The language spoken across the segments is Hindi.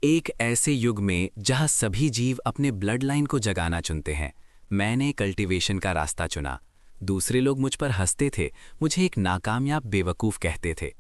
एक ऐसे युग में जहां सभी जीव अपने ब्लड लाइन को जगाना चुनते हैं, मैंने कल्टीवेशन का रास्ता चुना। दूसरे लोग मुझ पर हंसते थे, मुझे एक नाकामयाब बेवकूफ़ कहते थे।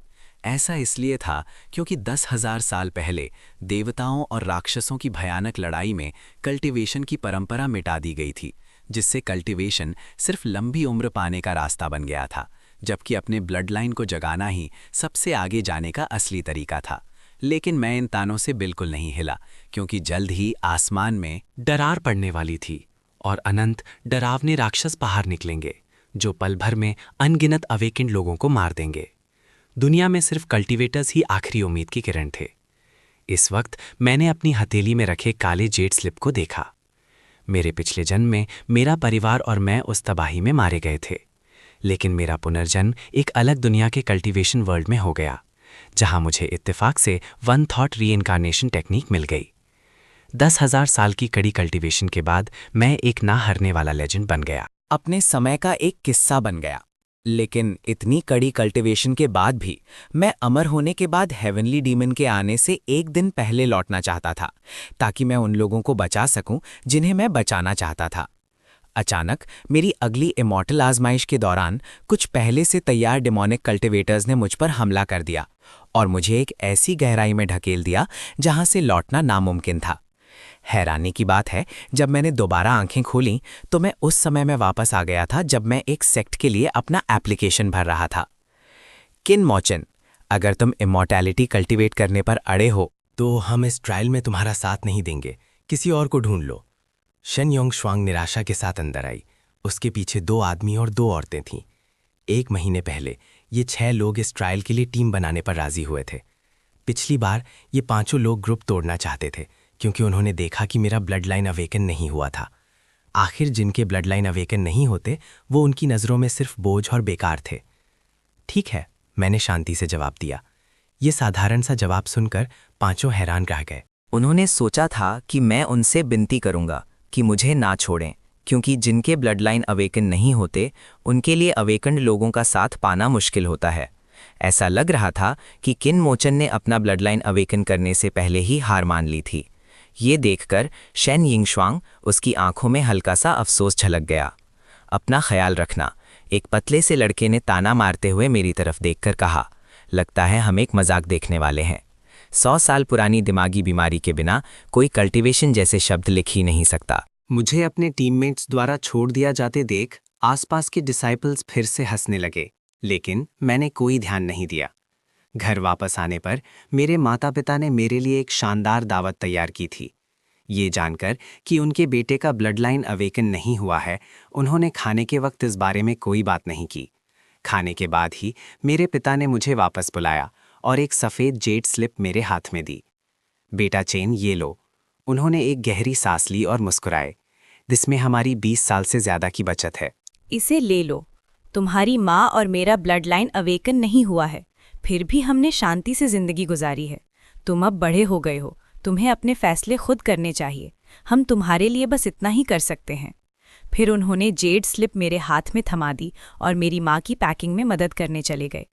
ऐसा इसलिए था क्योंकि 10,000 साल पहले देवताओं और राक्षसों की भयानक लड़ाई में कल्टीवेशन की परंपरा मिटा दी गई थी, जिससे कल्टीवेशन सिर्फ लंबी उम्र पाने का रास्ता बन गया था, जबकि अपने ब्लड लाइन को जगाना ही सबसे आगे जाने का असली तरीका था। लेकिन मैं इन तानों से बिल्कुल नहीं हिला, क्योंकि जल्द ही आसमान में दरार पड़ने वाली थी और अनंत डरावने राक्षस बाहर निकलेंगे जो पल भर में अनगिनत अवेकेंड लोगों को मार देंगे। दुनिया में सिर्फ कल्टीवेटर्स ही आखिरी उम्मीद की किरण थे। इस वक्त मैंने अपनी हथेली में रखे काले जेड स्लिप को देखा। मेरे पिछले जन्म में मेरा परिवार और मैं उस तबाही में मारे गए थे, लेकिन मेरा पुनर्जन्म एक अलग दुनिया के कल्टीवेशन वर्ल्ड में हो गया, जहां मुझे इत्तेफाक से वन थॉट रीइंकार्नेशन टेक्निक मिल गई। 10,000 साल की कड़ी कल्टीवेशन के बाद मैं एक ना हारने वाला लेजेंड बन गया। अपने समय का एक किस्सा बन गया। लेकिन इतनी कड़ी कल्टीवेशन के बाद भी मैं अमर होने के बाद हेवनली डीमन के आने से एक दिन पहले लौटना चाहता था, ताकि मैं उन लोगों को बचा सकूं जिन्हें मैं बचाना चाहता था। अचानक मेरी अगली इमॉर्टल आजमाइश के दौरान कुछ पहले से तैयार डेमोनिक कल्टीवेटर्स ने मुझ पर हमला कर दिया और मुझे एक ऐसी गहराई में ढकेल दिया जहां से लौटना नामुमकिन था। हैरानी की बात है, जब मैंने दोबारा आंखें खोलीं तो मैं उस समय में वापस आ गया था जब मैं एक सेक्ट के लिए अपना एप्लीकेशन भर रहा था। किन मोचन, अगर तुम इमॉर्टैलिटी कल्टीवेट करने पर अड़े हो तो हम इस ट्रायल में तुम्हारा साथ नहीं देंगे, किसी और को ढूंढ लो। शन योंग श्वांग निराशा के साथ अंदर आई। उसके पीछे 2 आदमी और 2 औरतें थीं। 1 महीने पहले ये 6 लोग इस ट्रायल के लिए टीम बनाने पर राजी हुए थे। पिछली बार ये 5 लोग ग्रुप तोड़ना चाहते थे, क्योंकि उन्होंने देखा कि मेरा ब्लड लाइन अवेकन नहीं हुआ था। आखिर जिनके ब्लड लाइन अवेकन नहीं होते वो उनकी नज़रों में सिर्फ बोझ और बेकार थे। ठीक है, मैंने शांति से जवाब दिया। ये साधारण सा जवाब सुनकर 5 हैरान रह गए। उन्होंने सोचा था कि मैं उनसे विनती करूंगा कि मुझे ना छोड़ें, क्योंकि जिनके ब्लड लाइन अवेकन नहीं होते उनके लिए अवेकन्ड लोगों का साथ पाना मुश्किल होता है। ऐसा लग रहा था कि किन मोचन ने अपना ब्लड लाइन अवेकन करने से पहले ही हार मान ली थी। ये देखकर शेन यिंगश्वांग, उसकी आंखों में हल्का सा अफसोस झलक गया। अपना ख्याल रखना, एक पतले से लड़के ने ताना मारते हुए मेरी तरफ देखकर कहा। लगता है हम एक मजाक देखने वाले हैं। 100 साल पुरानी दिमागी बीमारी के बिना कोई कल्टीवेशन जैसे शब्द लिख ही नहीं सकता। मुझे अपने टीममेट्स द्वारा छोड़ दिया जाते देख आसपास के डिसाइपल्स फिर से हंसने लगे, लेकिन मैंने कोई ध्यान नहीं दिया। घर वापस आने पर मेरे माता पिता ने मेरे लिए एक शानदार दावत तैयार की थी। ये जानकर कि उनके बेटे का ब्लड लाइन अवेकन नहीं हुआ है, उन्होंने खाने के वक्त इस बारे में कोई बात नहीं की। खाने के बाद ही मेरे पिता ने मुझे वापस बुलाया और एक सफ़ेद जेड स्लिप मेरे हाथ में दी। बेटा चेन, ये लो। उन्होंने एक गहरी सांस ली और मुस्कुराए। जिसमें हमारी 20 साल से ज़्यादा की बचत है। इसे ले लो। तुम्हारी माँ और मेरा ब्लड लाइन अवेकन नहीं हुआ है, फिर भी हमने शांति से जिंदगी गुजारी है। तुम अब बड़े हो गए हो, तुम्हें अपने फैसले खुद करने चाहिए। हम तुम्हारे लिए बस इतना ही कर सकते हैं। फिर उन्होंने जेड स्लिप मेरे हाथ में थमा दी और मेरी माँ की पैकिंग में मदद करने चले गए।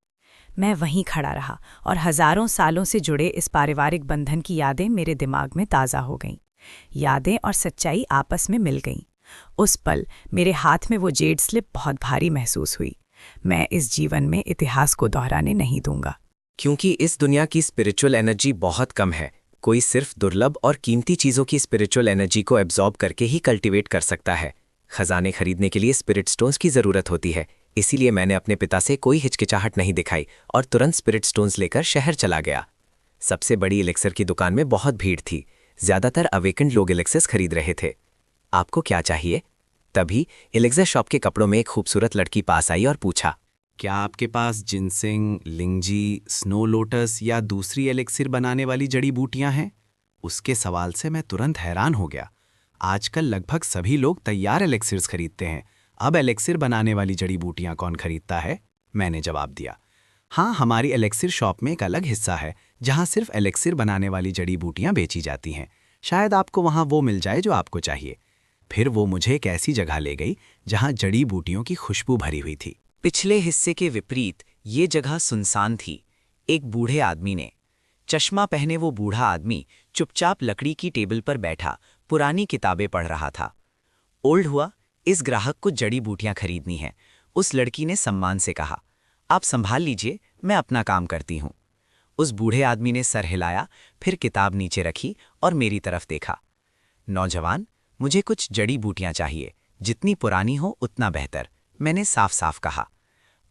मैं वहीं खड़ा रहा और हजारों सालों से जुड़े इस पारिवारिक बंधन की यादें मेरे दिमाग में ताज़ा हो गईं। यादें और सच्चाई आपस में मिल गईं। उस पल मेरे हाथ में वो जेड स्लिप बहुत भारी महसूस हुई। मैं इस जीवन में इतिहास को दोहराने नहीं दूंगा। क्योंकि इस दुनिया की स्पिरिचुअल एनर्जी बहुत कम है। कोई सिर्फ दुर्लभ और कीमती चीज़ों की स्पिरिचुअल एनर्जी को एब्जॉर्ब करके ही कल्टीवेट कर सकता है। खजाने खरीदने के लिए स्पिरिट स्टोन्स की ज़रूरत होती है। इसीलिए मैंने अपने पिता से कोई हिचकिचाहट नहीं दिखाई और तुरंत स्पिरिट स्टोन्स लेकर शहर चला गया। सबसे बड़ी एलिक्सर की दुकान में बहुत भीड़ थी। ज़्यादातर अवेकन्ड लोग एलिक्सर्स खरीद रहे थे। आपको क्या चाहिए? तभी एलिक्सर शॉप के कपड़ों में एक खूबसूरत लड़की पास आई और पूछा, क्या आपके पास जिनसिंग, लिंगजी, स्नो लोटस या दूसरी एलिक्सिर बनाने वाली जड़ी बूटियां हैं? उसके सवाल से मैं तुरंत हैरान हो गया। आजकल लगभग सभी लोग तैयार एलिक्सिर्स खरीदते हैं। अब एलिक्सिर बनाने वाली जड़ी बूटियां कौन खरीदता है? मैंने जवाब दिया, हाँ, हमारी एलिक्सिर शॉप में एक अलग हिस्सा है जहां सिर्फ एलिक्सिर बनाने वाली जड़ी बूटियां बेची जाती हैं। शायद आपको वहां वो मिल जाए जो आपको चाहिए। फिर वो मुझे एक ऐसी जगह ले गई जहां जड़ी बूटियों की खुशबू भरी हुई थी। पिछले हिस्से के विपरीत ये जगह सुनसान थी। एक बूढ़े आदमी ने, चश्मा पहने वो बूढ़ा आदमी चुपचाप लकड़ी की टेबल पर बैठा पुरानी किताबें पढ़ रहा था। ओल्ड हुआ, इस ग्राहक को जड़ी बूटियां खरीदनी है, उस लड़की ने सम्मान से कहा। आप संभाल लीजिए, मैं अपना काम करती हूँ। उस बूढ़े आदमी ने सर हिलाया, फिर किताब नीचे रखी और मेरी तरफ देखा। नौजवान, मुझे कुछ जड़ी बूटियां चाहिए, जितनी पुरानी हो उतना बेहतर, मैंने साफ साफ कहा।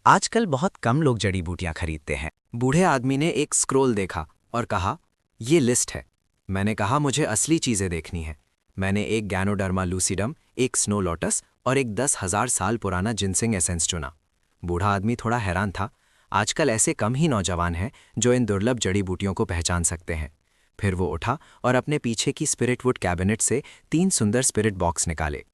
आजकल बहुत कम लोग जड़ी बूटियां खरीदते हैं। बूढ़े आदमी ने एक स्क्रोल देखा और कहा, ये लिस्ट है। मैंने कहा, मुझे असली चीजें देखनी है। मैंने एक गैनोडर्मा लूसिडम, एक स्नो लोटस और एक 10,000 साल पुराना जिनसिंग एसेंस चुना। बूढ़ा आदमी थोड़ा हैरान था। आजकल ऐसे कम ही नौजवान हैं जो इन दुर्लभ जड़ी बूटियों को पहचान सकते हैं। फिर वो उठा और अपने पीछे की स्पिरिटवुड कैबिनेट से 3 सुंदर स्पिरिट बॉक्स निकाले।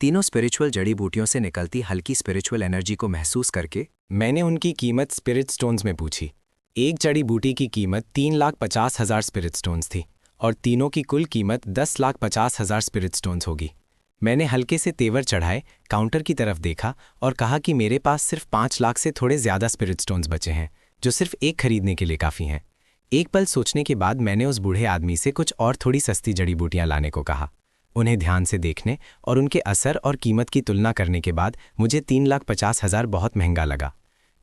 तीनों स्पिरिचुअल जड़ी बूटियों से निकलती हल्की स्पिरिचुअल एनर्जी को महसूस करके मैंने उनकी कीमत स्पिरिट स्टोन्स में पूछी। एक जड़ी बूटी की कीमत 3,50,000 स्पिरिट स्टोन्स थी और तीनों की कुल कीमत 10,50,000 स्पिरिट स्टोन्स होगी। मैंने हल्के से तेवर चढ़ाए काउंटर की तरफ देखा और कहा कि मेरे पास सिर्फ 5 लाख से थोड़े ज्यादा स्पिरिट स्टोन्स बचे हैं, जो सिर्फ एक खरीदने के लिए काफ़ी हैं। एक पल सोचने के बाद मैंने उस बूढ़े आदमी से कुछ और थोड़ी सस्ती जड़ी बूटियां लाने को कहा। उन्हें ध्यान से देखने और उनके असर और कीमत की तुलना करने के बाद मुझे 3,50,000 बहुत महंगा लगा।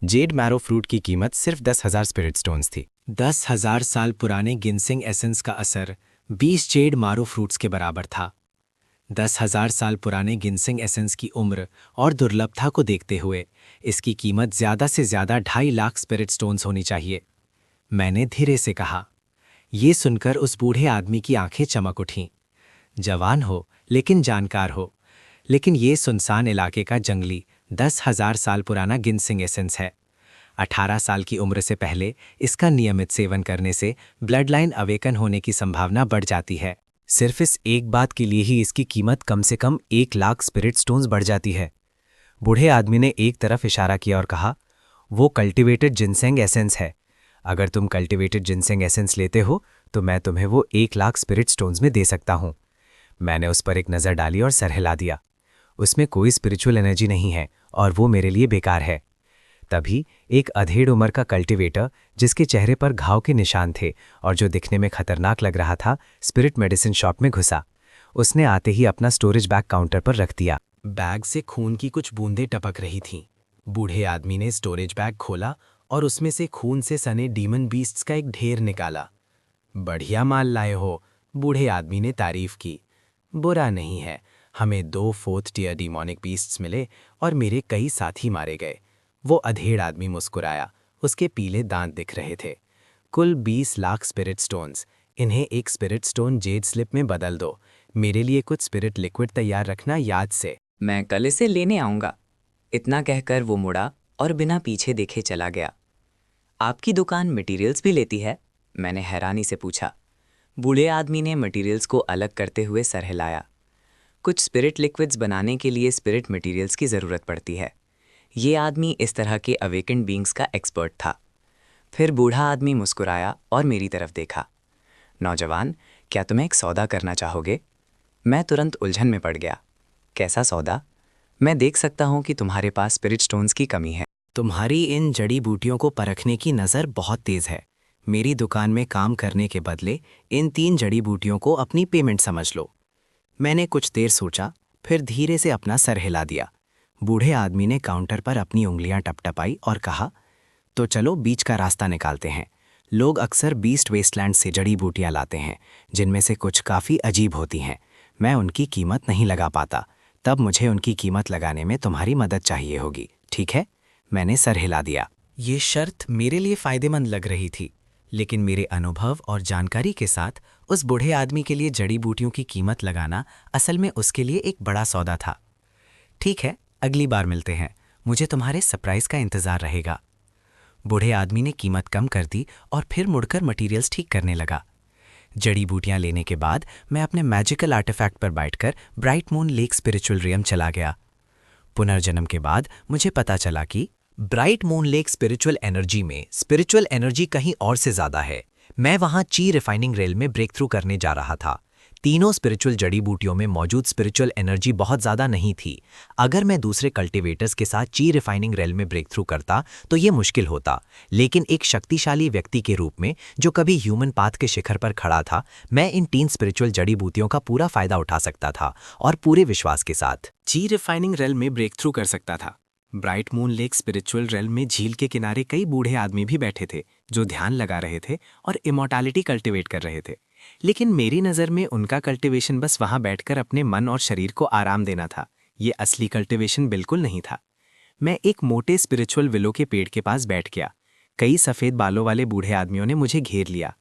जेड मैरो फ्रूट की कीमत सिर्फ 10,000 स्पिरिट स्टोन्स थी। 10,000 साल पुराने गिनसिंग एसेंस का असर 20 जेड मारो फ्रूट्स के बराबर था। 10,000 साल पुराने गिनसिंग एसेंस की उम्र और दुर्लभता को देखते हुए इसकी कीमत ज़्यादा से ज़्यादा 2.5 लाख स्पिरिट स्टोन्स होनी चाहिए, मैंने धीरे से कहा। ये सुनकर उस बूढ़े आदमी की आंखें चमक उठीं। जवान हो लेकिन जानकार हो, लेकिन ये सुनसान इलाके का जंगली 10,000 साल पुराना गिनसिंग एसेंस है। 18 साल की उम्र से पहले इसका नियमित सेवन करने से ब्लड लाइन अवेकन होने की संभावना बढ़ जाती है। सिर्फ इस एक बात के लिए ही इसकी कीमत कम से कम 1 लाख स्पिरिट स्टोन्स बढ़ जाती है। बूढ़े आदमी ने एक तरफ इशारा किया और कहा, वो कल्टिवेटेड जिनसेंग एसेंस है। अगर तुम कल्टिवेटेड जिनसेंग एसेंस लेते हो तो मैं तुम्हें वो 1 लाख स्पिरिट स्टोन्स में दे सकता हूँ। मैंने उस पर एक नज़र डाली और सर हिला दिया। उसमें कोई स्पिरिचुअल एनर्जी नहीं है और वो मेरे लिए बेकार है। तभी एक अधेड़ उम्र का कल्टिवेटर, जिसके चेहरे पर घाव के निशान थे और जो दिखने में खतरनाक लग रहा था, स्पिरिट मेडिसिन शॉप में घुसा। उसने आते ही अपना स्टोरेज बैग काउंटर पर रख दिया। बैग से खून की कुछ बूंदें टपक रही थीं। बूढ़े आदमी ने स्टोरेज बैग खोला और उसमें से खून से सने डीमन बीस्ट्स का एक ढेर निकाला। बढ़िया माल लाए हो, बूढ़े आदमी ने तारीफ की। बुरा नहीं है, हमें 2 4th टियर डीमोनिक बीस्ट्स मिले और मेरे कई साथी मारे गए। वो अधेड़ आदमी मुस्कुराया, उसके पीले दांत दिख रहे थे। कुल 20 लाख स्पिरिट स्टोन्स, इन्हें एक स्पिरिट स्टोन जेड स्लिप में बदल दो। मेरे लिए कुछ स्पिरिट लिक्विड तैयार रखना याद से। मैं कल इसे लेने आऊँगा। इतना कहकर वो मुड़ा और बिना पीछे देखे चला गया। आपकी दुकान मटेरियल्स भी लेती है? मैंने हैरानी से पूछा। बूढ़े आदमी ने मटेरियल्स को अलग करते हुए सर हिलाया। कुछ स्पिरिट लिक्विड्स बनाने के लिए स्पिरिट मटेरियल्स की ज़रूरत पड़ती है। ये आदमी इस तरह के अवेकेंड बीइंग्स का एक्सपर्ट था। फिर बूढ़ा आदमी मुस्कुराया और मेरी तरफ देखा। नौजवान, क्या तुम्हें एक सौदा करना चाहोगे? मैं तुरंत उलझन में पड़ गया। कैसा सौदा? मैं देख सकता हूँ कि तुम्हारे पास स्पिरिट स्टोन्स की कमी है। तुम्हारी इन जड़ी बूटियों को परखने की नज़र बहुत तेज़ है। मेरी दुकान में काम करने के बदले इन 3 जड़ी बूटियों को अपनी पेमेंट समझ लो। मैंने कुछ देर सोचा, फिर धीरे से अपना सर हिला दिया। बूढ़े आदमी ने काउंटर पर अपनी उंगलियां टपटपाई और कहा, तो चलो बीच का रास्ता निकालते हैं। लोग अक्सर बीस्ट वेस्टलैंड से जड़ी बूटियां लाते हैं, जिनमें से कुछ काफ़ी अजीब होती हैं। मैं उनकी कीमत नहीं लगा पाता, तब मुझे उनकी कीमत लगाने में तुम्हारी मदद चाहिए होगी, ठीक है? मैंने सर हिला दिया। ये शर्त मेरे लिए फ़ायदेमंद लग रही थी, लेकिन मेरे अनुभव और जानकारी के साथ उस बूढ़े आदमी के लिए जड़ी बूटियों की कीमत लगाना असल में उसके लिए एक बड़ा सौदा था। ठीक है, अगली बार मिलते हैं, मुझे तुम्हारे सरप्राइज़ का इंतज़ार रहेगा। बूढ़े आदमी ने कीमत कम कर दी और फिर मुड़कर मटेरियल्स ठीक करने लगा। जड़ी बूटियां लेने के बाद मैं अपने मैजिकल आर्टिफैक्ट पर बैठकर ब्राइट मून लेक स्पिरिचुअल रियम चला गया। पुनर्जन्म के बाद मुझे पता चला कि bright moon lake spiritual energy में स्पिरिचुअल एनर्जी कहीं और से ज़्यादा है। मैं वहाँ ची रिफाइनिंग रेल में ब्रेक थ्रू करने जा रहा था। तीनों स्पिरिचुअल जड़ी बूटियों में मौजूद स्पिरिचुअल एनर्जी बहुत ज़्यादा नहीं थी। अगर मैं दूसरे कल्टिवेटर्स के साथ ची रिफाइनिंग रेल में ब्रेक थ्रू करता तो ये मुश्किल होता, लेकिन एक शक्तिशाली व्यक्ति के रूप में जो कभी ह्यूमन पाथ के शिखर पर खड़ा था, मैं इन 3 स्पिरिचुअल जड़ी बूटियों का पूरा फायदा उठा सकता था और पूरे विश्वास के साथ। ची रिफाइनिंग रेल में ब्रेक थ्रू कर सकता था। Bright moon lake spiritual rail में झील के किनारे कई बूढ़े आदमी भी बैठे थे जो ध्यान लगा रहे थे और इमॉर्टैलिटी कल्टिवेट कर रहे थे। लेकिन मेरी नज़र में उनका कल्टिवेशन बस वहां बैठकर अपने मन और शरीर को आराम देना था। ये असली कल्टिवेशन बिल्कुल नहीं था। मैं एक मोटे स्पिरिचुअल विलो के पेड़ के पास बैठ गया। कई सफ़ेद बालों वाले बूढ़े आदमियों ने मुझे घेर लिया।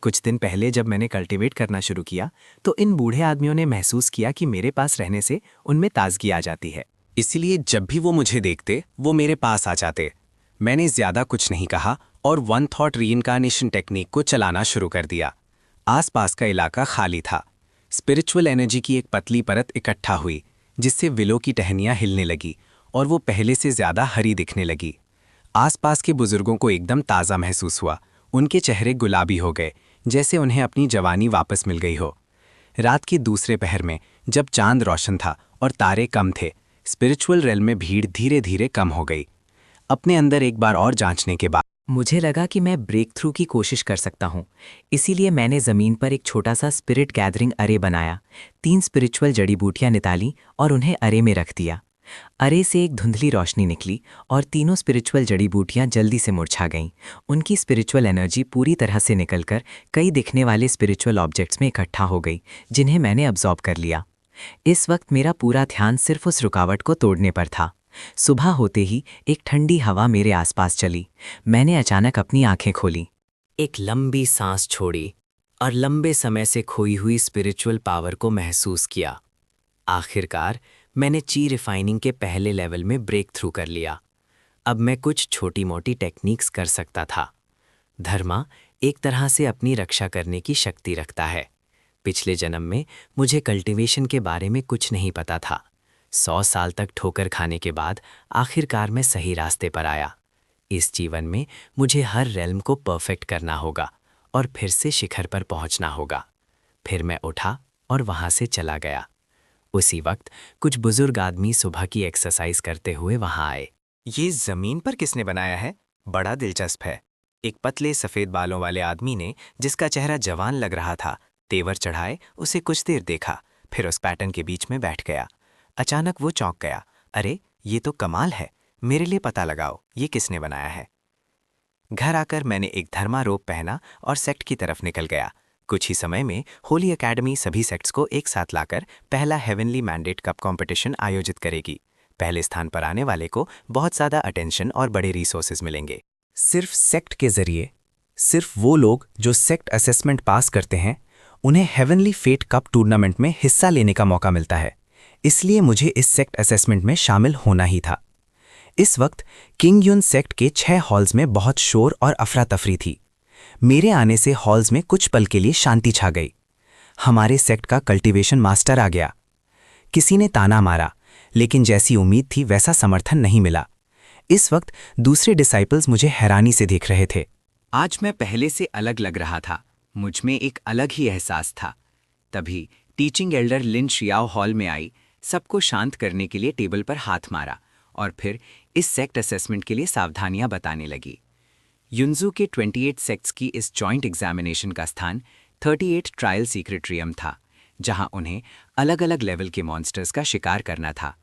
कुछ दिन पहले जब मैंने कल्टिवेट करना शुरू किया तो इन बूढ़े आदमियों ने महसूस किया कि मेरे पास रहने से उनमें ताजगी आ जाती है। इसीलिए जब भी वो मुझे देखते वो मेरे पास आ जाते। मैंने ज़्यादा कुछ नहीं कहा और वन थॉट रीइंकार्नेशन टेक्निक को चलाना शुरू कर दिया। आसपास का इलाका खाली था। स्पिरिचुअल एनर्जी की एक पतली परत इकट्ठा हुई जिससे विलो की टहनियाँ हिलने लगी और वो पहले से ज़्यादा हरी दिखने लगी। आसपास के बुजुर्गों को एकदम ताज़ा महसूस हुआ। उनके चेहरे गुलाबी हो गए, जैसे उन्हें अपनी जवानी वापस मिल गई हो। रात के दूसरे पहर में जब चांद रोशन था और तारे कम थे, स्पिरिचुअल रेल में भीड़ धीरे धीरे कम हो गई। अपने अंदर एक बार और जांचने के बाद मुझे लगा कि मैं ब्रेक थ्रू की कोशिश कर सकता हूँ। इसीलिए मैंने ज़मीन पर एक छोटा सा स्पिरिट गैदरिंग अरे बनाया। 3 स्पिरिचुअल जड़ी बूटियाँ निकाली और उन्हें अरे में रख दिया। अरे से एक धुंधली रोशनी निकली और तीनों स्पिरिचुअल जड़ी बूटियाँ जल्दी से मुरझा गईं। उनकी स्पिरिचुअल एनर्जी पूरी तरह से निकलकर कई दिखने वाले स्पिरिचुअल ऑब्जेक्ट्स में इकट्ठा हो गई, जिन्हें मैंने अब्जॉर्ब कर लिया। इस वक्त मेरा पूरा ध्यान सिर्फ उस रुकावट को तोड़ने पर था। सुबह होते ही एक ठंडी हवा मेरे आसपास चली। मैंने अचानक अपनी आंखें खोली, एक लंबी सांस छोड़ी और लंबे समय से खोई हुई स्पिरिचुअल पावर को महसूस किया। आखिरकार मैंने ची रिफाइनिंग के पहले लेवल में ब्रेक थ्रू कर लिया। अब मैं कुछ छोटी मोटी टेक्निक्स कर सकता था। धर्मा एक तरह से अपनी रक्षा करने की शक्ति रखता है। पिछले जन्म में मुझे कल्टीवेशन के बारे में कुछ नहीं पता था। 100 साल तक ठोकर खाने के बाद आखिरकार मैं सही रास्ते पर आया। इस जीवन में मुझे हर रेल्म को परफेक्ट करना होगा और फिर से शिखर पर पहुंचना होगा। फिर मैं उठा और वहां से चला गया। उसी वक्त कुछ बुजुर्ग आदमी सुबह की एक्सरसाइज करते हुए वहां आए। ये ज़मीन पर किसने बनाया है? बड़ा दिलचस्प है। एक पतले सफ़ेद बालों वाले आदमी ने, जिसका चेहरा जवान लग रहा था, तेवर चढ़ाए उसे कुछ देर देखा, फिर उस पैटर्न के बीच में बैठ गया। अचानक वो चौंक गया। अरे, ये तो कमाल है। मेरे लिए पता लगाओ ये किसने बनाया है। घर आकर मैंने एक धर्मा रोब पहना और सेक्ट की तरफ निकल गया। कुछ ही समय में होली एकेडमी सभी सेक्ट्स को एक साथ लाकर पहला हेवनली मैंडेट कप कंपटीशन आयोजित करेगी। पहले स्थान पर आने वाले को बहुत ज़्यादा अटेंशन और बड़े रिसोर्सेज मिलेंगे। सिर्फ सेक्ट के जरिए, सिर्फ वो लोग जो सेक्ट असेसमेंट पास करते हैं, उन्हें हेवनली फेट कप टूर्नामेंट में हिस्सा लेने का मौका मिलता है। इसलिए मुझे इस सेक्ट असेसमेंट में शामिल होना ही था। इस वक्त किंग युन सेक्ट के 6 हॉल्स में बहुत शोर और अफरा तफरी थी। मेरे आने से हॉल्स में कुछ पल के लिए शांति छा गई। हमारे सेक्ट का कल्टीवेशन मास्टर आ गया। किसी ने ताना मारा, लेकिन जैसी उम्मीद थी वैसा समर्थन नहीं मिला। इस वक्त दूसरे डिसाइपल्स मुझे हैरानी से देख रहे थे। आज मैं पहले से अलग लग रहा था। मुझ में एक अलग ही एहसास था। तभी टीचिंग एल्डर लिन शियाओ हॉल में आई, सबको शांत करने के लिए टेबल पर हाथ मारा और फिर इस सेक्ट असेसमेंट के लिए सावधानियां बताने लगी। युनजू के 28 सेक्ट्स की इस जॉइंट एग्जामिनेशन का स्थान 38 ट्रायल सीक्रेटरियम था, जहां उन्हें अलग अलग लेवल के मॉन्स्टर्स का शिकार करना था।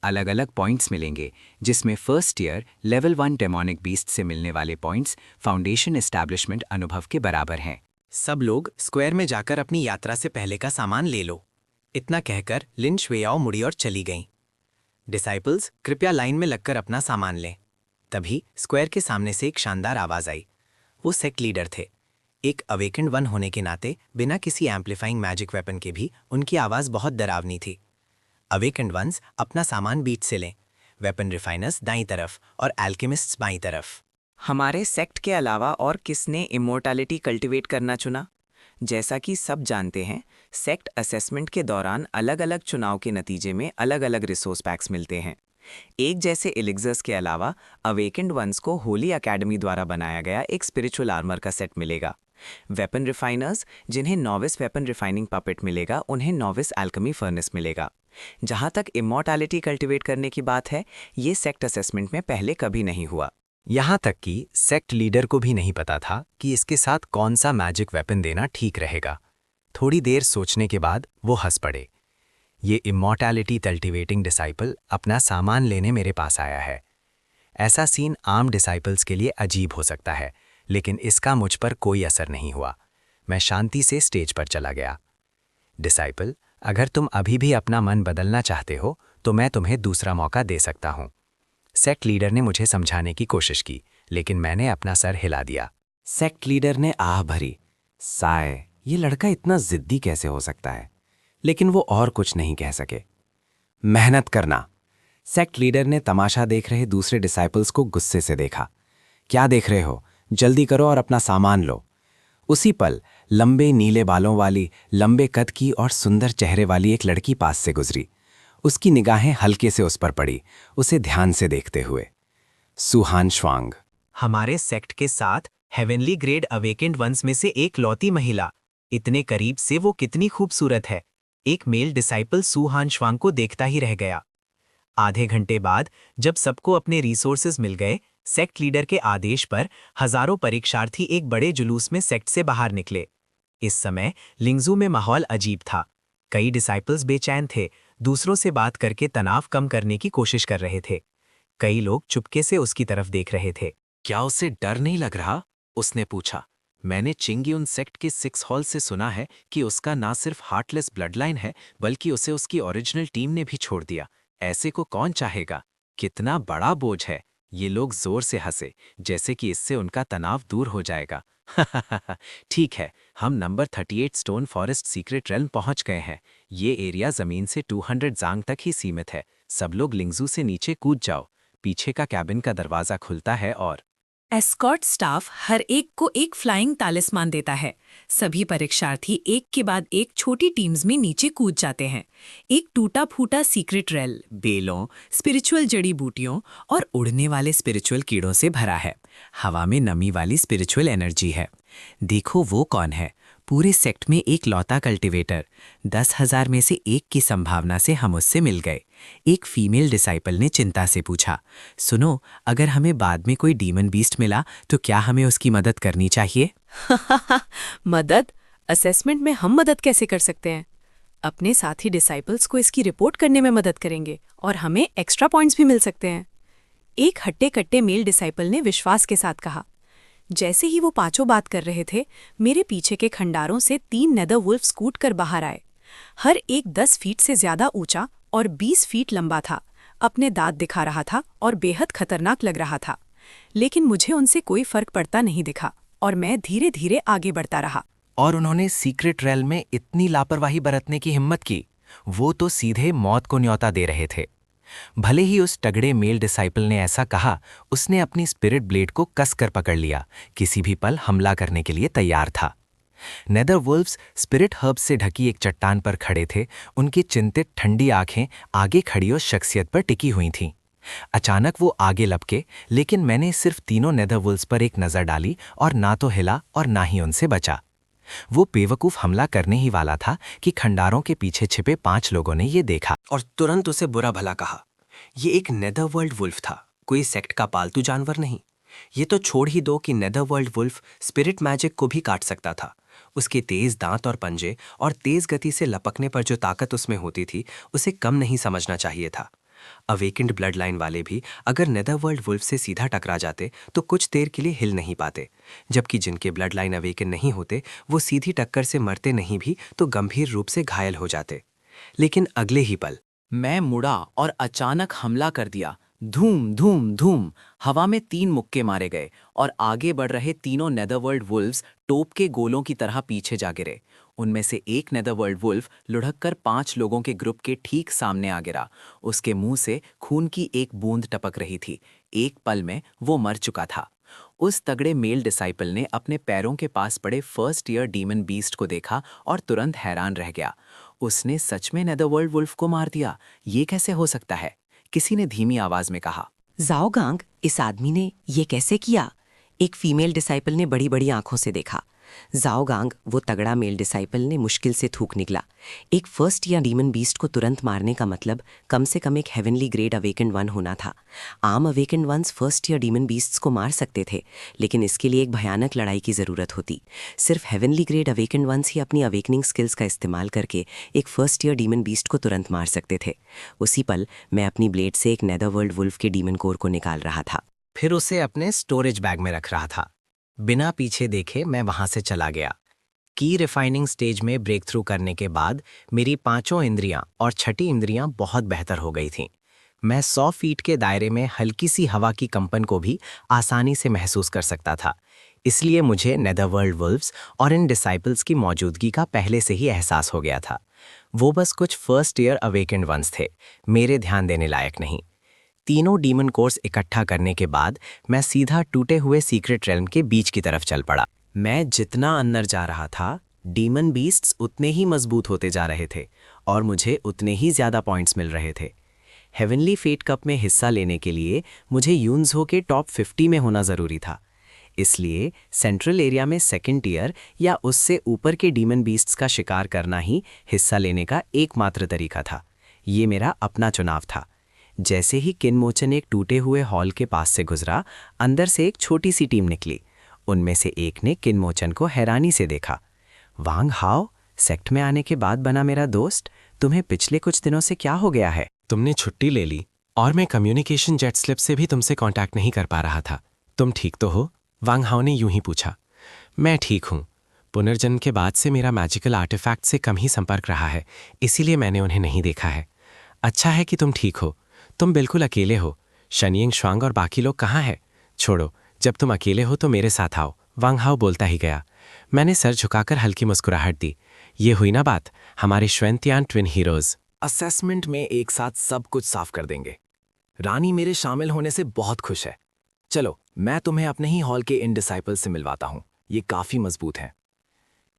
अलग अलग पॉइंट्स मिलेंगे, जिसमें first year level 1 demonic beast से मिलने वाले पॉइंट्स फाउंडेशन एस्टैब्लिशमेंट अनुभव के बराबर हैं। सब लोग स्क्वायर में जाकर अपनी यात्रा से पहले का सामान ले लो। इतना कहकर लिन श्वेयाओ मुड़ी और चली गईं। डिसाइपल्स कृपया लाइन में लगकर अपना सामान लें। तभी स्क्वायर के सामने से एक शानदार आवाज़ आई। वो सेक्ट लीडर थे। एक अवेकेंड वन होने के नाते बिना किसी एम्पलीफाइंग मैजिक वेपन के भी उनकी आवाज़ बहुत डरावनी थी। अवेकेंड वंस अपना सामान बीच से लें। वेपन रिफाइनर्स दाईं तरफ और एल्केमिस्ट्स बाईं तरफ। हमारे सेक्ट के अलावा और किसने इमोर्टैलिटी कल्टीवेट करना चुना? जैसा कि सब जानते हैं, सेक्ट असेसमेंट के दौरान अलग अलग चुनाव के नतीजे में अलग अलग रिसोर्स पैक्स मिलते हैं। एक जैसे एलिक्सर्स के अलावा अवेकेंड वंस को होली एकेडमी द्वारा बनाया गया एक स्पिरिचुअल आर्मर का सेट मिलेगा। वेपन रिफाइनर्स, जिन्हें नॉविस वेपन रिफाइनिंग पपेट मिलेगा, उन्हें नॉविस एल्केमी फर्नेस मिलेगा। जहां तक इमॉर्टैलिटी कल्टिवेट करने की बात है, ये सेक्ट असेसमेंट में पहले कभी नहीं हुआ। यहाँ तक कि सेक्ट लीडर को भी नहीं पता था कि इसके साथ कौन सा मैजिक वेपन देना ठीक रहेगा। थोड़ी देर सोचने के बाद वो हंस पड़े। ये इमॉर्टैलिटी कल्टिवेटिंग डिसाइपल अपना सामान लेने मेरे पास आया है। ऐसा सीन आम डिसाइपल्स के लिए अजीब हो सकता है, लेकिन इसका मुझ पर कोई असर नहीं हुआ। मैं शांति से स्टेज पर चला गया। डिसाइपल, अगर तुम अभी भी अपना मन बदलना चाहते हो तो मैं तुम्हें दूसरा मौका दे सकता हूँ। सेक्ट लीडर ने मुझे समझाने की कोशिश की, लेकिन मैंने अपना सर हिला दिया। सेक्ट लीडर ने आह भरी, साय, ये लड़का इतना जिद्दी कैसे हो सकता है? लेकिन वो और कुछ नहीं कह सके। मेहनत करना। सेक्ट लीडर ने तमाशा देख रहे दूसरे डिसाइपल्स को गुस्से से देखा। क्या देख रहे हो? जल्दी करो और अपना सामान लो। उसी पल लंबे नीले बालों वाली, लंबे कद की और सुंदर चेहरे वाली एक लड़की पास से गुजरी। उसकी निगाहें हल्के से उस पर पड़ी, उसे ध्यान से देखते हुए। सुहान श्वांग, हमारे सेक्ट के साथ हेवनली ग्रेड अवेकेंड वंस में से एक लौती महिला। इतने करीब से वो कितनी खूबसूरत है। एक मेल डिसाइपल सुहान श्वांग को देखता ही रह गया। आधे घंटे बाद जब सबको अपने रिसोर्सेज मिल गए, सेक्ट लीडर के आदेश पर हजारों परीक्षार्थी एक बड़े जुलूस में सेक्ट से बाहर निकले। इस समय लिंगजू में माहौल अजीब था। कई डिसाइपल्स बेचैन थे, दूसरों से बात करके तनाव कम करने की कोशिश कर रहे थे। कई लोग चुपके से उसकी तरफ देख रहे थे। क्या उसे डर नहीं लग रहा? उसने पूछा। मैंने चिंगयुन सेक्ट के 6 हॉल से सुना है कि उसका ना सिर्फ हार्टलेस ब्लडलाइन है, बल्कि उसे उसकी ओरिजिनल टीम ने भी छोड़ दिया। ऐसे को कौन चाहेगा? कितना बड़ा बोझ है। ये लोग जोर से हंसे, जैसे कि इससे उनका तनाव दूर हो जाएगा। ठीक है, हम number 38 stone forest secret realm पहुंच गए हैं। ये एरिया जमीन से 200 जांग तक ही सीमित है। सब लोग लिंगजू से नीचे कूद जाओ। पीछे का कैबिन का दरवाजा खुलता है और एस्कॉर्ट स्टाफ हर एक को एक फ्लाइंग तालिस्मान देता है। सभी परीक्षार्थी एक के बाद एक छोटी टीम्स में नीचे कूद जाते हैं। एक टूटा फूटा सीक्रेट रेल बेलों, स्पिरिचुअल जड़ी बूटियों और उड़ने वाले स्पिरिचुअल कीड़ों से भरा है। हवा में नमी वाली स्पिरिचुअल एनर्जी है। देखो वो कौन है? पूरे सेक्ट में एक लौता कल्टिवेटर। 10,000 में से एक की संभावना से हम उससे मिल गए। एक फीमेल डिसाइपल ने चिंता से पूछा, सुनो, अगर हमें बाद में कोई डीमन बीस्ट मिला तो क्या हमें उसकी मदद करनी चाहिए? मदद? असेसमेंट में हम मदद कैसे कर सकते हैं? अपने साथी डिसाइपल्स को इसकी रिपोर्ट करने में मदद करेंगे और हमें एक्स्ट्रा पॉइंट्स भी मिल सकते हैं। एक हट्टे कट्टे मेल डिसाइपल ने विश्वास के साथ कहा। जैसे ही वो पांचों बात कर रहे थे, मेरे पीछे के खंडारों से 3 नेदर वुल्फ स्कूट कर बाहर आए। हर एक 10 फीट से ज्यादा ऊंचा और 20 फीट लंबा था। अपने दांत दिखा रहा था और बेहद खतरनाक लग रहा था। लेकिन मुझे उनसे कोई फर्क पड़ता नहीं दिखा और मैं धीरे धीरे आगे बढ़ता रहा। और उन्होंने सीक्रेट रेल में इतनी लापरवाही बरतने की हिम्मत की। वो तो सीधे मौत को न्योता दे रहे थे। भले ही उस तगड़े मेल डिसाइपल ने ऐसा कहा, उसने अपनी स्पिरिट ब्लेड को कसकर पकड़ लिया। किसी भी पल हमला करने के लिए तैयार था। नेदर वुल्फ्स स्पिरिट हर्ब्स से ढकी एक चट्टान पर खड़े थे। उनकी चिंतित ठंडी आंखें आगे खड़ी उस शख्सियत पर टिकी हुई थीं। अचानक वो आगे लपके, लेकिन मैंने सिर्फ तीनों नेदर वुल्फ्स पर एक नज़र डाली और ना तो हिला और ना ही उनसे बचा। वो बेवकूफ हमला करने ही वाला था कि खंडारों के पीछे छिपे 5 लोगों ने ये देखा और तुरंत उसे बुरा भला कहा। ये एक नेदरवर्ल्ड वुल्फ था, कोई सेक्ट का पालतू जानवर नहीं। ये तो छोड़ ही दो कि नेदरवर्ल्ड वुल्फ स्पिरिट मैजिक को भी काट सकता था। उसके तेज दांत और पंजे और तेज गति से लपकने पर जो ताकत उसमें होती थी, उसे कम नहीं समझना चाहिए था। अवेकेंड ब्लड लाइन वाले भी अगर नेदरवर्ल्ड वुल्फ से सीधा टकरा जाते तो कुछ देर के लिए हिल नहीं पाते, जबकि जिनके ब्लड लाइन अवेकन नहीं होते वो सीधी टक्कर से मरते नहीं भी तो गंभीर रूप से घायल हो जाते। लेकिन अगले ही पल मैं मुड़ा और अचानक हमला कर दिया। धूम धूम धूम, हवा में 3 मुक्के मारे गए और आगे बढ़ रहे तीनों नेदरवर्ल्ड वुल्व्स टोप के गोलों की तरह पीछे जा गिरे। उनमें से एक नेदरवर्ल्ड वुल्फ लुढ़ककर 5 लोगों के ग्रुप के ठीक सामने आ गिरा। उसके मुंह से खून की एक बूंद टपक रही थी। एक पल में वो मर चुका था। उस तगड़े मेल डिसाइपल ने अपने पैरों के पास पड़े फर्स्ट ईयर डीमन बीस्ट को देखा और तुरंत हैरान रह गया। उसने सच में नेदरवर्ल्ड वुल्फ को मार दिया। ये कैसे हो सकता है? किसी ने धीमी आवाज में कहा। जाओगांग, इस आदमी ने ये कैसे किया? एक फीमेल डिसाइपल ने बड़ी बड़ी आंखों से देखा। जाओगांग, वो तगड़ा मेल डिसाइपल ने मुश्किल से थूक निकला। एक फर्स्ट या डीमन बीस्ट को तुरंत मारने का मतलब कम से कम एक हेवनली ग्रेड अवेकेंड वन होना था। आम अवेकेंड वंस फर्स्ट या डीमन बीस्ट्स को मार सकते थे, लेकिन इसके लिए एक भयानक लड़ाई की ज़रूरत होती। सिर्फ हेवनली ग्रेड अवेकेंड वंस ही अपनी अवेकनिंग स्किल्स का इस्तेमाल करके एक फर्स्ट या डीमन बीस्ट को तुरंत मार सकते थे। उसी पल मैं अपनी ब्लेड से एक नेदरवर्ल्ड वुल्फ के डीमन कोर को निकाल रहा था। फिर उसे अपने स्टोरेज बैग में रख रहा था। बिना पीछे देखे मैं वहां से चला गया। की रिफाइनिंग स्टेज में ब्रेक थ्रू करने के बाद मेरी 5 इंद्रियां और 6ठी इंद्रियां बहुत बेहतर हो गई थीं। मैं 100 फीट के दायरे में हल्की सी हवा की कंपन को भी आसानी से महसूस कर सकता था। इसलिए मुझे नेदरवर्ल्ड वुल्व्स और इन डिसाइपल्स की मौजूदगी का पहले से ही एहसास हो गया था। वो बस कुछ फर्स्ट ईयर अवेकेंड वंस थे, मेरे ध्यान देने लायक नहीं। तीनों डीमन कोर्स इकट्ठा करने के बाद मैं सीधा टूटे हुए सीक्रेट रेल्म के बीच की तरफ चल पड़ा। मैं जितना अंदर जा रहा था, डीमन बीस्ट्स उतने ही मजबूत होते जा रहे थे और मुझे उतने ही ज़्यादा पॉइंट्स मिल रहे थे। हेवनली फेट कप में हिस्सा लेने के लिए मुझे यून्सहो के टॉप 50 में होना ज़रूरी था। इसलिए सेंट्रल एरिया में सेकेंड ईयर या उससे ऊपर के डीमन बीस्ट्स का शिकार करना ही हिस्सा लेने का एकमात्र तरीका था। ये मेरा अपना चुनाव था। जैसे ही किनमोचन एक टूटे हुए हॉल के पास से गुजरा, अंदर से एक छोटी सी टीम निकली। उनमें से एक ने किनमोचन को हैरानी से देखा। वांग हाओ, सेक्ट में आने के बाद बना मेरा दोस्त, तुम्हें पिछले कुछ दिनों से क्या हो गया है? तुमने छुट्टी ले ली और मैं कम्युनिकेशन जेट स्लिप से भी तुमसे कांटेक्ट नहीं कर पा रहा था। तुम ठीक तो हो? वांग हाओ ने यूं ही पूछा। मैं ठीक हूँ। पुनर्जन्म के बाद से मेरा मैजिकल आर्टिफैक्ट से कम ही संपर्क रहा है, इसीलिए मैंने उन्हें नहीं देखा है। अच्छा है कि तुम ठीक हो। तुम बिल्कुल अकेले हो। शनियंग श्वांग और बाकी लोग कहाँ हैं? छोड़ो, जब तुम अकेले हो तो मेरे साथ आओ, वांग हाओ बोलता ही गया। मैंने सर झुकाकर हल्की मुस्कुराहट दी। ये हुई ना बात, हमारे श्वेंतियान ट्विन हीरोज। असेसमेंट में एक साथ सब कुछ साफ कर देंगे। रानी मेरे शामिल होने से बहुत खुश है। चलो, मैं तुम्हें अपने ही हॉल के इन डिसाइपल से मिलवाता हूँ। ये काफी मजबूत हैं।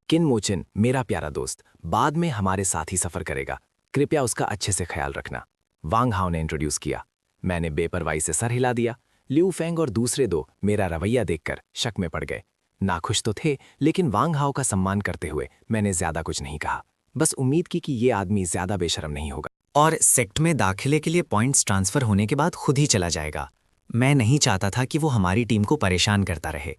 किनमोचन, मेरा प्यारा दोस्त, बाद में हमारे साथ ही सफर करेगा। कृपया उसका अच्छे से ख्याल रखना। वांग हाओ ने इंट्रोड्यूस किया। मैंने बेपरवाही से सर हिला दिया। लिऊ फेंग और दूसरे दो मेरा रवैया देखकर शक में पड़ गए। नाखुश तो थे, लेकिन वांग हाओ का सम्मान करते हुए मैंने ज्यादा कुछ नहीं कहा। बस उम्मीद की कि ये आदमी ज्यादा बेशर्म नहीं होगा और सेक्ट में दाखिले के लिए पॉइंट्स ट्रांसफर होने के बाद खुद ही चला जाएगा। मैं नहीं चाहता था कि वो हमारी टीम को परेशान करता रहे।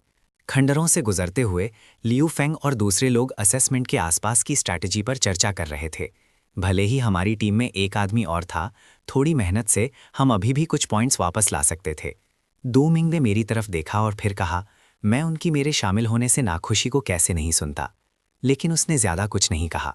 खंडरों से गुजरते हुए लियू फेंग और दूसरे लोग असेसमेंट के आसपास की स्ट्रैटेजी पर चर्चा कर रहे थे। भले ही हमारी टीम में एक आदमी और था, थोड़ी मेहनत से हम अभी भी कुछ पॉइंट्स वापस ला सकते थे। दो मिंग ने मेरी तरफ देखा और फिर कहा, मैं उनकी मेरे शामिल होने से नाखुशी को कैसे नहीं सुनता, लेकिन उसने ज्यादा कुछ नहीं कहा।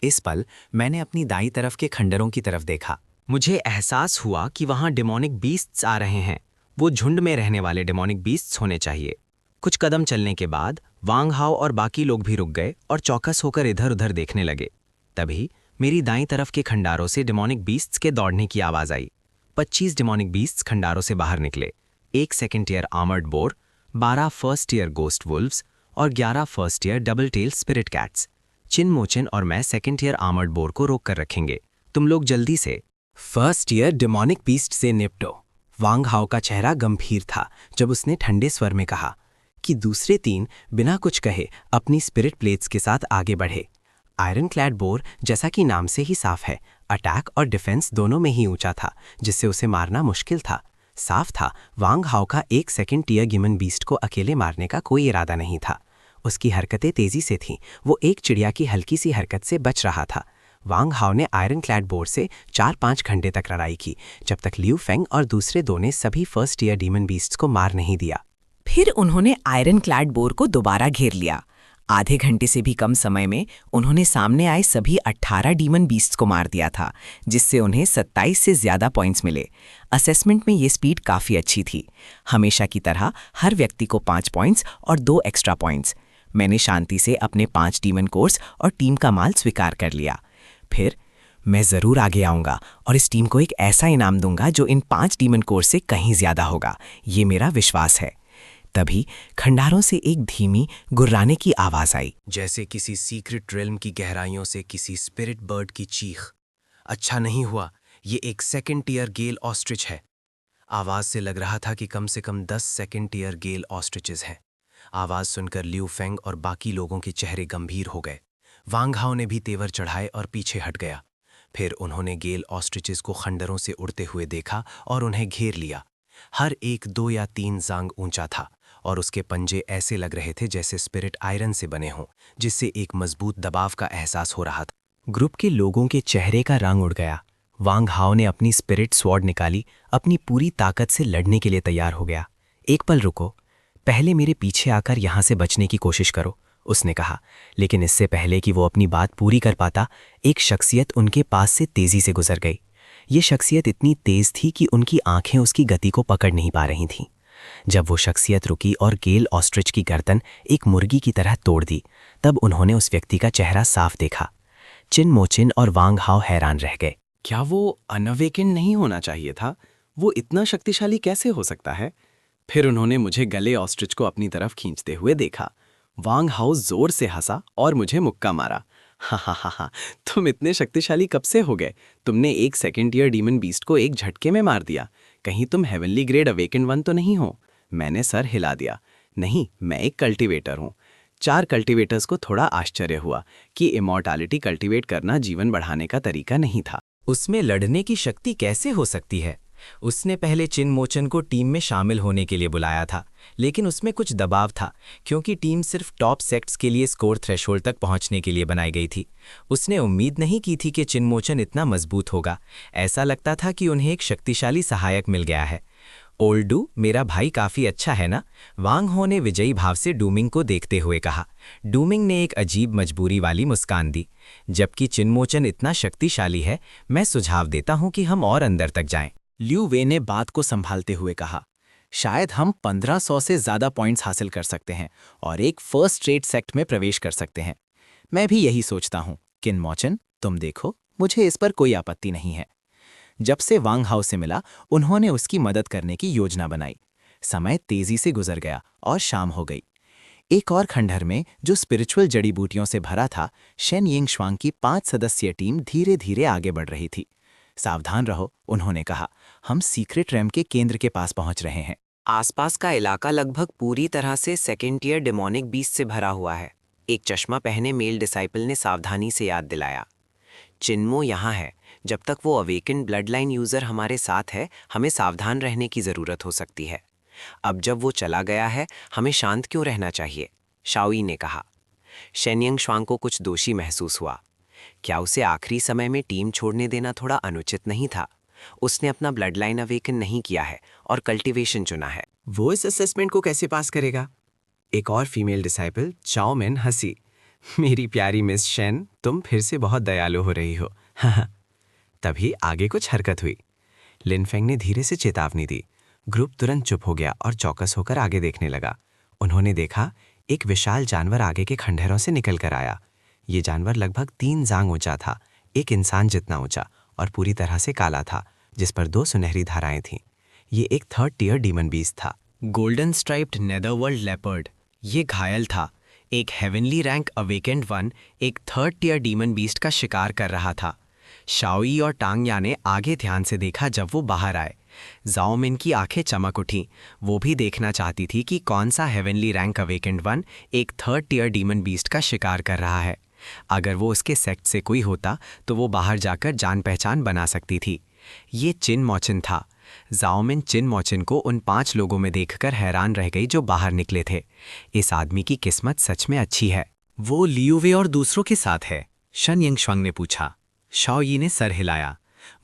इस पल मैंने अपनी दाईं तरफ के खंडरों की तरफ देखा। मुझे एहसास हुआ कि वहां डेमोनिक बीस्ट्स आ रहे हैं। वो झुंड में रहने वाले डेमोनिक बीस्ट्स होने चाहिए। कुछ कदम चलने के बाद वांग हाओ और बाकी लोग भी रुक गए और चौकस होकर इधर उधर देखने लगे। तभी मेरी दाईं तरफ के खंडारों से डेमोनिक बीस्ट्स के दौड़ने की आवाज आई। 25 डेमोनिक बीस्ट्स खंडारों से बाहर निकले। 1 second year armoured boar, 12 first year ghost wolves और 11 first year double tail spirit cats. चिनमोचन और मैं सेकेंड ईयर आर्मर्ड बोर को रोक कर रखेंगे। तुम लोग जल्दी से। फर्स्ट ईयर डेमोनिक बीस्ट से निपटो। वांग हाओ का चेहरा गंभीर था जब उसने ठंडे स्वर में कहा कि दूसरे 3 बिना कुछ कहे अपनी स्पिरिट प्लेट्स के साथ आगे बढ़े। आयरन क्लैड बोर, जैसा कि नाम से ही साफ है, अटैक और डिफेंस दोनों में ही ऊंचा था, जिससे उसे मारना मुश्किल था। साफ था वांग हाओ का 1 सेकेंड ईयर गिमन बीस्ट को अकेले मारने का कोई इरादा नहीं था। उसकी हरकतें तेजी से थीं। वो एक चिड़िया की हल्की सी हरकत से बच रहा था। वांग हाओ ने आयरन क्लैड बोर से 4-5 घंटे तक लड़ाई की, जब तक लियू फेंग और दूसरे 2 ने सभी फर्स्ट ईयर डीमन बीस्ट्स को मार नहीं दिया। फिर उन्होंने आयरन क्लैड बोर को दोबारा घेर लिया। आधे घंटे से भी कम समय में उन्होंने सामने आए सभी 18 डीमन बीस्ट्स को मार दिया था, जिससे उन्हें 27 से ज्यादा पॉइंट्स मिले। असेसमेंट में ये स्पीड काफ़ी अच्छी थी। हमेशा की तरह हर व्यक्ति को 5 पॉइंट्स और 2 एक्स्ट्रा पॉइंट्स। मैंने शांति से अपने 5 डीमन कोर्स और टीम का माल स्वीकार कर लिया। फिर मैं ज़रूर आगे आऊँगा और इस टीम को एक ऐसा इनाम दूंगा जो इन 5 डीमन कोर्स से कहीं ज़्यादा होगा। ये मेरा विश्वास है। तभी खंडारों से एक धीमी गुर्राने की आवाज़ आई, जैसे किसी सीक्रेट रेल्म की गहराइयों से किसी स्पिरिट बर्ड की चीख। अच्छा नहीं हुआ, ये एक सेकंड टियर गेल ऑस्ट्रिच है। आवाज से लग रहा था कि कम से कम 10 सेकंड टियर गेल ऑस्ट्रिचेस हैं। आवाज सुनकर लिू फेंग और बाकी लोगों के चेहरे गंभीर हो गए। वांग हाओ ने भी तेवर चढ़ाए और पीछे हट गया। फिर उन्होंने गेल ऑस्ट्रिचेस को खंडरों से उड़ते हुए देखा और उन्हें घेर लिया। हर एक 2 या 3 जांग ऊंचा था और उसके पंजे ऐसे लग रहे थे जैसे स्पिरिट आयरन से बने हों, जिससे एक मजबूत दबाव का एहसास हो रहा था। ग्रुप के लोगों के चेहरे का रंग उड़ गया। वांग हाओ ने अपनी स्पिरिट स्वॉर्ड निकाली, अपनी पूरी ताकत से लड़ने के लिए तैयार हो गया। एक पल रुको, पहले मेरे पीछे आकर यहां से बचने की कोशिश करो, उसने कहा। लेकिन इससे पहले कि वो अपनी बात पूरी कर पाता, एक शख्सियत उनके पास से तेजी से गुजर गई। ये शख्सियत इतनी तेज थी कि उनकी आंखें उसकी गति को पकड़ नहीं पा रही थीं। जब वो शख्सियत रुकी और गेल ऑस्ट्रिच की गर्दन एक मुर्गी की तरह तोड़ दी, तब उन्होंने उस व्यक्ति का चेहरा साफ देखा। चिन मोचिन और वांग हाओ हैरान रह गए। क्या वो अनअवेकेंड नहीं होना चाहिए था? वो इतना शक्तिशाली कैसे हो सकता है? फिर उन्होंने मुझे गले ऑस्ट्रिच को अपनी तरफ खींचते हुए देखा। वांग हाओ जोर से हंसा और मुझे मुक्का मारा। हा हा हा हा, तुम इतने शक्तिशाली कब से हो गए? तुमने एक सेकंड ईयर डीमन बीस्ट को एक झटके में मार दिया। कहीं तुम हेवनली ग्रेड अवेकेंड वन तो नहीं हो? मैंने सर हिला दिया। नहीं, मैं एक कल्टीवेटर हूँ। 4 कल्टीवेटर्स को थोड़ा आश्चर्य हुआ कि इमॉर्टैलिटी कल्टीवेट करना जीवन बढ़ाने का तरीका नहीं था। उसमें लड़ने की शक्ति कैसे हो सकती है? उसने पहले चिन मोचन को टीम में शामिल होने के लिए बुलाया था, लेकिन उसमें कुछ दबाव था क्योंकि टीम सिर्फ टॉप सेक्ट्स के लिए स्कोर थ्रेशोल्ड तक पहुंचने के लिए बनाई गई थी। उसने उम्मीद नहीं की थी कि चिन मोचन इतना मजबूत होगा। ऐसा लगता था कि उन्हें एक शक्तिशाली सहायक मिल गया है। ओल्ड डू, मेरा भाई काफी अच्छा है ना? वांग हो ने विजयी भाव से डूमिंग को देखते हुए कहा। डूमिंग ने एक अजीब मजबूरी वाली मुस्कान दी। जबकि चिनमोचन इतना शक्तिशाली है, मैं सुझाव देता हूं कि हम और अंदर तक जाएं। ल्यू वे ने बात को संभालते हुए कहा, शायद हम 1500 से ज्यादा पॉइंट्स हासिल कर सकते हैं और एक फर्स्ट रेट सेक्ट में प्रवेश कर सकते हैं। मैं भी यही सोचता हूं। किन मोचन, तुम देखो, मुझे इस पर कोई आपत्ति नहीं है। जब से वांग हाओ से मिला, उन्होंने उसकी मदद करने की योजना बनाई। समय तेजी से गुजर गया और शाम हो गई। एक और खंडहर में, जो स्पिरिचुअल जड़ी बूटियों से भरा था, शेन यिंग श्वांग की 5 सदस्यीय टीम धीरे धीरे आगे बढ़ रही थी। सावधान रहो, उन्होंने कहा, हम सीक्रेट रैम के केंद्र के पास पहुंच रहे हैं। आसपास का इलाका लगभग पूरी तरह से सेकेंड टियर डेमोनिक बीस्ट से भरा हुआ है, एक चश्मा पहने मेल डिसाइपल ने सावधानी से याद दिलाया। चिन्मो यहाँ है। जब तक वो अवेकेंड ब्लड लाइन यूजर हमारे साथ है, हमें सावधान रहने की जरूरत हो सकती है। अब जब वो चला गया है, हमें शांत क्यों रहना चाहिए? शाओई ने कहा। शेनयंग श्वांग को कुछ दोषी महसूस हुआ। क्या उसे आखिरी समय में टीम छोड़ने देना थोड़ा अनुचित नहीं था? उसने अपना ब्लड लाइन अवेकन नहीं किया है और कल्टीवेशन चुना है। वो इस असेसमेंट को कैसे पास करेगा? एक और फीमेल डिसाइपल चाओ मिन हंसी। मेरी प्यारी मिस शेन, तुम फिर से बहुत दयालु हो रही हो। तभी आगे कुछ हरकत हुई। लिन फेंग ने धीरे से चेतावनी दी। ग्रुप तुरंत चुप हो गया और चौकस होकर आगे देखने लगा। उन्होंने देखा, एक विशाल जानवर आगे के खंडहरों से निकल कर आया। ये जानवर लगभग 3 जांग ऊंचा था, एक इंसान जितना ऊंचा, और पूरी तरह से काला था, जिस पर 2 सुनहरी धाराएं थीं। ये एक 3rd टियर डीमन बीस्ट था। Golden striped netherworld leopard. ये घायल था। एक हेवनली रैंक अवेकेंड वन एक 3rd टियर डीमन बीस्ट का शिकार कर रहा था। शाओई और टांगया ने आगे ध्यान से देखा जब वो बाहर आए। जाओ मिन की आंखें चमक उठीं। वो भी देखना चाहती थी कि कौन सा हेवनली रैंक अवेकेंड वन एक 3rd टियर डीमन बीस्ट का शिकार कर रहा है। अगर वो उसके सेक्ट से कोई होता तो वो बाहर जाकर जान पहचान बना सकती थी। ये चिन मोचिन था। जाओ मिन चिन मोचिन को उन 5 लोगों में देखकर हैरान रह गई जो बाहर निकले थे। इस आदमी की किस्मत सच में अच्छी है। वो लियूवे और दूसरों के साथ है? शन यंग श्वांग ने पूछा। शाओई ने सर हिलाया।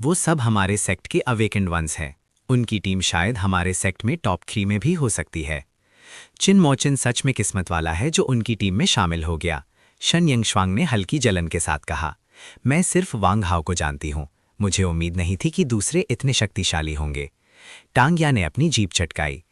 वो सब हमारे सेक्ट के अवेकेंड वंस हैं। उनकी टीम शायद हमारे सेक्ट में टॉप 3 में भी हो सकती है। चिन मोचिन सच में किस्मत वाला है जो उनकी टीम में शामिल हो गया, शन यंग श्वांग ने हल्की जलन के साथ कहा। मैं सिर्फ वांग हाओ को जानती हूँ। मुझे उम्मीद नहीं थी कि दूसरे इतने शक्तिशाली होंगे। टांगया ने अपनी जीभ चटकाई।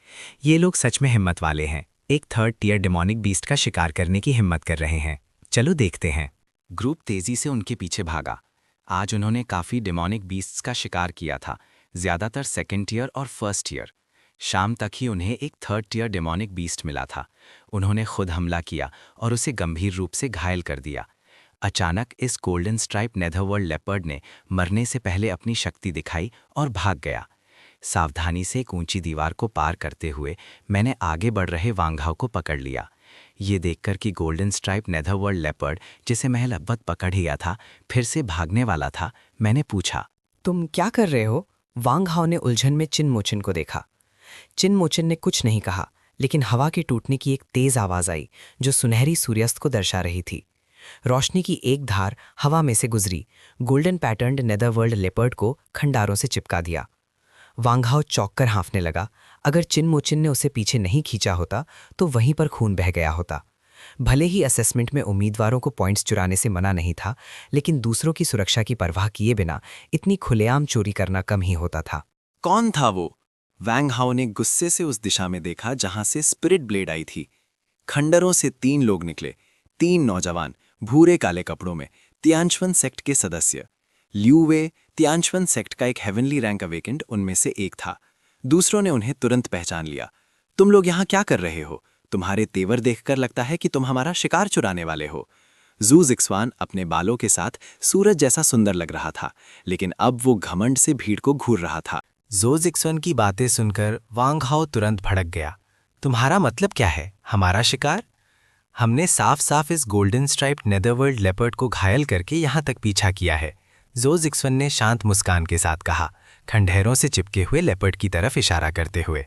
ये लोग सच में हिम्मत वाले हैं। एक 3rd टियर डेमोनिक बीस्ट का शिकार करने की हिम्मत कर रहे हैं। चलो देखते हैं। ग्रुप तेजी से उनके पीछे भागा। आज उन्होंने काफी डेमोनिक बीस्ट्स का शिकार किया था, ज्यादातर 2nd टियर और 1st टियर। शाम तक ही उन्हें एक 3rd टियर डेमोनिक बीस्ट मिला था। उन्होंने खुद हमला किया और उसे गंभीर रूप से घायल कर दिया। अचानक इस गोल्डन स्ट्राइप नेदरवर्ल्ड लेपर्ड ने मरने से पहले अपनी शक्ति दिखाई और भाग गया। सावधानी से एक ऊंची दीवार को पार करते हुए मैंने आगे बढ़ रहे वांगहाओ को पकड़ लिया। ये देखकर कि गोल्डन स्ट्राइप नेदरवर्ल्ड लेपर्ड, जिसे मैं लगभग पकड़ लिया था, फिर से भागने वाला था, मैंने पूछा, तुम क्या कर रहे हो? वांग हाओ ने उलझन में चिन मोचिन को देखा। चिन मोचिन ने कुछ नहीं कहा, लेकिन हवा के टूटने की एक तेज आवाज आई जो सुनहरी सूर्यास्त को दर्शा रही थी। रोशनी की एक धार हवा में से गुजरी, गोल्डन पैटर्न्ड नेदरवर्ल्ड लेपर्ड को खंडारों से चिपका दिया। वांग हाओ चौंक कर हाँफने लगा। अगर चिन मोचिन ने उसे पीछे नहीं खींचा होता तो वहीं पर खून बह गया होता। भले ही असेसमेंट में उम्मीदवारों को पॉइंट्स चुराने से मना नहीं था, लेकिन दूसरों की सुरक्षा की परवाह किए बिना इतनी खुलेआम चोरी करना कम ही होता था। कौन था वो? वैंग हाओ ने गुस्से से उस दिशा में देखा जहां से स्पिरिट ब्लेड आई थी। खंडरों से 3 लोग निकले, 3 नौजवान, भूरे काले कपड़ों में, तियानश्वन सेक्ट के सदस्य। लियू वे, तियानश्वन सेक्ट का एक हेवनली रैंक अवेकेंड, उनमें से एक था। दूसरों ने उन्हें तुरंत पहचान लिया। तुम लोग यहाँ क्या कर रहे हो? तुम्हारे तेवर देखकर लगता है कि तुम हमारा शिकार चुराने वाले हो। जू जिक्सवान अपने बालों के साथ सूरज जैसा सुंदर लग रहा था, लेकिन अब वो घमंड से भीड़ को घूर रहा था। जो जिक्सन की बातें सुनकर वांग हाओ तुरंत भड़क गया। तुम्हारा मतलब क्या है? हमारा शिकार? हमने साफ साफ इस गोल्डन स्ट्राइप्ड नेदरवर्ल्ड लेपर्ड को घायल करके यहाँ तक पीछा किया है। जो जिक्सन ने शांत मुस्कान के साथ कहा, खंडहरों से चिपके हुए लेपर्ड की तरफ इशारा करते हुए।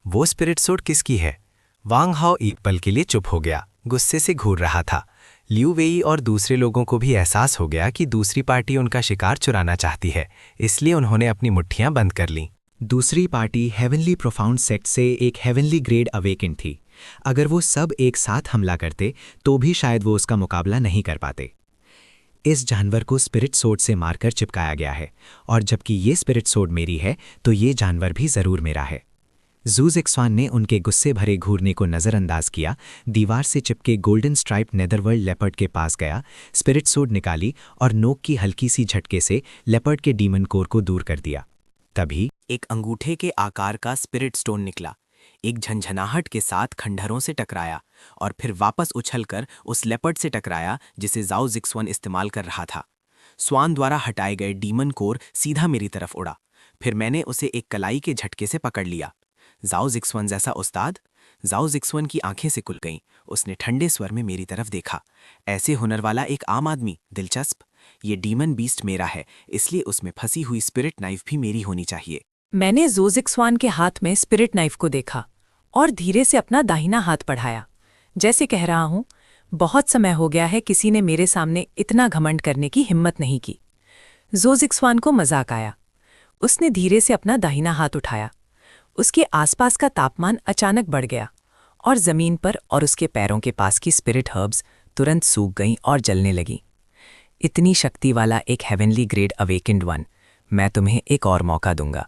वो स्पिरिट सूट किसकी है? वांग हाओ एक पल के लिए चुप हो गया, गुस्से से घूर रहा था। लियू वेई और दूसरे लोगों को भी एहसास हो गया कि दूसरी पार्टी उनका शिकार चुराना चाहती है, इसलिए उन्होंने अपनी मुट्ठियां बंद कर लीं। दूसरी पार्टी हेवनली प्रोफाउंड सेक्ट से एक हेवनली ग्रेड अवेकेंड थी। अगर वो सब एक साथ हमला करते तो भी शायद वो उसका मुकाबला नहीं कर पाते। इस जानवर को स्पिरिट सोड से मारकर चिपकाया गया है, और जबकि ये स्पिरिट सोड मेरी है तो ये जानवर भी ज़रूर मेरा है। जू जिक्सवान ने उनके गुस्से भरे घूरने को नज़रअंदाज किया, दीवार से चिपके गोल्डन स्ट्राइप नेदरवर्ल्ड लेपर्ड के पास गया, स्पिरिट सोड निकाली और नोक की हल्की सी झटके से लेपर्ड के डीमन कोर को दूर कर दिया। तभी एक अंगूठे के आकार का स्पिरिट स्टोन निकला, एक झंझनाहट के साथ खंडहरों से टकराया और फिर वापस उछलकर उस लेपर्ड से टकराया जिसे जाओ जिक्सवन इस्तेमाल कर रहा था। स्वान द्वारा हटाए गए डीमन कोर सीधा मेरी तरफ उड़ा। फिर मैंने उसे एक कलाई के झटके से पकड़ लिया। जाओ जिक्सवन जैसा उस्ताद? जाओ जिक्सवन की आंखें से खुल गईं। उसने ठंडे स्वर में मेरी तरफ देखा। ऐसे हुनर वाला एक आम आदमी, दिलचस्प। ये डीमन बीस्ट मेरा है, इसलिए उसमें फंसी हुई स्पिरिट नाइफ भी मेरी होनी चाहिए। मैंने जो जिक्सवान के हाथ में स्पिरिट नाइफ को देखा और धीरे से अपना दाहिना हाथ बढ़ाया, जैसे कह रहा हूं, बहुत समय हो गया है किसी ने मेरे सामने इतना घमंड करने की हिम्मत नहीं की। जो जिक्सवान को मजाक आया। उसने धीरे से अपना दाहिना हाथ उठाया। उसके आसपास का तापमान अचानक बढ़ गया और जमीन पर और उसके पैरों के पास की स्पिरिट हर्ब्स तुरंत सूख गईं और जलने लगीं। इतनी शक्ति वाला एक हेवनली ग्रेड अवेकेंड वन, मैं तुम्हें एक और मौका दूंगा।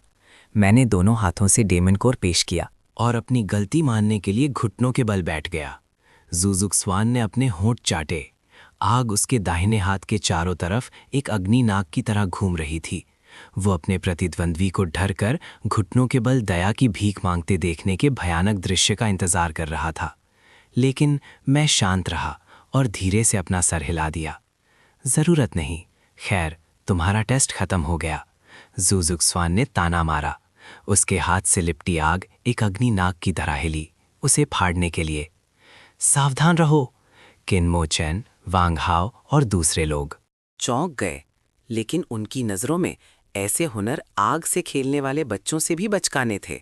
मैंने दोनों हाथों से डेमन कोर पेश किया और अपनी गलती मानने के लिए घुटनों के बल बैठ गया। जुजुक्सवान ने अपने होंठ चाटे। आग उसके दाहिने हाथ के चारों तरफ एक अग्नि नाग की तरह घूम रही थी। वो अपने प्रतिद्वंद्वी को डर कर घुटनों के बल दया की भीख मांगते देखने के भयानक दृश्य का इंतजार कर रहा था। लेकिन मैं शांत रहा और धीरे से अपना सर हिला दिया। जरूरत नहीं, खैर तुम्हारा टेस्ट खत्म हो गया। जुजुक्सवान ने ताना मारा। उसके हाथ से लिपटी आग एक अग्नि नाग की तरह हिली, उसे फाड़ने के लिए। सावधान रहो, किनमो चेन, वांग हाओ और दूसरे लोग चौंक गए, लेकिन उनकी नज़रों में ऐसे हुनर आग से खेलने वाले बच्चों से भी बचकाने थे।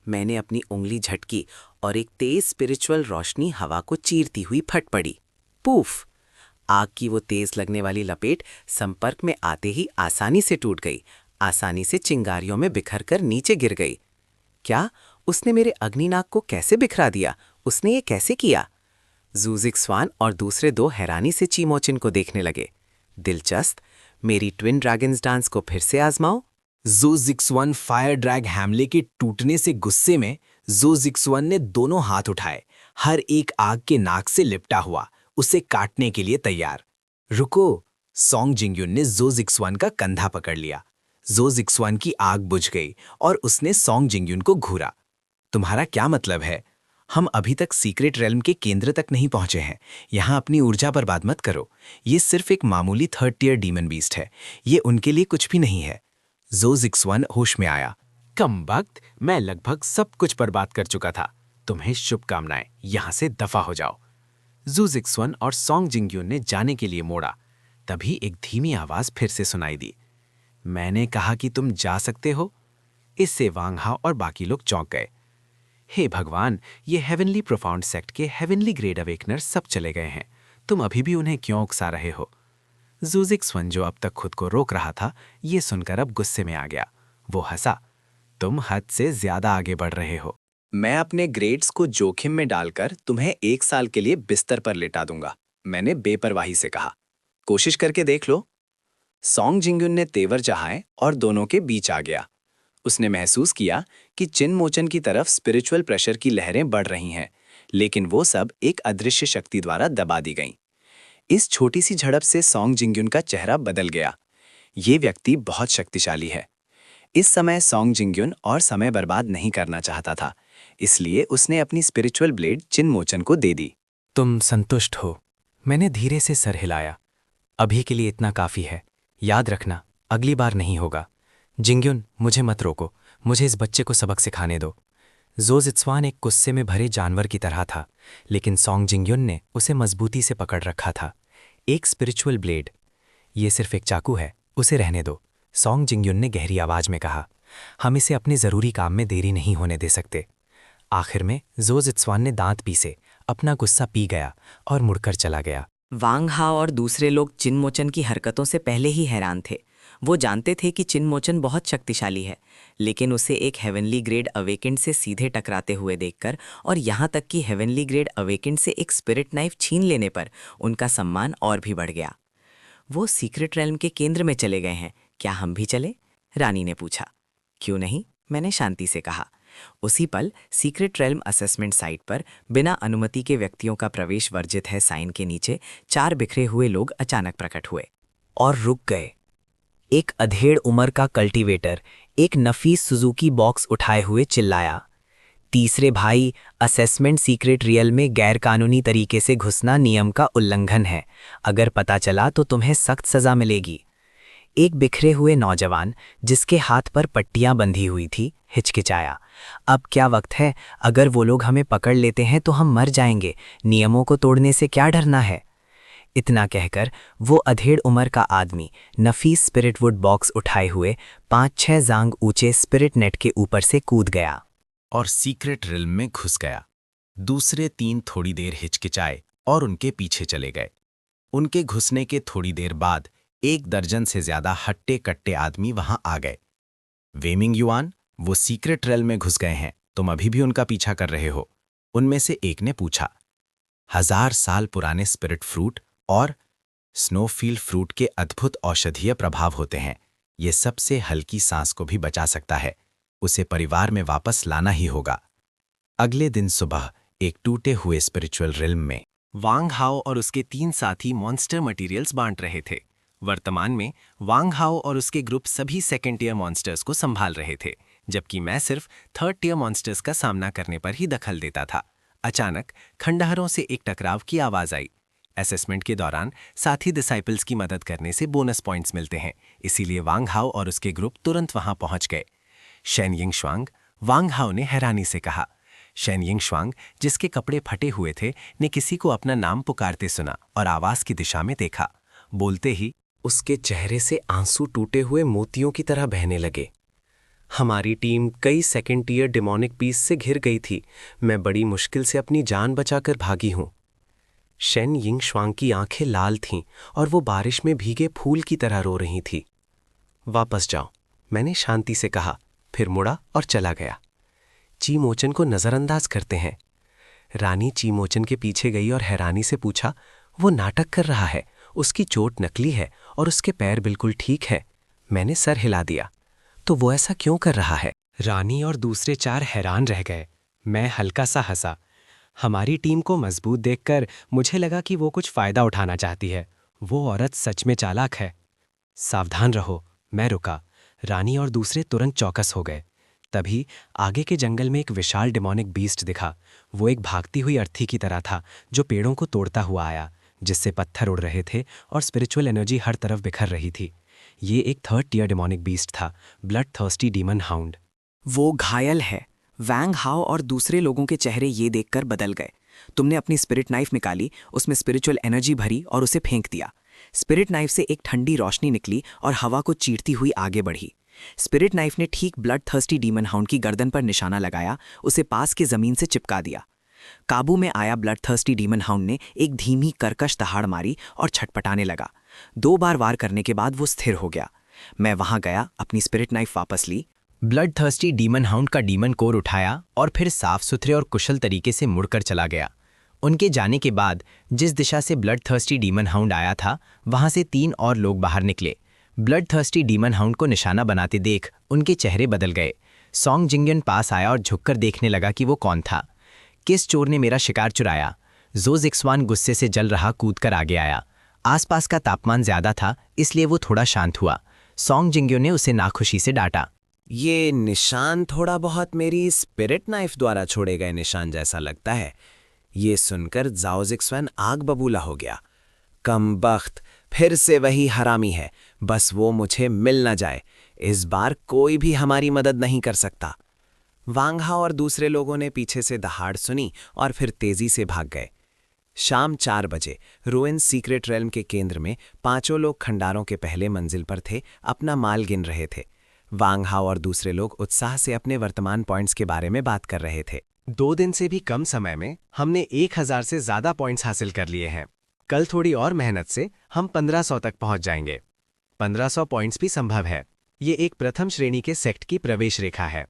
मैंने अपनी उंगली झटकी और एक तेज स्पिरिचुअल रोशनी हवा को चीरती हुई फट पड़ी। पूफ! आग की वो तेज लगने वाली लपेट संपर्क में आते ही आसानी से टूट गई, आसानी से चिंगारियों में बिखर कर नीचे गिर गई। क्या उसने मेरे अग्निनाग को कैसे बिखरा दिया? उसने ये कैसे किया? जुजिक्सवान और दूसरे दो हैरानी से चीमोचिन को देखने लगे। दिलचस्प, मेरी ट्विन ड्रैगन्स डांस को फिर से आजमाओ। जुजिक्सवन फायर ड्रैग हैमले के टूटने से गुस्से में जुजिक्सवन ने दोनों हाथ उठाए, हर एक आग के नाक से लिपटा हुआ, उसे काटने के लिए तैयार। रुको! सोंग जिंगयुन ने जुजिक्सवन का कंधा पकड़ लिया। जुजिक्सवन की आग बुझ गई और उसने सोंग जिंगयुन को घूरा। तुम्हारा क्या मतलब है? हम अभी तक सीक्रेट रेल्म के केंद्र तक नहीं पहुंचे हैं। यहाँ अपनी ऊर्जा बर्बाद मत करो। ये सिर्फ एक मामूली 3rd टियर डीमन बीस्ट है। ये उनके लिए कुछ भी नहीं है। ज़ो-ज़िक्सवान होश में आया। कम वक्त, मैं लगभग सब कुछ बर्बाद कर चुका था। तुम्हें शुभकामनाएं, यहाँ से दफा हो जाओ। ज़ू-ज़िक्सवान और सॉन्ग जिंगयुन ने जाने के लिए मोड़ा। तभी एक धीमी आवाज फिर से सुनाई दी। मैंने कहा कि तुम जा सकते हो। इससे वांग हाओ और बाकी लोग चौंक गए। हे भगवान, ये हेवनली प्रोफाउंड सेक्ट के हेवनली ग्रेड अवेकनर सब चले गए हैं। तुम अभी भी उन्हें क्यों उकसा रहे हो? ज़ू-ज़िक्सवान जो अब तक खुद को रोक रहा था, ये सुनकर अब गुस्से में आ गया। वो हंसा। तुम हद से ज्यादा आगे बढ़ रहे हो। मैं अपने ग्रेड्स को जोखिम में डालकर तुम्हें 1 साल के लिए बिस्तर पर लेटा दूंगा, मैंने बेपरवाही से कहा। कोशिश करके देख लो। सॉन्ग जिंगयुन ने तेवर चढ़ाए और दोनों के बीच आ गया। उसने महसूस किया कि चिन मोचन की तरफ स्पिरिचुअल प्रेशर की लहरें बढ़ रही हैं, लेकिन वो सब एक अदृश्य शक्ति द्वारा दबा दी गईं। इस छोटी सी झड़प से सॉन्ग जिंगयुन का चेहरा बदल गया। ये व्यक्ति बहुत शक्तिशाली है। इस समय सॉन्ग जिंगयुन और समय बर्बाद नहीं करना चाहता था, इसलिए उसने अपनी स्पिरिचुअल ब्लेड चिन मोचन को दे दी। तुम संतुष्ट हो? मैंने धीरे से सर हिलाया। अभी के लिए इतना काफी है। याद रखना, अगली बार नहीं होगा। जिंगयुन, मुझे मत रोको। मुझे इस बच्चे को सबक सिखाने दो। ज़ो-ज़िक्सवान एक गुस्से में भरे जानवर की तरह था, लेकिन सॉन्ग जिंगयुन ने उसे मजबूती से पकड़ रखा था। एक स्पिरिचुअल ब्लेड। ये सिर्फ एक चाकू है, उसे रहने दो, सॉन्ग जिंगयुन ने गहरी आवाज में कहा। हम इसे अपने जरूरी काम में देरी नहीं होने दे सकते। आखिर में ज़ो-ज़िक्सवान ने दांत पीसे, अपना गुस्सा पी गया और मुड़कर चला गया। वांग हाओ और दूसरे लोग चिन मोचन की हरकतों से पहले ही हैरान थे। वो जानते थे कि चिन मोचन बहुत शक्तिशाली है, लेकिन उसे एक हेवनली ग्रेड अवेकेंड से सीधे टकराते हुए देखकर और यहाँ तक कि हेवनली ग्रेड अवेकेंड से एक स्पिरिट नाइफ छीन लेने पर उनका सम्मान और भी बढ़ गया। वो सीक्रेट रेल्म के केंद्र में चले गए हैं, क्या हम भी चले? रानी ने पूछा। क्यों नहीं, मैंने शांति से कहा। उसी पल सीक्रेट रेल्म असेसमेंट साइट पर बिना अनुमति के व्यक्तियों का प्रवेश वर्जित है साइन के नीचे 4 बिखरे हुए लोग अचानक प्रकट हुए और रुक गए। एक अधेड़ उम्र का कल्टीवेटर एक नफीस सुजुकी बॉक्स उठाए हुए चिल्लाया, तीसरे भाई, असेसमेंट सीक्रेट रियल में गैरकानूनी तरीके से घुसना नियम का उल्लंघन है। अगर पता चला तो तुम्हें सख्त सजा मिलेगी। एक बिखरे हुए नौजवान जिसके हाथ पर पट्टियां बंधी हुई थी हिचकिचाया, अब क्या वक्त है? अगर वो लोग हमें पकड़ लेते हैं तो हम मर जाएंगे। नियमों को तोड़ने से क्या डरना है? इतना कहकर वो अधेड़ उम्र का आदमी नफीस स्पिरिट वुड बॉक्स उठाए हुए 5-6 जांग ऊंचे स्पिरिट नेट के ऊपर से कूद गया और सीक्रेट रिल्म में घुस गया। दूसरे 3 थोड़ी देर हिचकिचाए और उनके पीछे चले गए। उनके घुसने के थोड़ी देर बाद 1 दर्जन से ज्यादा हट्टे कट्टे आदमी वहां आ गए। वेमिंग युआन, वो सीक्रेट रेल्म में घुस गए हैं, तुम अभी भी उनका पीछा कर रहे हो? उनमें से एक ने पूछा। 1000 साल पुराने स्पिरिट फ्रूट और स्नोफील्ड फ्रूट के अद्भुत औषधीय प्रभाव होते हैं। ये सबसे हल्की सांस को भी बचा सकता है। उसे परिवार में वापस लाना ही होगा। अगले दिन सुबह एक टूटे हुए स्पिरिचुअल रिल्म में वांग हाओ और उसके 3 साथी मॉन्स्टर मटेरियल्स बांट रहे थे। वर्तमान में वांग हाओ और उसके ग्रुप सभी 2nd टियर मॉन्स्टर्स को संभाल रहे थे, जबकि मैं सिर्फ 3rd टियर मॉन्स्टर्स का सामना करने पर ही दखल देता था। अचानक खंडहरों से एक टकराव की आवाज आई। असेसमेंट के दौरान साथी डिसाइपल्स की मदद करने से बोनस पॉइंट्स मिलते हैं, इसीलिए वांग हाओ और उसके ग्रुप तुरंत वहां पहुंच गए। शेन यिंगश्वांग, वांग हाओ ने हैरानी से कहा। शेन यिंगश्वांग, जिसके कपड़े फटे हुए थे, ने किसी को अपना नाम पुकारते सुना और आवाज की दिशा में देखा। बोलते ही उसके चेहरे से आंसू टूटे हुए मोतियों की तरह बहने लगे। हमारी टीम कई 2nd टियर डिमोनिक बीस्ट से घिर गई थी। मैं बड़ी मुश्किल से अपनी जान बचाकर भागी हूं। शेन यिंगश्वांग की आंखें लाल थीं और वो बारिश में भीगे फूल की तरह रो रही थी। वापस जाओ, मैंने शांति से कहा, फिर मुड़ा और चला गया। चीमोचन को नजरअंदाज करते हैं। रानी चीमोचन के पीछे गई और हैरानी से पूछा, वो नाटक कर रहा है, उसकी चोट नकली है और उसके पैर बिल्कुल ठीक है। मैंने सर हिला दिया। तो वो ऐसा क्यों कर रहा है? रानी और दूसरे 4 हैरान रह गए। मैं हल्का सा हंसा। हमारी टीम को मजबूत देखकर मुझे लगा कि वो कुछ फायदा उठाना चाहती है। वो औरत सच में चालाक है। सावधान रहो, मैं रुका। रानी और दूसरे तुरंत चौकस हो गए। तभी आगे के जंगल में एक विशाल डेमोनिक बीस्ट दिखा। वो एक भागती हुई अर्थी की तरह था जो पेड़ों को तोड़ता हुआ आया, जिससे पत्थर उड़ रहे थे और स्पिरिचुअल एनर्जी हर तरफ बिखर रही थी। ये एक 3rd टियर डेमोनिक बीस्ट था, ब्लड थर्स्टी डीमन हाउंड। वो घायल है। वैंग हाओ और दूसरे लोगों के चेहरे ये देखकर बदल गए। तुमने अपनी स्पिरिट नाइफ निकाली, उसमें स्पिरिचुअल एनर्जी भरी और उसे फेंक दिया। स्पिरिट नाइफ से एक ठंडी रोशनी निकली और हवा को चीरती हुई आगे बढ़ी। स्पिरिट नाइफ ने ठीक ब्लड थर्स्टी डीमन हाउंड की गर्दन पर निशाना लगाया, उसे पास के जमीन से चिपका दिया। काबू में आया ब्लड थर्स्टी डीमन हाउंड ने एक धीमी कर्कश दहाड़ मारी और छटपटाने लगा। 2 बार वार करने के बाद वो स्थिर हो गया। मैं वहां गया, अपनी स्पिरिट नाइफ वापस ली, ब्लड थर्स्टी डीमन हाउंड का डीमन कोर उठाया और फिर साफ सुथरे और कुशल तरीके से मुड़कर चला गया। उनके जाने के बाद जिस दिशा से ब्लड थर्स्टी डीमन हाउंड आया था, वहां से 3 और लोग बाहर निकले। ब्लड थर्स्टी डीमन हाउंड को निशाना बनाते देख उनके चेहरे बदल गए। सॉन्ग जिंगयन पास आया और झुककर देखने लगा कि वो कौन था। किस चोर ने मेरा शिकार चुराया? जो जिक्सवान गुस्से से जल रहा कूदकर आगे आया। आसपास का तापमान ज्यादा था, इसलिए वो थोड़ा शांत हुआ। सॉन्ग जिंगयो ने उसे नाखुशी से डांटा। ये निशान थोड़ा बहुत मेरी स्पिरिट नाइफ द्वारा छोड़े गए निशान जैसा लगता है। ये सुनकर जाओ जिक्सवान आग बबूला हो गया। कमबख्त, फिर से वही हरामी है, बस वो मुझे मिल न जाए। इस बार कोई भी हमारी मदद नहीं कर सकता। वांग हाओ और दूसरे लोगों ने पीछे से दहाड़ सुनी और फिर तेजी से भाग गए। शाम 4 बजे रुइन सीक्रेट रेल्म के केंद्र में 5 लोग खंडारों के पहले मंजिल पर थे, अपना माल गिन रहे थे। वांग हाओ और दूसरे लोग उत्साह से अपने वर्तमान पॉइंट्स के बारे में बात कर रहे थे। 2 दिन से भी कम समय में हमने 1000 से ज्यादा पॉइंट्स हासिल कर लिए हैं। कल थोड़ी और मेहनत से हम 1500 तक पहुंच जाएंगे। 1500 पॉइंट्स भी संभव है। ये एक प्रथम श्रेणी के सेक्ट की प्रवेश रेखा है।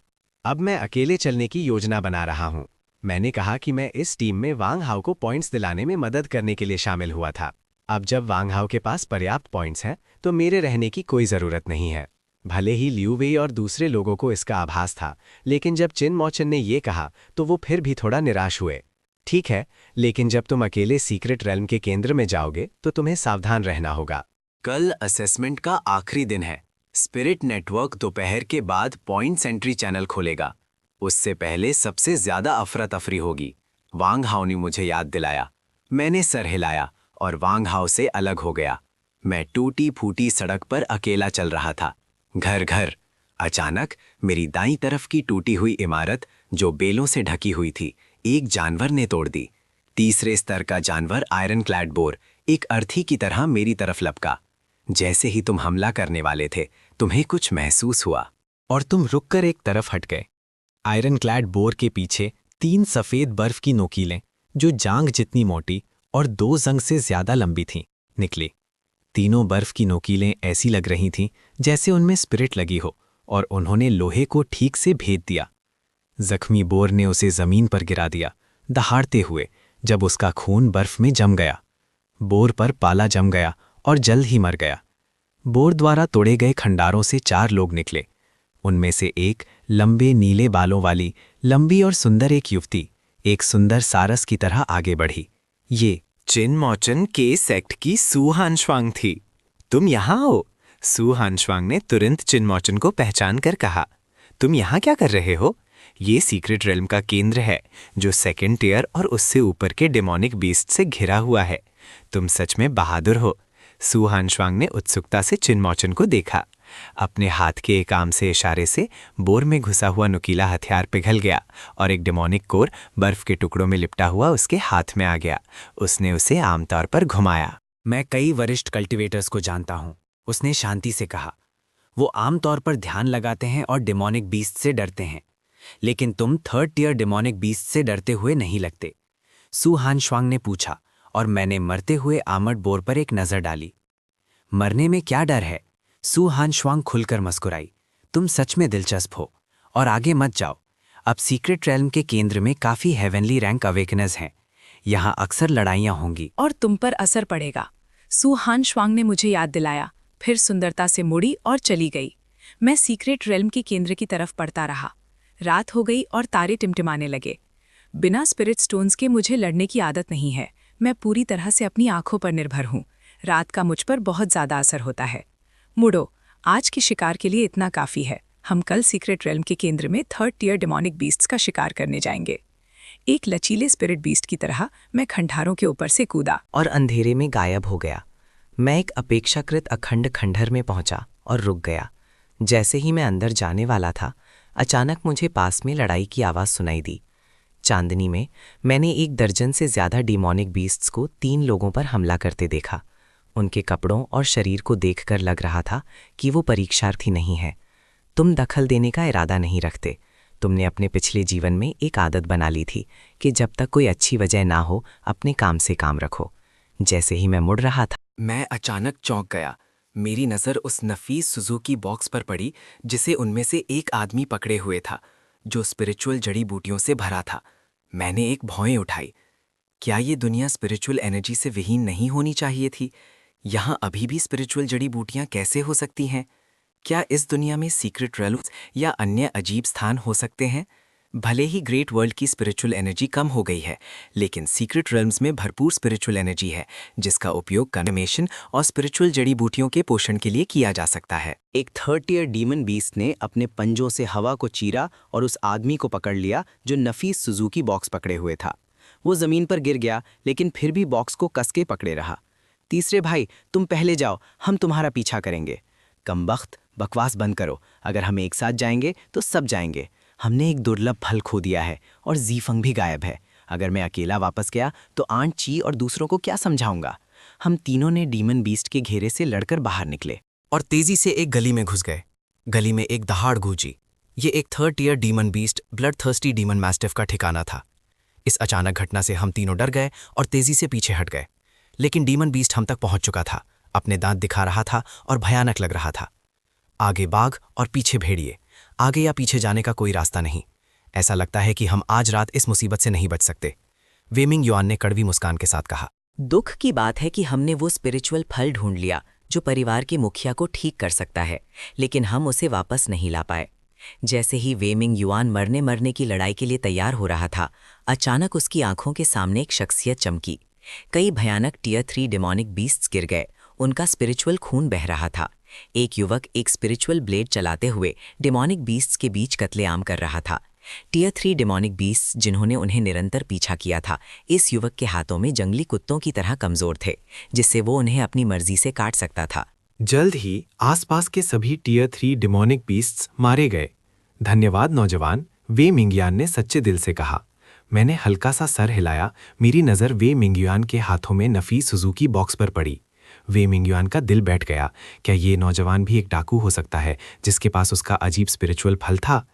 अब मैं अकेले चलने की योजना बना रहा हूं। मैंने कहा कि मैं इस टीम में वांग हाओ को पॉइंट्स दिलाने में मदद करने के लिए शामिल हुआ था। अब जब वांग हाओ के पास पर्याप्त पॉइंट्स हैं, तो मेरे रहने की कोई जरूरत नहीं है। भले ही लियू वेई और दूसरे लोगों को इसका आभास था, लेकिन जब चिन मौचन ने ये कहा तो वो फिर भी थोड़ा निराश हुए। ठीक है, लेकिन जब तुम अकेले सीक्रेट रेल्म के केंद्र में जाओगे तो तुम्हें सावधान रहना होगा। कल असेसमेंट का आखिरी दिन है। स्पिरिट नेटवर्क दोपहर के बाद पॉइंट एंट्री चैनल खोलेगा। उससे पहले सबसे ज्यादा अफरा तफरी होगी। वांग हाओ ने मुझे याद दिलाया। मैंने सर हिलाया और वांग हाओ से अलग हो गया। मैं टूटी फूटी सड़क पर अकेला चल रहा था। घर घर। अचानक मेरी दाईं तरफ की टूटी हुई इमारत, जो बेलों से ढकी हुई थी, एक जानवर ने तोड़ दी। 3रे स्तर का जानवर आयरन क्लैड बोर एक अर्थी की तरह मेरी तरफ लपका। जैसे ही तुम हमला करने वाले थे, तुम्हें कुछ महसूस हुआ और तुम रुककर एक तरफ हट गए। आयरन क्लैड बोर के पीछे 3 सफेद बर्फ की नोकीलें, जो जांग जितनी मोटी और 2 जंग से ज्यादा लंबी थीं, निकली। तीनों बर्फ की नोकीलें ऐसी लग रही थीं जैसे उनमें स्पिरिट लगी हो, और उन्होंने लोहे को ठीक से भेद दिया। जख्मी बोर ने उसे जमीन पर गिरा दिया, दहाड़ते हुए, जब उसका खून बर्फ में जम गया। बोर पर पाला जम गया और जल्द ही मर गया। बोर द्वारा तोड़े गए खंडारों से 4 लोग निकले। उनमें से एक लंबे नीले बालों वाली लंबी और सुंदर एक युवती एक सुंदर सारस की तरह आगे बढ़ी। ये चिन मौचन के सेक्ट की सू हानश्वांग थी। तुम यहाँ हो? सू हानश्वांग ने तुरंत चिन मौचन को पहचान कर कहा, तुम यहाँ क्या कर रहे हो? ये सीक्रेट रेल्म का केंद्र है, जो 2nd टियर और उससे ऊपर के डेमोनिक बीस्ट से घिरा हुआ है। तुम सच में बहादुर हो। सू हानश्वांग ने उत्सुकता से चिन मौचन को देखा। अपने हाथ के एक आर्म से इशारे से बोर में घुसा हुआ नुकीला हथियार पिघल गया और एक डेमोनिक कोर बर्फ के टुकड़ों में लिपटा हुआ उसके हाथ में आ गया। उसने उसे आमतौर पर घुमाया। मैं कई वरिष्ठ कल्टीवेटर्स को जानता हूं, उसने शांति से कहा। वो आमतौर पर ध्यान लगाते हैं और डेमोनिक बीस्ट से डरते हैं, लेकिन तुम 3rd टियर डेमोनिक बीस्ट से डरते हुए नहीं लगते। सू हानश्वांग ने पूछा, और मैंने मरते हुए आमड बोर पर एक नजर डाली। मरने में क्या डर है? सू हानश्वांग खुलकर मुस्कुराई। तुम सच में दिलचस्प हो, और आगे मत जाओ। अब सीक्रेट रेल्म के केंद्र में काफी हेवनली रैंक अवेकनर्स हैं। यहाँ अक्सर लड़ाइयाँ होंगी और तुम पर असर पड़ेगा। सू हानश्वांग ने मुझे याद दिलाया, फिर सुंदरता से मुड़ी और चली गई। मैं सीक्रेट रेल्म के केंद्र की तरफ पड़ता रहा। रात हो गई और तारे टिमटिमाने लगे। बिना स्पिरिट स्टोन्स के मुझे लड़ने की आदत नहीं है। मैं पूरी तरह से अपनी आंखों पर निर्भर हूँ। रात का मुझ पर बहुत ज्यादा असर होता है। मुड़ो, आज के शिकार के लिए इतना काफी है। हम कल सीक्रेट रेल्म के केंद्र में 3rd टियर डेमोनिक बीस्ट्स का शिकार करने जाएंगे। एक लचीले स्पिरिट बीस्ट की तरह मैं खंडारों के ऊपर से कूदा और अंधेरे में गायब हो गया। मैं एक अपेक्षाकृत अखंड खंडहर में पहुंचा और रुक गया। जैसे ही मैं अंदर जाने वाला था, अचानक मुझे पास में लड़ाई की आवाज़ सुनाई दी। चांदनी में मैंने 1 दर्जन से ज़्यादा डिमोनिक बीस्ट्स को 3 लोगों पर हमला करते देखा। उनके कपड़ों और शरीर को देखकर लग रहा था कि वो परीक्षार्थी नहीं है। तुम दखल देने का इरादा नहीं रखते। तुमने अपने पिछले जीवन में एक आदत बना ली थी कि जब तक कोई अच्छी वजह ना हो, अपने काम से काम रखो। जैसे ही मैं मुड़ रहा था, मैं अचानक चौंक गया। मेरी नज़र उस नफीस सुजुकी बॉक्स पर पड़ी जिसे उनमें से एक आदमी पकड़े हुए था, जो स्पिरिचुअल जड़ी बूटियों से भरा था। मैंने एक भौएं उठाई। क्या ये दुनिया स्पिरिचुअल एनर्जी से विहीन नहीं होनी चाहिए थी? यहाँ अभी भी स्पिरिचुअल जड़ी बूटियाँ कैसे हो सकती हैं? क्या इस दुनिया में सीक्रेट रेल्म्स या अन्य अजीब स्थान हो सकते हैं? भले ही ग्रेट वर्ल्ड की स्पिरिचुअल एनर्जी कम हो गई है, लेकिन सीक्रेट रेल्म्स में भरपूर स्पिरिचुअल एनर्जी है, जिसका उपयोग कन्फर्मेशन और स्पिरिचुअल जड़ी बूटियों के पोषण के लिए किया जा सकता है। एक 3rd टियर डीमन बीस्ट ने अपने पंजों से हवा को चीरा और उस आदमी को पकड़ लिया जो नफीस सुजुकी बॉक्स पकड़े हुए था। वो जमीन पर गिर गया, लेकिन फिर भी बॉक्स को कसके पकड़े रहा। तीसरे भाई, तुम पहले जाओ, हम तुम्हारा पीछा करेंगे। कमबख्त, बकवास बंद करो। अगर हम एक साथ जाएंगे तो सब जाएंगे। हमने एक दुर्लभ फल खो दिया है और जीफंग भी गायब है। अगर मैं अकेला वापस गया तो आंट ची और दूसरों को क्या समझाऊंगा? हम तीनों ने डीमन बीस्ट के घेरे से लड़कर बाहर निकले और तेजी से एक गली में घुस गए। गली में एक दहाड़ गूंजी। ये एक 3rd tier demon beast bloodthirsty demon mastiff का ठिकाना था। इस अचानक घटना से हम तीनों डर गए और तेजी से पीछे हट गए। लेकिन डीमन बीस्ट हम तक पहुंच चुका था, अपने दांत दिखा रहा था और भयानक लग रहा था। आगे बाघ और पीछे भेड़िए, आगे या पीछे जाने का कोई रास्ता नहीं। ऐसा लगता है कि हम आज रात इस मुसीबत से नहीं बच सकते। वेमिंग युआन ने कड़वी मुस्कान के साथ कहा। दुख की बात है कि हमने वो स्पिरिचुअल फल ढूंढ लिया जो परिवार के मुखिया को ठीक कर सकता है, लेकिन हम उसे वापस नहीं ला पाए। जैसे ही वेमिंग युआन मरने की लड़ाई के लिए तैयार हो रहा था, अचानक उसकी आंखों के सामने एक शख्सियत चमकी। कई भयानक टियर 3 डेमोनिक बीस्ट्स गिर गए। उनका स्पिरिचुअल खून बह रहा था। एक युवक एक स्पिरिचुअल ब्लेड चलाते हुए डेमोनिक बीस्ट्स के बीच कत्लेआम कर रहा था। टियर 3 डेमोनिक बीस्ट्स जिन्होंने उन्हें निरंतर पीछा किया था, इस युवक के हाथों में जंगली कुत्तों की तरह कमजोर थे, जिससे वो उन्हें अपनी मर्जी से काट सकता था। जल्द ही आसपास के सभी टियर 3 डिमोनिक बीस्ट्स मारे गए। धन्यवाद नौजवान, वे मिंगयान ने सच्चे दिल से कहा। मैंने हल्का सा सर हिलाया। मेरी नज़र वे मिंगयान के हाथों में नफीस सुजुकी बॉक्स पर पड़ी। वे मिंगयान का दिल बैठ गया। क्या ये नौजवान भी एक डाकू हो सकता है जिसके पास उसका अजीब स्पिरिचुअल फल था?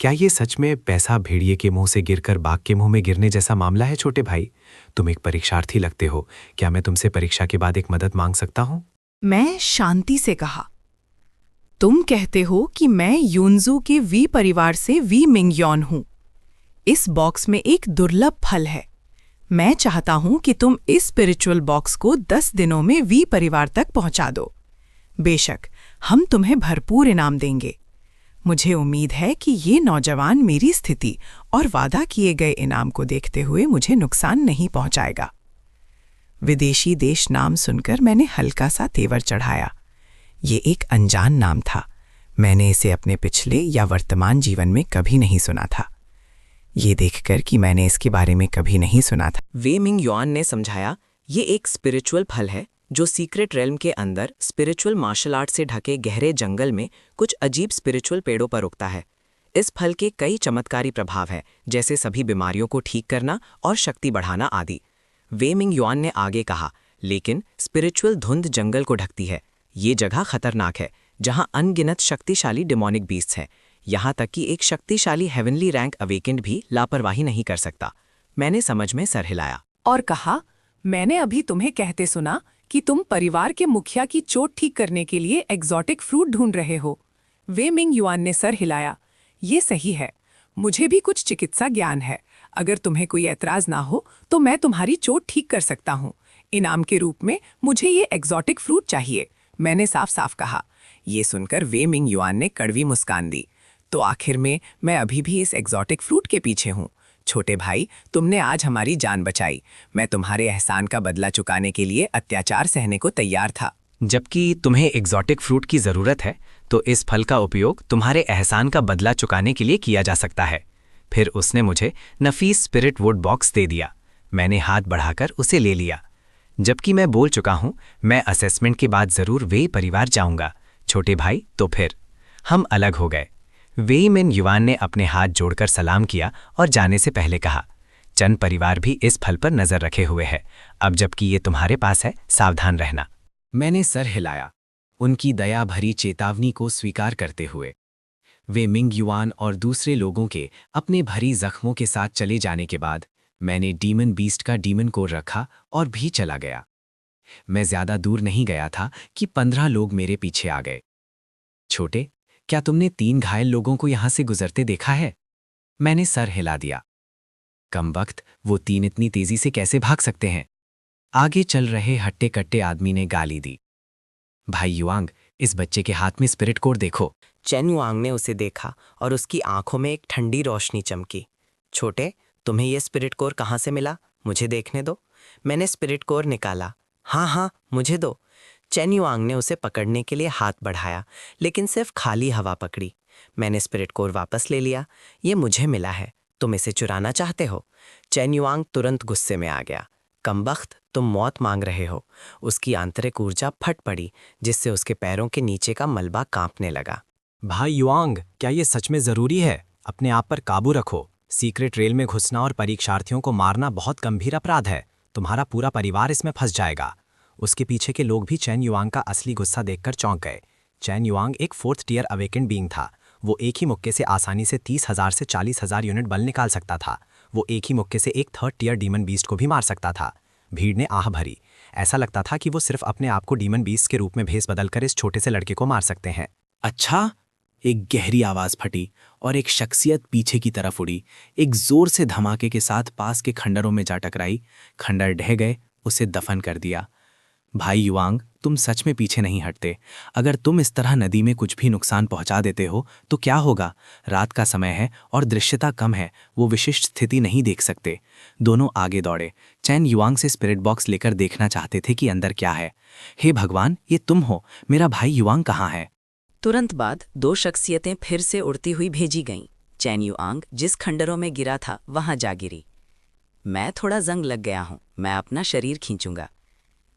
क्या ये सच में पैसा भेड़िए के मुंह से गिरकर बाघ के मुंह में गिरने जैसा मामला है? छोटे भाई, तुम एक परीक्षार्थी लगते हो। क्या मैं तुमसे परीक्षा के बाद एक मदद मांग सकता हूँ? मैं शांति से कहा, तुम कहते हो कि मैं यूनजू के वी परिवार से वी मिंगयॉन हूं। इस बॉक्स में एक दुर्लभ फल है। मैं चाहता हूं कि तुम इस स्पिरिचुअल बॉक्स को 10 दिनों में वी परिवार तक पहुंचा दो। बेशक हम तुम्हें भरपूर इनाम देंगे। मुझे उम्मीद है कि ये नौजवान मेरी स्थिति और वादा किए गए इनाम को देखते हुए मुझे नुकसान नहीं पहुंचाएगा। विदेशी देश नाम सुनकर मैंने हल्का सा तेवर चढ़ाया। ये एक अनजान नाम था। मैंने इसे अपने पिछले या वर्तमान जीवन में कभी नहीं सुना था। ये देखकर कि मैंने इसके बारे में कभी नहीं सुना था। वे मिंग युआन ने समझाया, ये एक स्पिरिचुअल फल है जो सीक्रेट रेल्म के अंदर स्पिरिचुअल मार्शल आर्ट से ढके गहरे जंगल में कुछ अजीब स्पिरिचुअल पेड़ों पर उगता है। इस फल के कई चमत्कारी प्रभाव हैं, जैसे सभी बीमारियों को ठीक करना और शक्ति बढ़ाना आदि। वे मिंग युआन ने आगे कहा, लेकिन स्पिरिचुअल धुंध जंगल को ढकती है। ये जगह खतरनाक है, जहां अनगिनत शक्तिशाली डिमोनिक बीस्ट्स हैं। यहाँ तक कि एक शक्तिशाली हेवनली रैंक अवेकेंड भी लापरवाही नहीं कर सकता। मैंने समझ में सर हिलाया और कहा, मैंने अभी तुम्हें कहते सुना कि तुम परिवार के मुखिया की चोट ठीक करने के लिए एग्जॉटिक फ्रूट ढूंढ रहे हो। वे मिंग युआन ने सर हिलाया। ये सही है, मुझे भी कुछ चिकित्सा ज्ञान है। अगर तुम्हें कोई ऐतराज ना हो तो मैं तुम्हारी चोट ठीक कर सकता हूँ। इनाम के रूप में मुझे ये एग्जॉटिक फ्रूट चाहिए, मैंने साफ साफ कहा। ये सुनकर वे मिंग युआन ने कड़वी मुस्कान दी। तो आखिर में मैं अभी भी इस एग्जॉटिक फ्रूट के पीछे हूँ। छोटे भाई, तुमने आज हमारी जान बचाई। मैं तुम्हारे एहसान का बदला चुकाने के लिए अत्याचार सहने को तैयार था। जबकि तुम्हें एग्जॉटिक फ्रूट की ज़रूरत है तो इस फल का उपयोग तुम्हारे एहसान का बदला चुकाने के लिए किया जा सकता है। फिर उसने मुझे नफीस स्पिरिट वुड बॉक्स दे दिया। मैंने हाथ बढ़ाकर उसे ले लिया। जबकि मैं बोल चुका हूं, मैं असेसमेंट के बाद ज़रूर वे परिवार जाऊंगा। छोटे भाई तो फिर हम अलग हो गए। वेई मिन युवान ने अपने हाथ जोड़कर सलाम किया और जाने से पहले कहा, चंद परिवार भी इस फल पर नजर रखे हुए है। अब जबकि ये तुम्हारे पास है, सावधान रहना। मैंने सर हिलाया, उनकी दया भरी चेतावनी को स्वीकार करते हुए। वे मिंग युआन और दूसरे लोगों के अपने भरी जख्मों के साथ चले जाने के बाद मैंने डीमन बीस्ट का डीमन कोर रखा और भी चला गया। मैं ज्यादा दूर नहीं गया था कि 15 लोग मेरे पीछे आ गए। छोटे, क्या तुमने 3 घायल लोगों को यहां से गुजरते देखा है? मैंने सर हिला दिया। कमबख्त, वो 3 इतनी तेजी से कैसे भाग सकते हैं? आगे चल रहे हट्टे कट्टे आदमी ने गाली दी। भाई युआंग, इस बच्चे के हाथ में स्पिरिट कोर देखो। चेन युआंग ने उसे देखा और उसकी आंखों में एक ठंडी रोशनी चमकी। छोटे, तुम्हें यह स्पिरिट कोर कहाँ से मिला? मुझे देखने दो। मैंने स्पिरिट कोर निकाला। हाँ हाँ, मुझे दो। चेन युआंग ने उसे पकड़ने के लिए हाथ बढ़ाया, लेकिन सिर्फ खाली हवा पकड़ी। मैंने स्पिरिट कोर वापस ले लिया। ये मुझे मिला है, तुम इसे चुराना चाहते हो? चेन युआंग तुरंत गुस्से में आ गया। कमबख्त, तुम मौत मांग रहे हो। उसकी आंतरिक ऊर्जा फट पड़ी, जिससे उसके पैरों के नीचे का मलबा कांपने लगा। भाई युआंग, क्या ये सच में ज़रूरी है? अपने आप पर काबू रखो। सीक्रेट रेल में घुसना और परीक्षार्थियों को मारना बहुत गंभीर अपराध है। तुम्हारा पूरा परिवार इसमें फंस जाएगा। उसके पीछे के लोग भी चैन युआंग का असली गुस्सा देखकर चौंक गए। चैन युआंग एक 4th टियर अवेकेंड बीइंग था। वो एक ही मुक्के से आसानी से 30,000 से 40,000 यूनिट बल निकाल सकता था। वो एक ही मुक्के से एक 3rd टियर डीमन बीस्ट को भी मार सकता था। भीड़ ने आह भरी। ऐसा लगता था कि वो सिर्फ अपने आप को डीमन बीस्ट के रूप में भेस बदलकर इस छोटे से लड़के को मार सकते हैं। अच्छा, एक गहरी आवाज फटी और एक शख्सियत पीछे की तरफ उड़ी। एक जोर से धमाके के साथ पास के खंडरों में जा टकराई। खंडर ढह गए, उसे दफन कर दिया। भाई युआंग, तुम सच में पीछे नहीं हटते। अगर तुम इस तरह नदी में कुछ भी नुकसान पहुंचा देते हो तो क्या होगा? रात का समय है और दृश्यता कम है, वो विशिष्ट स्थिति नहीं देख सकते। दोनों आगे दौड़े। चैन युआंग से स्पिरिट बॉक्स लेकर देखना चाहते थे कि अंदर क्या है। हे भगवान, ये तुम हो। मेरा भाई युआंग कहाँ है? तुरंत बाद 2 शख्सियतें फिर से उड़ती हुई भेजी गईं। चैन युआंग जिस खंडरों में गिरा था वहां जा गिरी। मैं थोड़ा जंग लग गया हूं, मैं अपना शरीर खींचूंगा।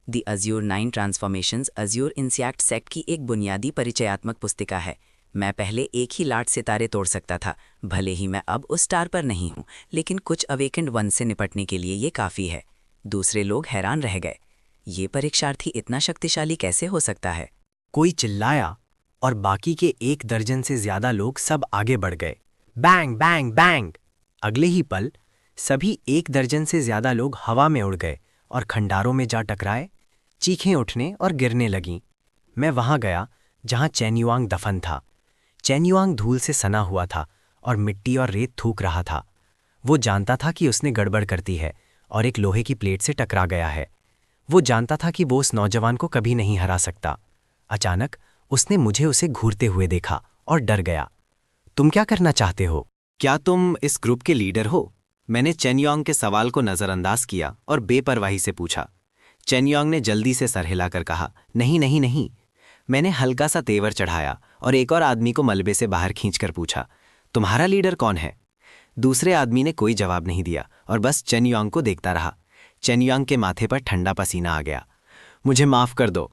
The azure 9 transformations azure insect sect की एक बुनियादी परिचयात्मक पुस्तिका है। मैं पहले एक ही लाट सितारे तोड़ सकता था, भले ही मैं अब उस स्टार पर नहीं हूं, लेकिन कुछ अवेकेंड वन से निपटने के लिए ये काफ़ी है। दूसरे लोग हैरान रह गए। ये परीक्षार्थी इतना शक्तिशाली कैसे हो सकता है? कोई चिल्लाया और बाकी के 1 दर्जन से ज्यादा लोग सब आगे बढ़ गए। Bang bang bang! अगले ही पल सभी 1 दर्जन से ज्यादा लोग हवा में उड़ गए और खंडारों में जा टकराए। चीखें उठने और गिरने लगीं। मैं वहां गया जहां चैन युआंग दफन था। चैन युआंग धूल से सना हुआ था और मिट्टी और रेत थूक रहा था। वो जानता था कि उसने गड़बड़ करती है और एक लोहे की प्लेट से टकरा गया है। वो जानता था कि वो उस नौजवान को कभी नहीं हरा सकता। अचानक उसने मुझे उसे घूरते हुए देखा और डर गया। तुम क्या करना चाहते हो? क्या तुम इस ग्रुप के लीडर हो? मैंने चेन युआंग के सवाल को नज़रअंदाज किया और बेपरवाही से पूछा। चेन युआंग ने जल्दी से सर हिलाकर कहा, नहीं नहीं नहीं। मैंने हल्का सा तेवर चढ़ाया और एक और आदमी को मलबे से बाहर खींचकर पूछा, तुम्हारा लीडर कौन है? दूसरे आदमी ने कोई जवाब नहीं दिया और बस चेन युआंग को देखता रहा। चेन युआंग के माथे पर ठंडा पसीना आ गया। मुझे माफ़ कर दो।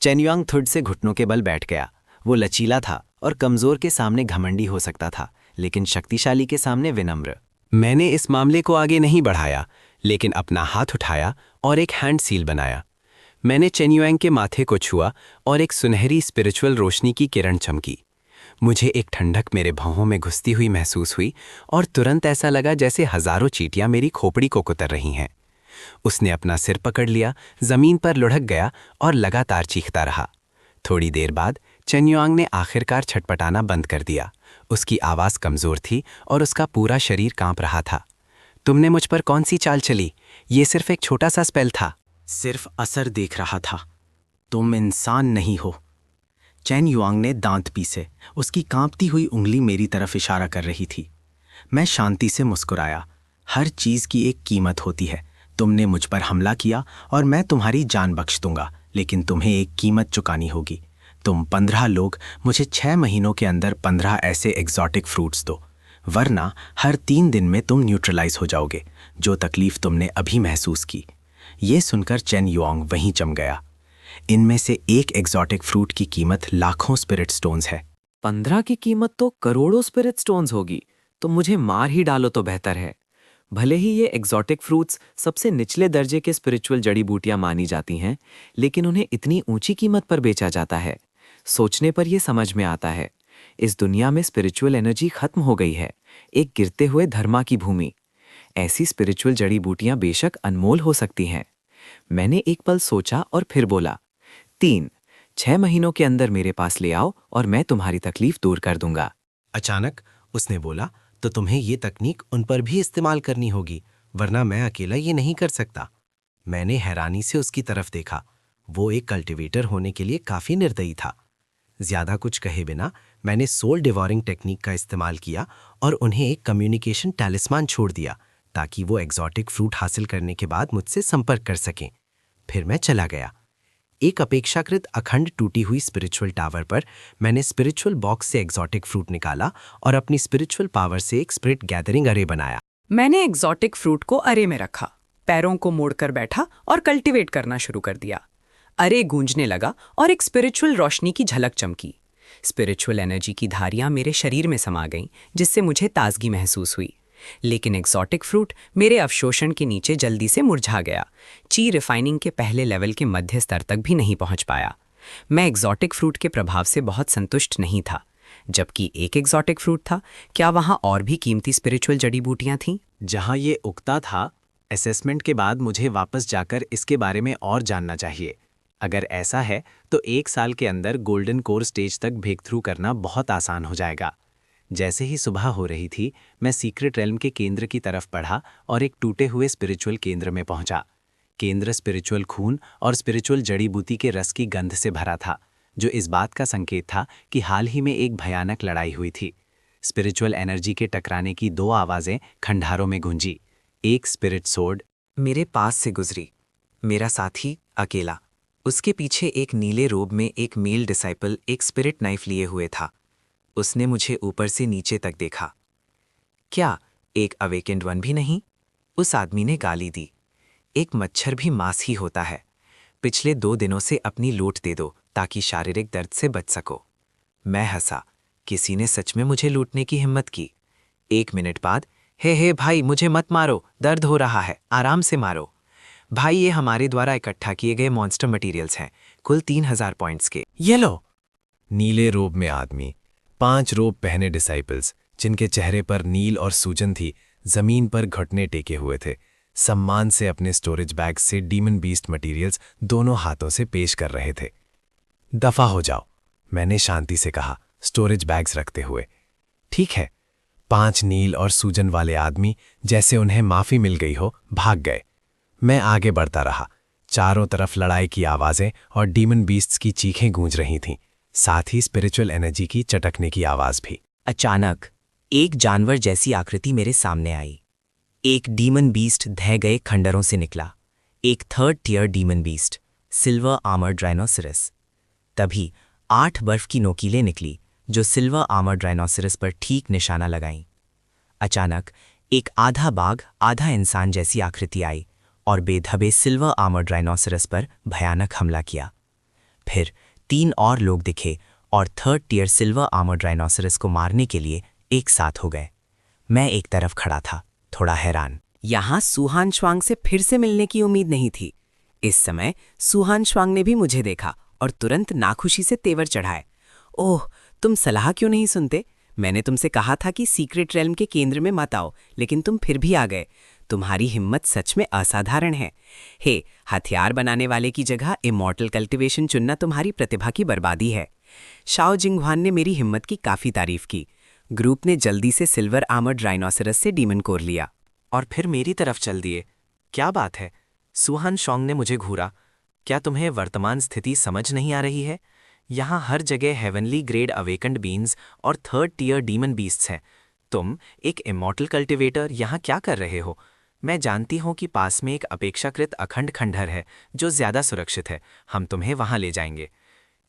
चेन युआंग थुड़ से घुटनों के बल बैठ गया। वो लचीला था और कमज़ोर के सामने घमंडी हो सकता था, लेकिन शक्तिशाली के सामने विनम्र। मैंने इस मामले को आगे नहीं बढ़ाया, लेकिन अपना हाथ उठाया और एक हैंड सील बनाया। मैंने चेन युआंग के माथे को छुआ और एक सुनहरी स्पिरिचुअल रोशनी की किरण चमकी। मुझे एक ठंडक मेरे भौहों में घुसती हुई महसूस हुई और तुरंत ऐसा लगा जैसे हजारों चींटियां मेरी खोपड़ी को कुतर रही हैं। उसने अपना सिर पकड़ लिया, जमीन पर लुढ़क गया और लगातार चीखता रहा। थोड़ी देर बाद चेन युआंग ने आखिरकार छटपटाना बंद कर दिया। उसकी आवाज़ कमज़ोर थी और उसका पूरा शरीर कांप रहा था। तुमने मुझ पर कौन सी चाल चली? ये सिर्फ एक छोटा सा स्पेल था। सिर्फ असर देख रहा था। तुम इंसान नहीं हो। चेन युआंग ने दांत पीसे। उसकी कांपती हुई उंगली मेरी तरफ इशारा कर रही थी। मैं शांति से मुस्कुराया। हर चीज़ की एक कीमत होती है। तुमने मुझ पर हमला किया और मैं तुम्हारी जान बख्श दूंगा, लेकिन तुम्हें एक कीमत चुकानी होगी। तुम 15 लोग मुझे 6 महीनों के अंदर 15 ऐसे एग्जॉटिक फ्रूट्स दो, वरना हर 3 दिन में तुम न्यूट्रलाइज हो जाओगे, जो तकलीफ तुमने अभी महसूस की। ये सुनकर चेन युआंग वहीं जम गया। इनमें से एक एग्जॉटिक फ्रूट की कीमत लाखों स्पिरिट स्टोन्स है। 15 की कीमत तो करोड़ों स्पिरिट स्टोन्स होगी, तो मुझे मार ही डालो तो बेहतर है। भले ही ये एग्जॉटिक फ्रूट्स सबसे निचले दर्जे के स्पिरिचुअल जड़ी बूटियां मानी जाती हैं, लेकिन उन्हें इतनी ऊंची कीमत पर बेचा जाता है। सोचने पर यह समझ में आता है, इस दुनिया में स्पिरिचुअल एनर्जी खत्म हो गई है, एक गिरते हुए धर्मा की भूमि। ऐसी स्पिरिचुअल जड़ी बूटियां बेशक अनमोल हो सकती हैं। मैंने एक पल सोचा और फिर बोला, 6 महीनों के अंदर मेरे पास ले आओ और मैं तुम्हारी तकलीफ दूर कर दूंगा। अचानक उसने बोला, तो तुम्हें ये तकनीक उन पर भी इस्तेमाल करनी होगी, वरना मैं अकेला ये नहीं कर सकता। मैंने हैरानी से उसकी तरफ देखा। वो एक कल्टीवेटर होने के लिए काफी निर्दयी था। ज्यादा कुछ कहे बिना मैंने सोल डिवॉरिंग टेक्निक का इस्तेमाल किया और उन्हें एक कम्युनिकेशन टैलिस्मान छोड़ दिया, ताकि वो एग्जॉटिक फ्रूट हासिल करने के बाद मुझसे संपर्क कर सकें। फिर मैं चला गया। एक अपेक्षाकृत अखंड टूटी हुई स्पिरिचुअल टावर पर मैंने स्पिरिचुअल बॉक्स से एग्जॉटिक फ्रूट निकाला और अपनी स्पिरिचुअल पावर से एक स्पिरिट गैदरिंग अरे बनाया। मैंने एग्जॉटिक फ्रूट को अरे में रखा, पैरों को मोड़कर बैठा और कल्टीवेट करना शुरू कर दिया। अरे गूंजने लगा और एक स्पिरिचुअल रोशनी की झलक चमकी। स्पिरिचुअल एनर्जी की धारियां मेरे शरीर में समा गईं, जिससे मुझे ताजगी महसूस हुई। लेकिन एग्जॉटिक फ्रूट मेरे अवशोषण के नीचे जल्दी से मुरझा गया। ची रिफाइनिंग के पहले लेवल के मध्य स्तर तक भी नहीं पहुंच पाया। मैं एग्जॉटिक फ्रूट के प्रभाव से बहुत संतुष्ट नहीं था। जबकि एक एग्जॉटिक फ्रूट था, क्या वहां और भी कीमती स्पिरिचुअल जड़ी बूटियां थीं? जहां ये उगता था, असेसमेंट के बाद मुझे वापस जाकर इसके बारे में और जानना चाहिए। अगर ऐसा है तो 1 साल के अंदर गोल्डन कोर स्टेज तक ब्रेक थ्रू करना बहुत आसान हो जाएगा। जैसे ही सुबह हो रही थी, मैं सीक्रेट रेल्म के केंद्र की तरफ बढ़ा और एक टूटे हुए स्पिरिचुअल केंद्र में पहुंचा। केंद्र स्पिरिचुअल खून और स्पिरिचुअल जड़ी बूटी के रस की गंध से भरा था, जो इस बात का संकेत था कि हाल ही में एक भयानक लड़ाई हुई थी। स्पिरिचुअल एनर्जी के टकराने की 2 आवाजें खंडारों में गूंजी। एक स्पिरिट सोर्ड मेरे पास से गुजरी, मेरा साथी अकेला। उसके पीछे एक नीले रोब में एक मेल डिसाइपल एक स्पिरिट नाइफ लिए हुए था। उसने मुझे ऊपर से नीचे तक देखा। क्या एक अवेकेंड वन भी नहीं? उस आदमी ने गाली दी। एक मच्छर भी मांस ही होता है। पिछले 2 दिनों से अपनी लूट दे दो ताकि शारीरिक दर्द से बच सको। मैं हंसा। किसी ने सच में मुझे लूटने की हिम्मत की। 1 मिनट बाद, हे भाई, मुझे मत मारो, दर्द हो रहा है, आराम से मारो। भाई, ये हमारे द्वारा इकट्ठा किए गए मॉन्स्टर मटेरियल्स हैं, कुल 3000 पॉइंट्स के। ये लो। नीले रोब में आदमी, 5 रोब पहने डिसाइपल्स, जिनके चेहरे पर नील और सूजन थी, जमीन पर घुटने टेके हुए थे, सम्मान से अपने स्टोरेज बैग से डीमन बीस्ट मटेरियल्स दोनों हाथों से पेश कर रहे थे। दफा हो जाओ, मैंने शांति से कहा, स्टोरेज बैग्स रखते हुए। ठीक है। 5 नील और सूजन वाले आदमी, जैसे उन्हें माफी मिल गई हो, भाग गए। मैं आगे बढ़ता रहा। चारों तरफ लड़ाई की आवाजें और डीमन बीस्ट्स की चीखें गूंज रही थीं, साथ ही स्पिरिचुअल एनर्जी की चटकने की आवाज भी। अचानक एक जानवर जैसी आकृति मेरे सामने आई। एक डीमन बीस्ट ढह गए खंडरों से निकला। एक 3rd tier demon beast, silver armoured rhinoceros. तभी 8 बर्फ की नोकीलें निकली, जो सिल्वर आर्मर्ड राइनोसरस पर ठीक निशाना लगाईं। अचानक एक आधा बाघ आधा इंसान जैसी आकृति आई और बेधबे सिल्वर आर्मर्ड राइनोसरस पर भयानक हमला किया। फिर 3 और लोग दिखे और 3rd tier silver armoured rhinoceros को मारने के लिए एक साथ हो गए। मैं एक तरफ खड़ा था, थोड़ा हैरान। यहाँ सुहान श्वांग से फिर से मिलने की उम्मीद नहीं थी। इस समय सुहान श्वांग ने भी मुझे देखा और तुरंत नाखुशी से तेवर चढ़ाए। ओह, तुम सलाह क्यों नहीं सुनते? मैंने तुमसे कहा था कि सीक्रेट रेल्म के केंद्र में मत आओ, लेकिन तुम फिर भी आ गए। तुम्हारी हिम्मत सच में असाधारण है। हे, हथियार बनाने वाले की जगह इमॉर्टल कल्टिवेशन चुनना तुम्हारी प्रतिभा की बर्बादी है। शाओ जिंगहुआन ने मेरी हिम्मत की काफ़ी तारीफ की। ग्रुप ने जल्दी से सिल्वर आर्मर्ड राइनोसरस से डीमन कोर लिया और फिर मेरी तरफ चल दिए। क्या बात है? सुहान शोंग ने मुझे घूरा। क्या तुम्हें वर्तमान स्थिति समझ नहीं आ रही है? यहाँ हर जगह हेवनली ग्रेड अवेकंड बीन्स और 3rd टियर डीमन बीस्ट्स हैं। तुम एक इमॉर्टल कल्टिवेटर यहाँ क्या कर रहे हो? मैं जानती हूँ कि पास में एक अपेक्षाकृत अखंड खंडहर है जो ज्यादा सुरक्षित है। हम तुम्हें वहां ले जाएंगे।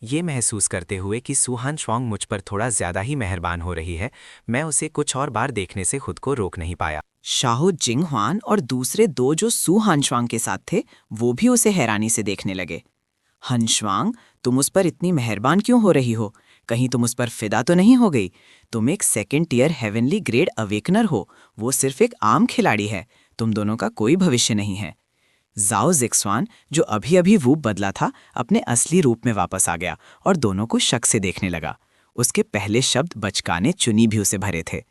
ये महसूस करते हुए कि सुहान श्वांग मुझ पर थोड़ा ज्यादा ही मेहरबान हो रही है, मैं उसे कुछ और बार देखने से खुद को रोक नहीं पाया। शाहो जिंगहुआन और दूसरे दो जो सू हानश्वांग के साथ थे वो भी उसे हैरानी से देखने लगे। हनश्वांग, तुम उस पर इतनी मेहरबान क्यों हो रही हो? कहीं तुम उस पर फिदा तो नहीं हो गई? तुम एक second tier heavenly grade awakener हो, वो सिर्फ एक आम खिलाड़ी है। तुम दोनों का कोई भविष्य नहीं है। जाओ जिक्सवान, जो अभी अभी रूप बदला था, अपने असली रूप में वापस आ गया और दोनों को शक से देखने लगा। उसके पहले शब्द बचकाने चुनी भी उसे भरे थे।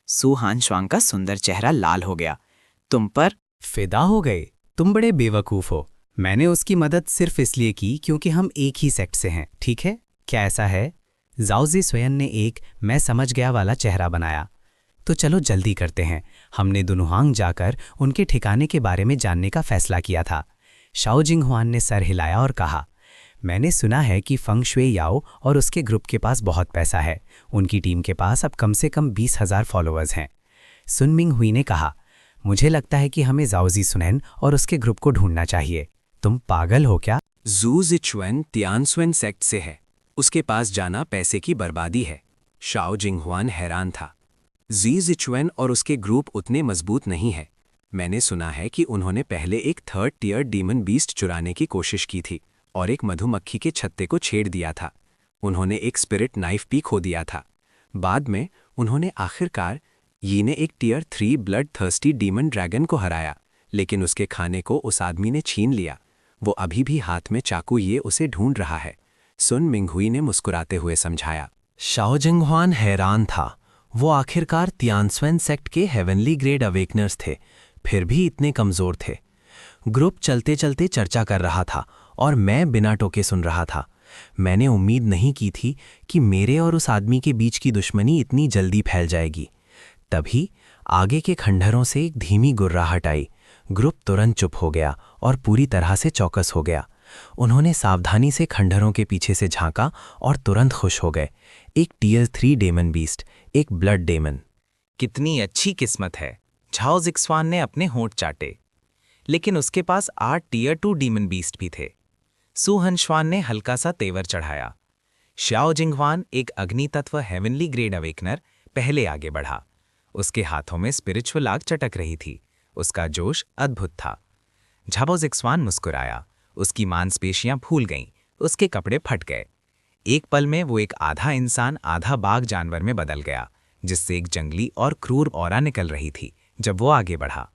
सू हानश्वांग का सुंदर चेहरा लाल हो गया। तुम पर फिदा हो गए? तुम बड़े बेवकूफ़ हो। मैंने उसकी मदद सिर्फ इसलिए की क्योंकि हम एक ही सेक्ट से हैं, ठीक है? क्या ऐसा है? जाओजी स्वयं ने एक मैं समझ गया वाला चेहरा बनाया। तो चलो जल्दी करते हैं। हमने दुनुहांग जाकर उनके ठिकाने के बारे में जानने का फैसला किया था। शाओ जिंगहुआन ने सर हिलाया और कहा, मैंने सुना है कि फंग शुए याओ और उसके ग्रुप के पास बहुत पैसा है। उनकी टीम के पास अब कम से कम 20,000 फॉलोअर्स हैं। सुन मिंग हुई ने कहा, मुझे लगता है कि हमें जाओजी सुनैन और उसके ग्रुप को ढूंढना चाहिए। तुम पागल हो क्या? जू जिचुएन तियानसुएन सेक्ट से है। उसके पास जाना पैसे की बर्बादी है। शाओ जिंगहुआन हैरान था। जी जिचुएन और उसके ग्रुप उतने मजबूत नहीं है। मैंने सुना है कि उन्होंने पहले एक थर्ड टियर डीमन बीस्ट चुराने की कोशिश की थी और एक मधुमक्खी के छत्ते को छेड़ दिया था। उन्होंने एक स्पिरिट नाइफ भी खो दिया था। बाद में उन्होंने आखिरकार यी ने एक tier 3 bloodthirsty demon dragon को हराया, लेकिन उसके खाने को उस आदमी ने छीन लिया। वो अभी भी हाथ में चाकू ये उसे ढूंढ रहा है। सुन मिंगहुई ने मुस्कुराते हुए समझाया। शाओ जिंगहुआन हैरान था। वो आखिरकार तियानसुएन सेक्ट के हेवनली ग्रेड अवेकनर्स थे, फिर भी इतने कमज़ोर थे। ग्रुप चलते चलते चर्चा कर रहा था और मैं बिना टोके सुन रहा था। मैंने उम्मीद नहीं की थी कि मेरे और उस आदमी के बीच की दुश्मनी इतनी जल्दी फैल जाएगी। तभी आगे के खंडहरों से एक धीमी गुर्राहट आई। ग्रुप तुरंत चुप हो गया और पूरी तरह से चौकस हो गया। उन्होंने सावधानी से खंडहरों के पीछे से झांका और तुरंत खुश हो गए। एक टियर 3 डेमन बीस्ट, एक ब्लड डेमन। कितनी अच्छी किस्मत है। झाओ जिक्सवान ने अपने होंठ चाटे। लेकिन उसके पास 8 टियर 2 डीमन बीस्ट भी थे। सू हनश्वान ने हल्का सा तेवर चढ़ाया। शाओ जिंगहुआन, एक अग्नि तत्व हेवनली ग्रेड अवेकनर, पहले आगे बढ़ा। उसके हाथों में स्पिरिचुअल आग चटक रही थी। उसका जोश अद्भुत था। झाओ जिक्सवान मुस्कुराया। उसकी मांसपेशियां फूल गईं, उसके कपड़े फट गए। एक पल में वो एक आधा इंसान आधा बाघ जानवर में बदल गया, जिससे एक जंगली और क्रूर ऑरा निकल रही थी जब वो आगे बढ़ा।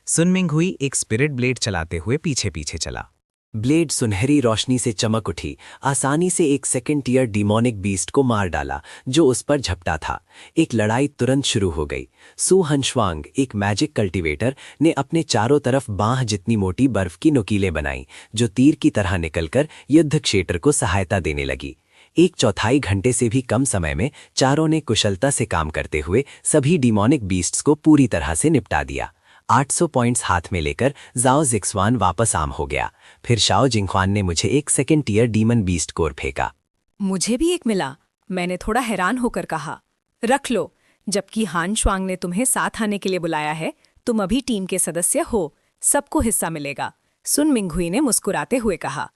सुन मिंगहुई एक स्पिरिट ब्लेड चलाते हुए पीछे पीछे चला। ब्लेड सुनहरी रोशनी से चमक उठी, आसानी से एक सेकंड टियर डिमोनिक बीस्ट को मार डाला जो उस पर झपटा था। एक लड़ाई तुरंत शुरू हो गई। सू हनश्वांग, एक मैजिक कल्टीवेटर, ने अपने चारों तरफ बांह जितनी मोटी बर्फ की नुकीलें बनाई जो तीर की तरह निकलकर युद्ध क्षेत्र को सहायता देने लगी। 1/4 घंटे से भी कम समय में चारों ने कुशलता से काम करते हुए सभी डिमोनिक बीस्ट्स को पूरी तरह से निपटा दिया। 800 पॉइंट्स हाथ में लेकर जाओ जिक्सवान वापस आम हो गया। फिर शाओ जिंगहुआन ने मुझे एक second tier demon beast core फेंका। मुझे भी एक मिला। मैंने थोड़ा हैरान होकर कहा, रख लो। जबकि हान श्वांग ने तुम्हें साथ आने के लिए बुलाया है, तुम अभी टीम के सदस्य हो, सबको हिस्सा मिलेगा। सुन मिंगहुई ने मुस्कुराते हुए कहा,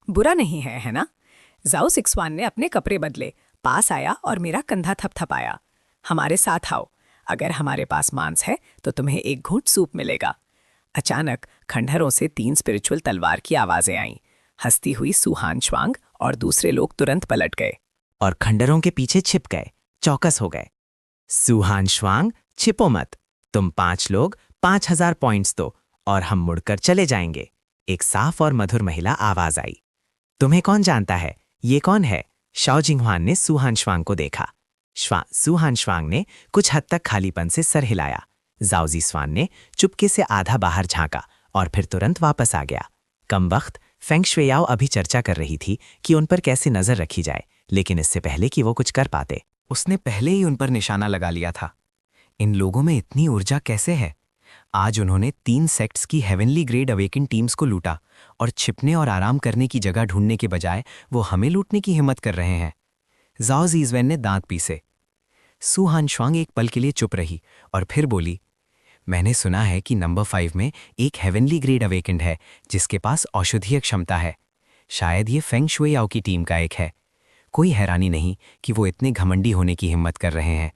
बुरा नहीं है, है ना? जाओ जिक्सवान ने अपने कपड़े बदले, पास आया और मेरा कंधा थपथपाया। हमारे साथ आओ। अगर हमारे पास मांस है तो तुम्हें एक घूंट सूप मिलेगा। अचानक खंडहरों से 3 स्पिरिचुअल तलवार की आवाजें आईं। हंसती हुई सू हानश्वांग और दूसरे लोग तुरंत पलट गए और खंडहरों के पीछे छिप गए, चौकस हो गए। सू हानश्वांग, छिपो मत। तुम 5 लोग 5000 पॉइंट्स दो और हम मुड़कर चले जाएंगे। एक साफ और मधुर महिला आवाज आई। तुम्हें कौन जानता है? ये कौन है? शाओ जिंगहुआन ने सू हानश्वांग को देखा। सू हानश्वांग ने कुछ हद तक खालीपन से सर हिलाया। जाओ जिक्सवान ने चुपके से आधा बाहर झांका और फिर तुरंत वापस आ गया। कम वक्त फेंग शुएयाओ अभी चर्चा कर रही थी कि उन पर कैसे नजर रखी जाए, लेकिन इससे पहले कि वो कुछ कर पाते, उसने पहले ही उन पर निशाना लगा लिया था। इन लोगों में इतनी ऊर्जा कैसे है? आज उन्होंने 3 सेक्ट्स की हेवनली ग्रेड अवेकन टीम्स को लूटा और छिपने और आराम करने की जगह ढूंढने के बजाय वो हमें लूटने की हिम्मत कर रहे हैं। जाओ जिक्सवान ने दांत पीसे। सू हानश्वांग एक पल के लिए चुप रही और फिर बोली, मैंने सुना है कि नंबर 5 में एक हेवनली ग्रेड अवेकेंड है जिसके पास औषधीय क्षमता है। शायद ये फेंग शुइयाओ की टीम का एक है। कोई हैरानी नहीं कि वो इतने घमंडी होने की हिम्मत कर रहे हैं।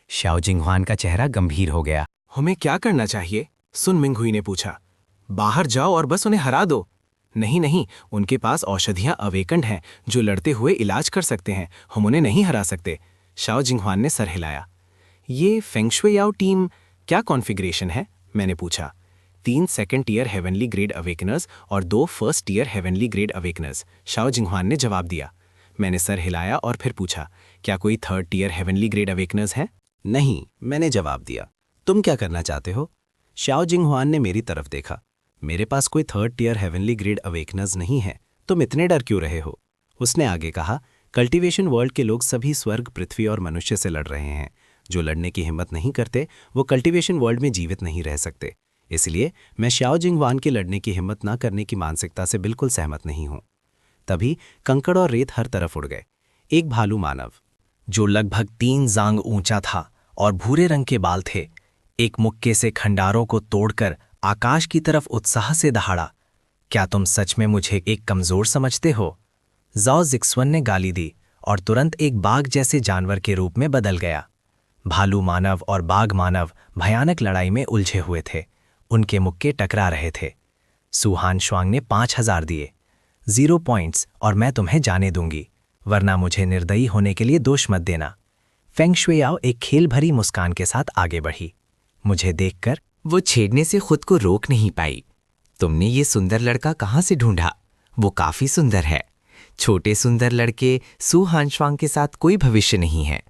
शाओ जिंगहुआन का चेहरा गंभीर हो गया। हमें क्या करना चाहिए? सुन मिंगहुई ने पूछा। बाहर जाओ और बस उन्हें हरा दो। नहीं नहीं, उनके पास औषधियां अवेकेंड हैं जो लड़ते हुए इलाज कर सकते हैं। हम उन्हें नहीं हरा सकते। शाओ जिंगहुआन ने सर हिलाया। ये फेंग शुइयाओ टीम क्या कॉन्फ़िगरेशन है? मैंने पूछा। 3 second tier heavenly grade awakeners और 2 first tier heavenly grade awakeners, Shao Jinghuan ने जवाब दिया। मैंने सर हिलाया और फिर पूछा, क्या कोई 3rd टीयर हेवनली ग्रेड अवेकनर्स हैं? नहीं, मैंने जवाब दिया। तुम क्या करना चाहते हो? शाओ जिंगहुआन ने मेरी तरफ देखा। मेरे पास कोई 3rd टीयर हेवनली ग्रेड अवेकनर्स नहीं है। तुम इतने डर क्यों रहे हो? उसने आगे कहा, कल्टीवेशन वर्ल्ड के लोग सभी स्वर्ग, पृथ्वी और मनुष्य से लड़ रहे हैं। जो लड़ने की हिम्मत नहीं करते वो कल्टीवेशन वर्ल्ड में जीवित नहीं रह सकते। इसलिए मैं शाओ जिंगहुआन के लड़ने की हिम्मत ना करने की मानसिकता से बिल्कुल सहमत नहीं हूं। तभी कंकड़ और रेत हर तरफ उड़ गए। एक भालू मानव जो लगभग 3 जांग ऊंचा था और भूरे रंग के बाल थे, एक मुक्के से खंडारों को तोड़कर आकाश की तरफ उत्साह से दहाड़ा। क्या तुम सच में मुझे एक कमजोर समझते हो? जाओ जिक्सवन ने गाली दी और तुरंत एक बाघ जैसे जानवर के रूप में बदल गया। भालू मानव और बाघ मानव भयानक लड़ाई में उलझे हुए थे। उनके मुक्के टकरा रहे थे। सुहान श्वांग ने 5000 दिए। 0 पॉइंट्स और मैं तुम्हें जाने दूंगी, वरना मुझे निर्दयी होने के लिए दोष मत देना। फेंग शुइयाओ एक खेल भरी मुस्कान के साथ आगे बढ़ी। मुझे देखकर वो छेड़ने से खुद को रोक नहीं पाई। तुमने ये सुंदर लड़का कहाँ से ढूंढा? वो काफी सुंदर है। छोटे सुंदर लड़के सु हानश्वांग के साथ कोई भविष्य नहीं है।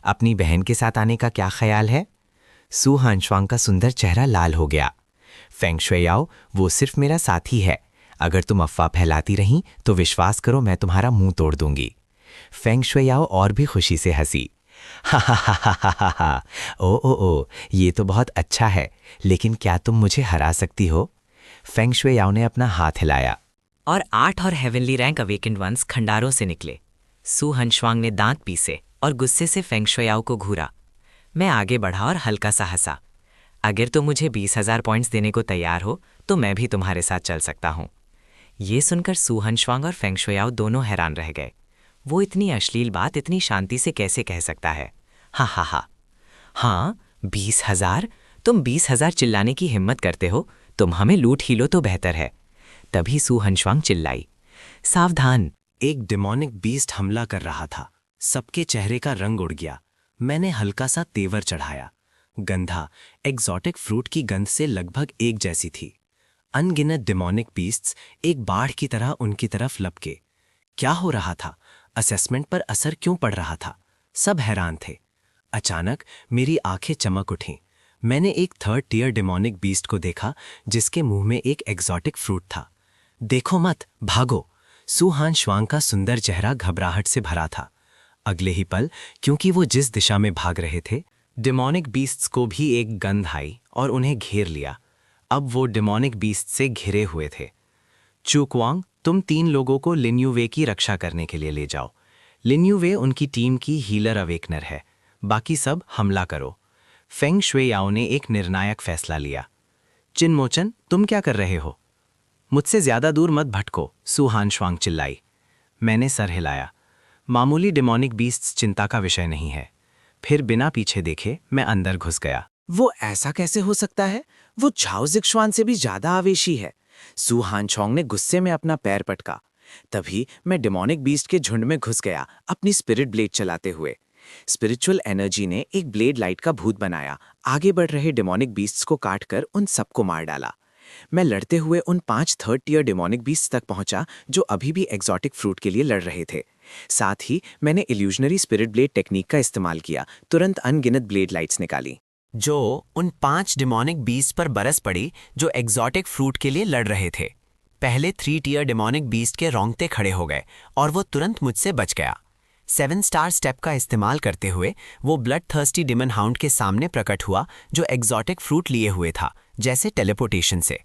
अपनी बहन के साथ आने का क्या ख्याल है? सु हानश्वांग का सुंदर चेहरा लाल हो गया। फेंग शुइयाओ, वो सिर्फ मेरा साथी है। अगर तुम अफवाह फैलाती रहीं तो विश्वास करो मैं तुम्हारा मुंह तोड़ दूंगी। फेंग शुइयाओ और भी खुशी से हंसी। हा हा हा हा हा हा, ओ, ये तो बहुत अच्छा है, लेकिन क्या तुम मुझे हरा सकती हो? फेंग शुइयाओ ने अपना हाथ हिलाया और 8 और हेवनली रैंक अवेकेंड वंस खंडारों से निकले। सु हनश्वांग ने दांत पीसे और गुस्से से फेंग शुइयाओ को घूरा। मैं आगे बढ़ा और हल्का सा हंसा। अगर तुम मुझे 20,000 पॉइंट्स देने को तैयार हो तो मैं भी तुम्हारे साथ चल सकता हूँ। ये सुनकर सु हनश्वांग और फेंग शुइयाओ दोनों हैरान रह गए। वो इतनी अश्लील बात इतनी शांति से कैसे कह सकता है? हा हा हा। हाँ, 20,000? तुम 20,000 चिल्लाने की हिम्मत करते हो? तुम हमें लूट ही लो तो बेहतर है। तभी सु हनश्वांग चिल्लाई, सावधान! एक डिमोनिक बीस्ट हमला कर रहा था। सबके चेहरे का रंग उड़ गया। मैंने हल्का सा तेवर चढ़ाया। गंधा एग्जॉटिक फ्रूट की गंध से लगभग एक जैसी थी। अनगिनत डिमोनिक बीस्ट्स एक बाढ़ की तरह उनकी तरफ लपके। क्या हो रहा था? असेसमेंट पर असर क्यों पड़ रहा था? सब हैरान थे। अचानक मेरी आंखें चमक उठीं। मैंने एक 3rd टीयर डिमोनिक बीस्ट को देखा जिसके मुंह में एक एग्जॉटिक फ्रूट था। देखो मत, भागो! सु हानश्वांग का सुंदर चेहरा घबराहट से भरा था। अगले ही पल, क्योंकि वो जिस दिशा में भाग रहे थे, डिमोनिक बीस्ट्स को भी एक गंध आई और उन्हें घेर लिया। अब वो डिमोनिक बीस्ट से घिरे हुए थे। चुक्वांग, तुम 3 लोगों को लिन्युवे की रक्षा करने के लिए ले जाओ। लिन्युवे उनकी टीम की हीलर अवेकनर है। बाकी सब हमला करो। फेंग शुइयाओ ने एक निर्णायक फैसला लिया। चिनमोचन, तुम क्या कर रहे हो? मुझसे ज्यादा दूर मत भटको, सु हानश्वांग चिल्लाई। मैंने सर हिलाया। मामूली डिमोनिक बीस्ट्स चिंता का विषय नहीं है। फिर बिना पीछे देखे मैं अंदर घुस गया। वो ऐसा कैसे हो सकता है? वो झाओ जिक्सवान से भी ज्यादा आवेशी है। सु हानश्वांग ने गुस्से में अपना पैर पटका। तभी मैं डिमोनिक बीस्ट के झुंड में घुस गया, अपनी स्पिरिट ब्लेड चलाते हुए। स्पिरिचुअल एनर्जी ने एक ब्लेड लाइट का भूत बनाया, आगे बढ़ रहे डिमोनिक बीस्ट्स को काटकर उन सबको मार डाला। मैं लड़ते हुए उन 5 3rd टीयर डिमोनिक बीस्ट्स तक पहुंचा जो अभी भी एग्जॉटिक फ्रूट के लिए लड़ रहे थे। साथ ही मैंने इल्यूजनरी स्पिरिट ब्लेड टेक्निक का इस्तेमाल किया। तुरंत अनगिनत ब्लेड लाइट्स निकाली जो उन 5 डिमोनिक बीस्ट पर बरस पड़ी जो एग्जॉटिक फ्रूट के लिए लड़ रहे थे। पहले 3 टीयर डिमोनिक बीस्ट के रोंगटे खड़े हो गए और वो तुरंत मुझसे बच गया। 7 स्टार स्टेप का इस्तेमाल करते हुए वो ब्लड थर्स्टी डिमन हाउंड के सामने प्रकट हुआ जो एग्जॉटिक फ्रूट लिए हुए था, जैसे टेलीपोर्टेशन से।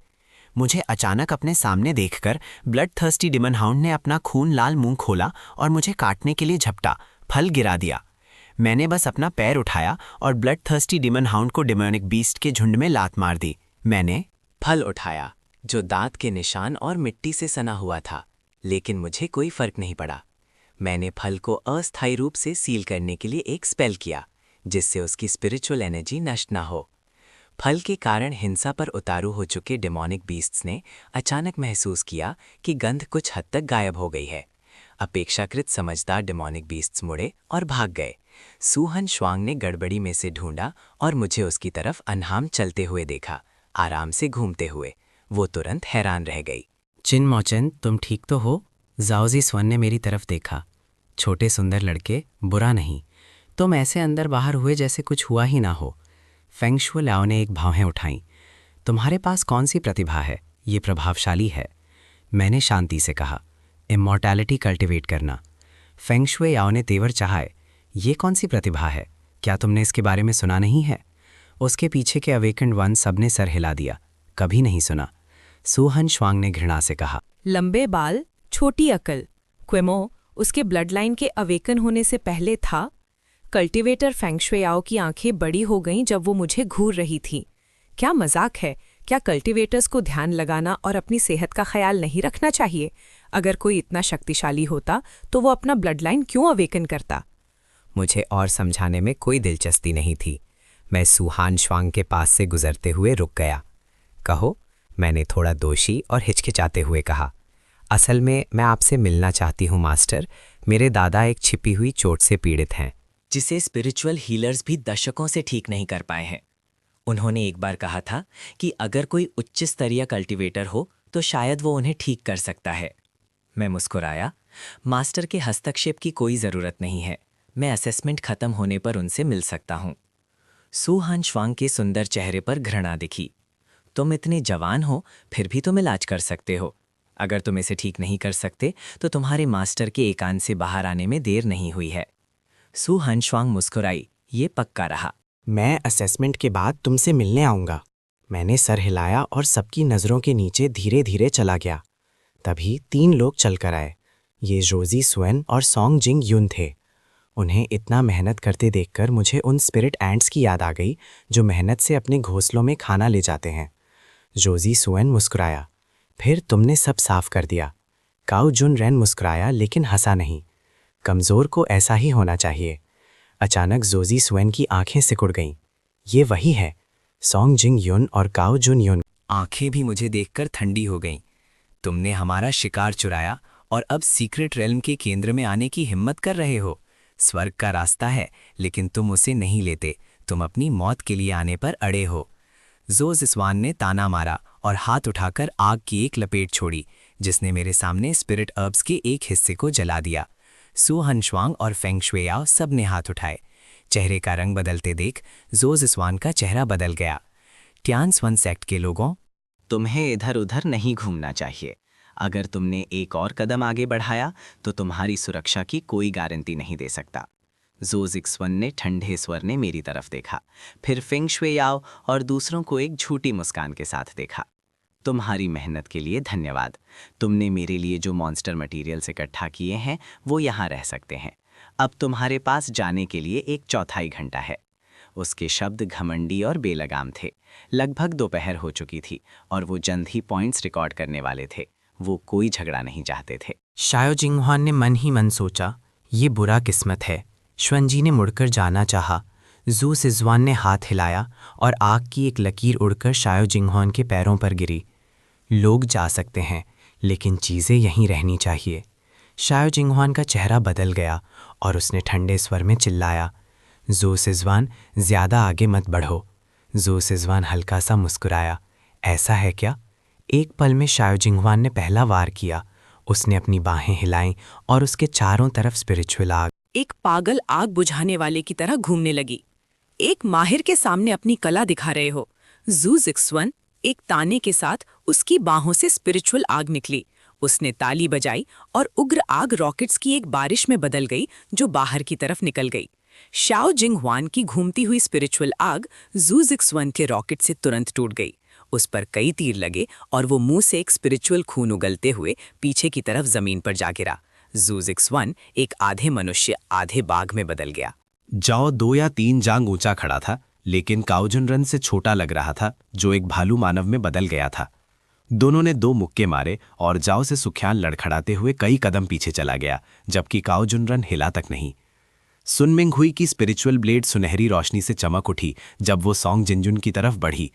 मुझे अचानक अपने सामने देखकर ब्लड थर्स्टी डिमन हाउंड ने अपना खून लाल मुंह खोला और मुझे काटने के लिए झपटा, फल गिरा दिया। मैंने बस अपना पैर उठाया और ब्लड थर्स्टी डिमन हाउंड को डेमोनिक बीस्ट के झुंड में लात मार दी। मैंने फल उठाया जो दांत के निशान और मिट्टी से सना हुआ था, लेकिन मुझे कोई फर्क नहीं पड़ा। मैंने फल को अस्थायी रूप से सील करने के लिए एक स्पेल किया, जिससे उसकी स्पिरिचुअल एनर्जी नष्ट ना हो। फल के कारण हिंसा पर उतारू हो चुके डेमोनिक बीस्ट्स ने अचानक महसूस किया कि गंध कुछ हद तक गायब हो गई है। अपेक्षाकृत समझदार डेमोनिक बीस्ट्स मुड़े और भाग गए। सूहन श्वांग ने गड़बड़ी में से ढूंढा और मुझे उसकी तरफ अनहाम चलते हुए देखा, आराम से घूमते हुए। वो तुरंत हैरान रह गई। चिन मोचन, तुम ठीक तो हो? जाओजी स्वन ने मेरी तरफ देखा। छोटे सुंदर लड़के, बुरा नहीं। तुम ऐसे अंदर बाहर हुए जैसे कुछ हुआ ही ना हो। फेंग शुए लाओ ने एक भावें उठाई। तुम्हारे पास कौन सी प्रतिभा है? ये प्रभावशाली है। मैंने शांति से कहा, इमॉर्टैलिटी कल्टिवेट करना। फेंग शुए याओ ने तेवर चाहा, ये कौन सी प्रतिभा है? क्या तुमने इसके बारे में सुना नहीं है? उसके पीछे के अवेकेंड वन सबने सर हिला दिया। कभी नहीं सुना। सूहन श्वांग ने घृणा से कहा, लंबे बाल, छोटी अकल। क्वेमो उसके ब्लड लाइन के अवेकन होने से पहले था। कल्टीवेटर फेंग शुए याओ की आंखें बड़ी हो गईं जब वो मुझे घूर रही थी। क्या मजाक है? क्या कल्टीवेटर्स को ध्यान लगाना और अपनी सेहत का ख्याल नहीं रखना चाहिए? अगर कोई इतना शक्तिशाली होता तो वो अपना ब्लड लाइन क्यों अवेकन करता? मुझे और समझाने में कोई दिलचस्पी नहीं थी। मैं सूहान श्वांग के पास से गुजरते हुए रुक गया। कहो, मैंने थोड़ा दोषी और हिचकिचाते हुए कहा। असल में मैं आपसे मिलना चाहती हूँ मास्टर। मेरे दादा एक छिपी हुई चोट से पीड़ित हैं, जिसे स्पिरिचुअल हीलर्स भी दशकों से ठीक नहीं कर पाए हैं। उन्होंने एक बार कहा था कि अगर कोई उच्च स्तरीय कल्टीवेटर हो तो शायद वो उन्हें ठीक कर सकता है। मैं मुस्कुराया। मास्टर के हस्तक्षेप की कोई ज़रूरत नहीं है। मैं असेसमेंट खत्म होने पर उनसे मिल सकता हूँ। सूहान श्वांग के सुंदर चेहरे पर घृणा दिखी। तुम इतने जवान हो, फिर भी तुम इलाज कर सकते हो। अगर तुम इसे ठीक नहीं कर सकते तो तुम्हारे मास्टर के एकांत से बाहर आने में देर नहीं हुई है। सूहान श्वांग मुस्कुराई। ये पक्का रहा। मैं असेसमेंट के बाद तुमसे मिलने आऊँगा। मैंने सर हिलाया और सबकी नज़रों के नीचे धीरे धीरे चला गया। तभी 3 लोग चलकर आए। ये जोजी स्वेन और सॉन्ग जिंग युन थे। उन्हें इतना मेहनत करते देखकर मुझे उन स्पिरिट एंट्स की याद आ गई जो मेहनत से अपने घोंसलों में खाना ले जाते हैं। जोजी स्वेन मुस्कुराया, फिर तुमने सब साफ कर दिया। काउ जुन रेन मुस्कुराया लेकिन हंसा नहीं। कमज़ोर को ऐसा ही होना चाहिए। अचानक जोजी स्वेन की आंखें सिकुड़ गईं। ये वही है, सॉन्ग जिंग युन और काउ जुन युन। आंखें भी मुझे देखकर ठंडी हो गईं। तुमने हमारा शिकार चुराया और अब सीक्रेट रेल्म के केंद्र में आने की हिम्मत कर रहे हो। स्वर्ग का रास्ता है, लेकिन तुम उसे नहीं लेते। तुम अपनी मौत के लिए आने पर अड़े हो। जोजिस्वान ने ताना मारा और हाथ उठाकर आग की एक लपेट छोड़ी, जिसने मेरे सामने स्पिरिट अर्ब्स के एक हिस्से को जला दिया। सूहन श्वांग और फेंग शुए याओ सब ने हाथ उठाए। चेहरे का रंग बदलते देख जोजिस्वान का चेहरा बदल गया। ट्यानस्वन सेक्ट के लोगों, तुम्हें इधर उधर नहीं घूमना चाहिए। अगर तुमने एक और कदम आगे बढ़ाया तो तुम्हारी सुरक्षा की कोई गारंटी नहीं दे सकता। जोजिक्सवन ने ठंडे स्वर ने मेरी तरफ देखा, फिर फेंग शुए याओ और दूसरों को एक झूठी मुस्कान के साथ देखा। तुम्हारी मेहनत के लिए धन्यवाद। तुमने मेरे लिए जो मॉन्स्टर मटेरियल्स इकट्ठा किए हैं वो यहाँ रह सकते हैं। अब तुम्हारे पास जाने के लिए 1/4 घंटा है। उसके शब्द घमंडी और बेलगाम थे। लगभग दोपहर हो चुकी थी और वो जल्द ही पॉइंट्स रिकॉर्ड करने वाले थे। वो कोई झगड़ा नहीं चाहते थे। शायो जिंगहुआन ने मन ही मन सोचा, ये बुरा किस्मत है। श्वनजी ने मुड़कर जाना चाहा। जू सिजवान ने हाथ हिलाया और आग की एक लकीर उड़कर शायो जिंगहुआन के पैरों पर गिरी। लोग जा सकते हैं, लेकिन चीज़ें यहीं रहनी चाहिए। शायो जिंगहुआन का चेहरा बदल गया और उसने ठंडे स्वर में चिल्लाया, जू सिजवान, ज़्यादा आगे मत बढ़ो। जू सिजवान हल्का सा मुस्कुराया, ऐसा है क्या? एक पल में शायो जिंगहुआन ने पहला वार किया। उसने अपनी बाहें हिलाईं और उसके चारों तरफ स्पिरिचुअल आग एक पागल आग बुझाने वाले की तरह घूमने लगी। एक माहिर के सामने अपनी कला दिखा रहे हो। जोजिक्सवन एक ताने के साथ उसकी बाहों से स्पिरिचुअल आग निकली। उसने ताली बजाई और उग्र आग रॉकेट्स की एक बारिश में बदल गई जो बाहर की तरफ निकल गई। शाओ जिंगहुआन की घूमती हुई स्पिरिचुअल आग जोजिक्सवन के रॉकेट से तुरंत टूट गई। उस पर कई तीर लगे और वो मुंह से एक स्पिरिचुअल खून उगलते हुए पीछे की तरफ जमीन पर जा गिरा। जोजिक्सवन एक आधे मनुष्य आधे बाघ में बदल गया। जाओ 2 या 3 जांग ऊंचा खड़ा था, लेकिन काओजुनरन से छोटा लग रहा था, जो एक भालू मानव में बदल गया था। दोनों ने 2 मुक्के मारे और जाओ से सुख्यान लड़खड़ाते हुए कई कदम पीछे चला गया, जबकि काओजुनरन हिला तक नहीं। सुन मिंगहुई की स्पिरिचुअल ब्लेड सुनहरी रोशनी से चमक उठी जब वो सॉन्ग जिनजुन की तरफ बढ़ी।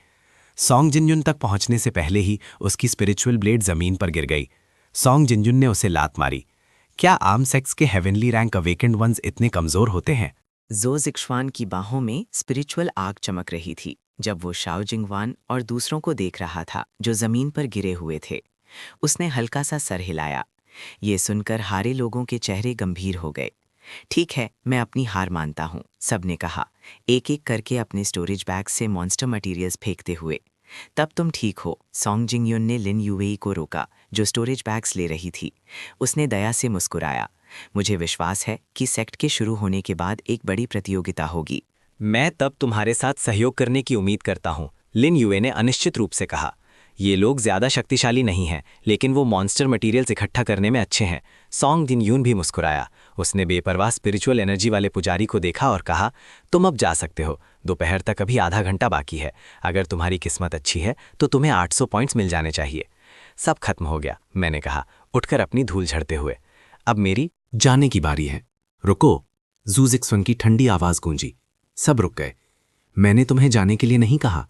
सॉन्ग जिनजुन तक पहुंचने से पहले ही उसकी स्पिरिचुअल ब्लेड जमीन पर गिर गई। सॉन्ग जिनजुन ने उसे लात मारी। क्या आम सेक्स के हेवनली रैंक अवेकेंड वंस इतने कमजोर होते हैं? ज़ो ज़िक्शवान की बाहों में स्पिरिचुअल आग चमक रही थी जब वो शाओ जिंगवान और दूसरों को देख रहा था जो जमीन पर गिरे हुए थे। उसने हल्का सा सर हिलाया। ये सुनकर हारे लोगों के चेहरे गंभीर हो गए। ठीक है, मैं अपनी हार मानता हूँ, सबने कहा, एक एक करके अपने स्टोरेज बैग से मॉन्स्टर मटेरियल्स फेंकते हुए। तब तुम ठीक हो, सॉन्ग जिंगयुन ने लिन यूवेई को रोका, जो स्टोरेज बैग्स ले रही थी। उसने दया से मुस्कुराया। मुझे विश्वास है कि सेक्ट के शुरू होने के बाद एक बड़ी प्रतियोगिता होगी। मैं तब तुम्हारे साथ सहयोग करने की उम्मीद करता हूँ, लिन यूए ने अनिश्चित रूप से कहा। ये लोग ज्यादा शक्तिशाली नहीं हैं, लेकिन वो मॉन्स्टर मटेरियल्स इकट्ठा करने में अच्छे हैं। सॉन्ग जिनयून भी मुस्कुराया। उसने बेपरवाह स्पिरिचुअल एनर्जी वाले पुजारी को देखा और कहा, तुम अब जा सकते हो, दोपहर तक अभी आधा घंटा बाकी है। अगर तुम्हारी किस्मत अच्छी है तो तुम्हें 800 पॉइंट्स मिल जाने चाहिए। सब खत्म हो गया, मैंने कहा, उठकर अपनी धूल झड़ते हुए। अब मेरी जाने की बारी है। रुको, ज़ू ज़िक्शवान की ठंडी आवाज गूंजी। सब रुक गए। मैंने तुम्हें जाने के लिए नहीं कहा।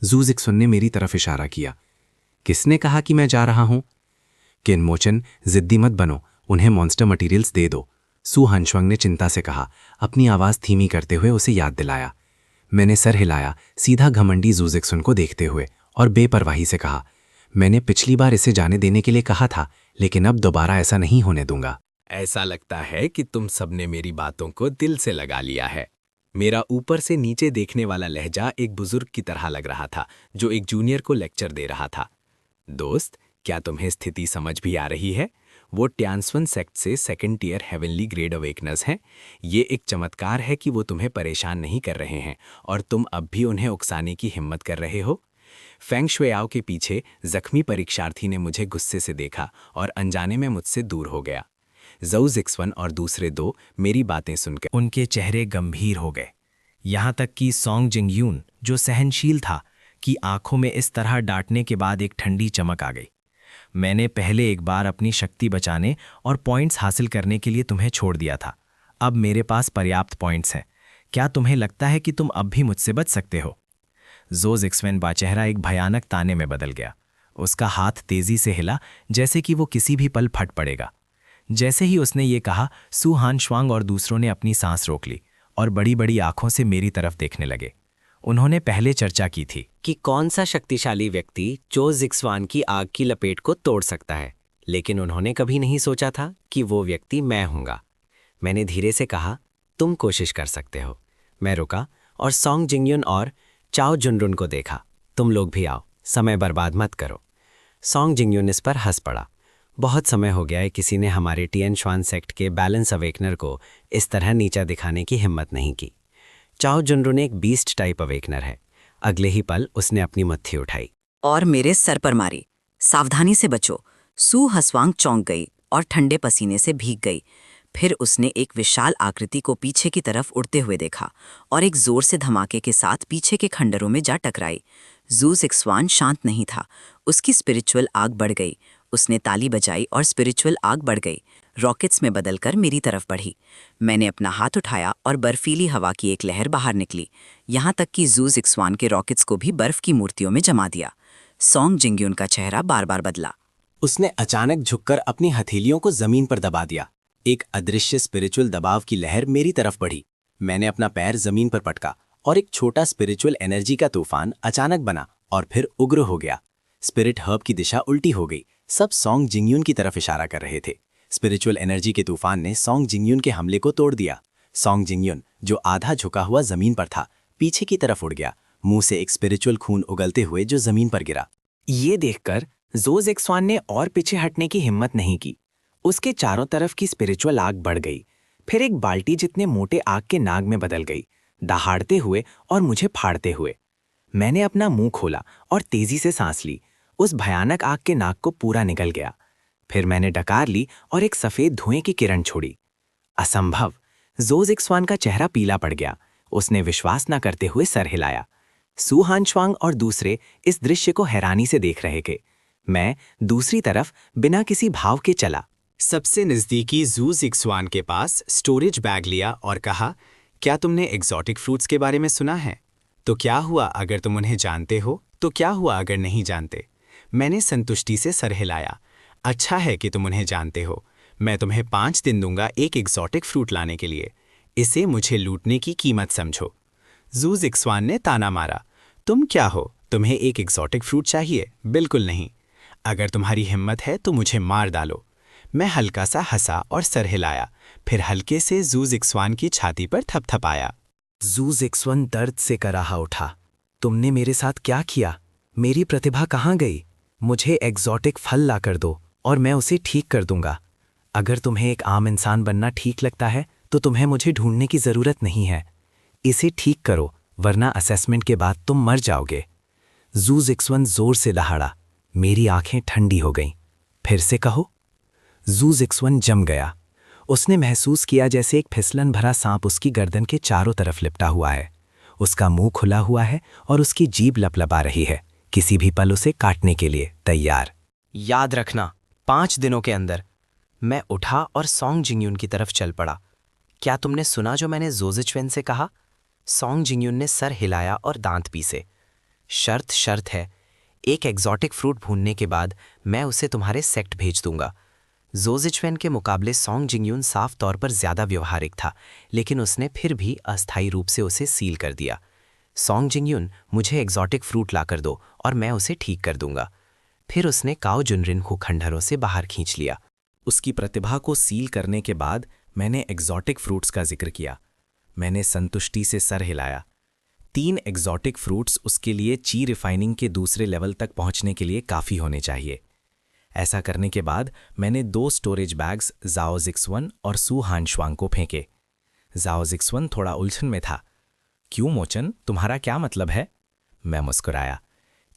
ज़ू ज़िक्शवान ने मेरी तरफ इशारा किया। किसने कहा कि मैं जा रहा हूं? किनमोचन, जिद्दी मत बनो, उन्हें मॉन्स्टर मटेरियल्स दे दो, सू हानशुआंग ने चिंता से कहा, अपनी आवाज धीमी करते हुए उसे याद दिलाया। मैंने सर हिलाया, सीधा घमंडी ज़ू ज़िक्शवान को देखते हुए, और बेपरवाही से कहा, मैंने पिछली बार इसे जाने देने के लिए कहा था, लेकिन अब दोबारा ऐसा नहीं होने दूंगा। ऐसा लगता है कि तुम सबने मेरी बातों को दिल से लगा लिया है। मेरा ऊपर से नीचे देखने वाला लहजा एक बुजुर्ग की तरह लग रहा था, जो एक जूनियर को लेक्चर दे रहा था। दोस्त, क्या तुम्हें स्थिति समझ भी आ रही है? वो ट्यानस्वन सेक्ट से 2nd टियर हेवनली ग्रेड अवेकनर्स हैं। ये एक चमत्कार है कि वो तुम्हें परेशान नहीं कर रहे हैं और तुम अब भी उन्हें उकसाने की हिम्मत कर रहे हो। फेंग शुएआओ के पीछे जख्मी परीक्षार्थी ने मुझे गुस्से से देखा और अनजाने में मुझसे दूर हो गया। ज़ऊ ज़िक्शवान और दूसरे 2 मेरी बातें सुनकर उनके चेहरे गंभीर हो गए। यहाँ तक कि सॉन्ग जिंगयून, जो सहनशील था, की आंखों में इस तरह डांटने के बाद एक ठंडी चमक आ गई। मैंने पहले एक बार अपनी शक्ति बचाने और पॉइंट्स हासिल करने के लिए तुम्हें छोड़ दिया था। अब मेरे पास पर्याप्त पॉइंट्स हैं। क्या तुम्हें लगता है कि तुम अब भी मुझसे बच सकते हो? ज़ो ज़िक्शवान का चेहरा एक भयानक ताने में बदल गया। उसका हाथ तेजी से हिला, जैसे कि वो किसी भी पल फट पड़ेगा। जैसे ही उसने ये कहा, सू हानशुआंग और दूसरों ने अपनी सांस रोक ली और बड़ी बड़ी आंखों से मेरी तरफ देखने लगे। उन्होंने पहले चर्चा की थी कि कौन सा शक्तिशाली व्यक्ति ज़ो ज़िक्शवान की आग की लपेट को तोड़ सकता है, लेकिन उन्होंने कभी नहीं सोचा था कि वो व्यक्ति मैं हूँगा। मैंने धीरे से कहा, तुम कोशिश कर सकते हो। मैं रुका और सॉन्ग जिंगयुन और चाओ जुनरुन को देखा। तुम लोग भी आओ, समय बर्बाद मत करो। सॉन्ग जिंगयुन इस पर हंस पड़ा। बहुत समय हो गया है किसी ने हमारे टियनशुआन सेक्ट के बैलेंस अवेकनर को इस तरह नीचा दिखाने की हिम्मत नहीं की। चाओ जुनरुन एक बीस्ट टाइप अवेकनर है। अगले ही पल उसने अपनी मत्थी उठाई और मेरे सर पर मारी। सावधानी से बचो। सू हसवांग चौंक गई और ठंडे पसीने से भीग गई। फिर उसने एक विशाल आकृति को पीछे की तरफ उड़ते हुए देखा और एक जोर से धमाके के साथ पीछे के खंडरों में जा टकराई। ज़ू ज़िक्शवान शांत नहीं था। उसकी स्पिरिचुअल आग बढ़ गई। उसने ताली बजाई और स्पिरिचुअल आग बढ़ गई, रॉकेट्स में बदलकर मेरी तरफ बढ़ी। मैंने अपना हाथ उठाया और बर्फीली हवा की एक लहर बाहर निकली, यहाँ तक कि ज़ू ज़िक्शवान के रॉकेट्स को भी बर्फ की मूर्तियों में जमा दिया। सॉन्ग जिंगयुन का चेहरा बार बार बदला। उसने अचानक झुककर अपनी हथेलियों को जमीन पर दबा दिया। एक अदृश्य स्पिरिचुअल दबाव की लहर मेरी तरफ बढ़ी। मैंने अपना पैर जमीन पर पटका और एक छोटा स्पिरिचुअल एनर्जी का तूफान अचानक बना और फिर उग्र हो गया। स्पिरिट हर्ब की दिशा उल्टी हो गई। सब सॉन्ग जिंगयुन की तरफ इशारा कर रहे थे। स्पिरिचुअल एनर्जी के तूफान ने सॉन्ग जिंगयुन के हमले को तोड़ दिया। सॉन्ग जिंगयुन, जो आधा झुका हुआ जमीन पर था, पीछे की तरफ उड़ गया, मुंह से एक स्पिरिचुअल खून उगलते हुए जो जमीन पर गिरा। ये देखकर ज़ो ज़िक्शवान ने और पीछे हटने की हिम्मत नहीं की। उसके चारों तरफ की स्पिरिचुअल आग बढ़ गई, फिर एक बाल्टी जितने मोटे आग के नाग में बदल गई, दहाड़ते हुए और मुझे फाड़ते हुए। मैंने अपना मुंह खोला और तेजी से सांस ली। उस भयानक आग के नाग को पूरा निगल गया। फिर मैंने डकार ली और एक सफेद धुएं की किरण छोड़ी। असंभव! जोजिक्सवान का चेहरा पीला पड़ गया। उसने विश्वास न करते हुए सर हिलाया। सू हानश्वांग और दूसरे इस दृश्य को हैरानी से देख रहे थे। मैं दूसरी तरफ बिना किसी भाव के चला। सबसे नज़दीकी जू जिक्सवान के पास स्टोरेज बैग लिया और कहा, क्या तुमने एग्जॉटिक फ्रूट्स के बारे में सुना है? तो क्या हुआ अगर तुम उन्हें जानते हो? तो क्या हुआ अगर नहीं जानते? मैंने संतुष्टि से सर हिलाया। अच्छा है कि तुम उन्हें जानते हो। मैं तुम्हें 5 दिन दूंगा एक एग्जॉटिक फ्रूट लाने के लिए। इसे मुझे लूटने की कीमत समझो। जू जिक्सवान ने ताना मारा, तुम क्या हो? तुम्हें एक एग्जॉटिक फ्रूट चाहिए? बिल्कुल नहीं। अगर तुम्हारी हिम्मत है तो मुझे मार डालो। मैं हल्का सा हंसा और सर हिलाया, फिर हल्के से जू जिक्सवान की छाती पर थपथपाया। जू जिक्सवान दर्द से कराहा उठा। तुमने मेरे साथ क्या किया? मेरी प्रतिभा कहाँ गई? मुझे एग्जॉटिक फल ला कर दो और मैं उसे ठीक कर दूंगा। अगर तुम्हें एक आम इंसान बनना ठीक लगता है तो तुम्हें मुझे ढूंढने की ज़रूरत नहीं है। इसे ठीक करो, वरना असेसमेंट के बाद तुम मर जाओगे। जू जिक्सवान जोर से दहाड़ा। मेरी आंखें ठंडी हो गईं। फिर से कहो। जू जिक्सवान जम गया। उसने महसूस किया जैसे एक फिसलन भरा सांप उसकी गर्दन के चारों तरफ लिपटा हुआ है। उसका मुंह खुला हुआ है और उसकी जीभ लपलपा रही है, किसी भी पल उसे काटने के लिए तैयार। याद रखना, 5 दिनों के अंदर। मैं उठा और सॉन्ग जिंगयुन की तरफ चल पड़ा। क्या तुमने सुना जो मैंने जोजिचवेन से कहा? सॉन्ग जिंगयुन ने सर हिलाया और दांत पीसे। शर्त है, एक एग्जॉटिक फ्रूट भूनने के बाद मैं उसे तुम्हारे सेक्ट भेज दूंगा। जोजिचवेन के मुकाबले सॉन्ग जिंगयुन साफ तौर पर ज्यादा व्यवहारिक था, लेकिन उसने फिर भी अस्थायी रूप से उसे सील कर दिया। सॉन्ग जिंगयुन, मुझे एग्जॉटिक फ्रूट ला कर दो और मैं उसे ठीक कर दूंगा। फिर उसने काओ जुनरिन को खंडहरों से बाहर खींच लिया। उसकी प्रतिभा को सील करने के बाद मैंने एग्जॉटिक फ्रूट्स का जिक्र किया। मैंने संतुष्टि से सर हिलाया। 3 एग्जॉटिक फ्रूट्स उसके लिए ची रिफाइनिंग के दूसरे लेवल तक पहुंचने के लिए काफ़ी होने चाहिए। ऐसा करने के बाद मैंने 2 स्टोरेज बैग्स जाओ जिक्सवान और सू हानश्वांग को फेंके। जाओ जिक्सवान थोड़ा उलझन में था। क्यों मोचन, तुम्हारा क्या मतलब है? मैं मुस्कुराया।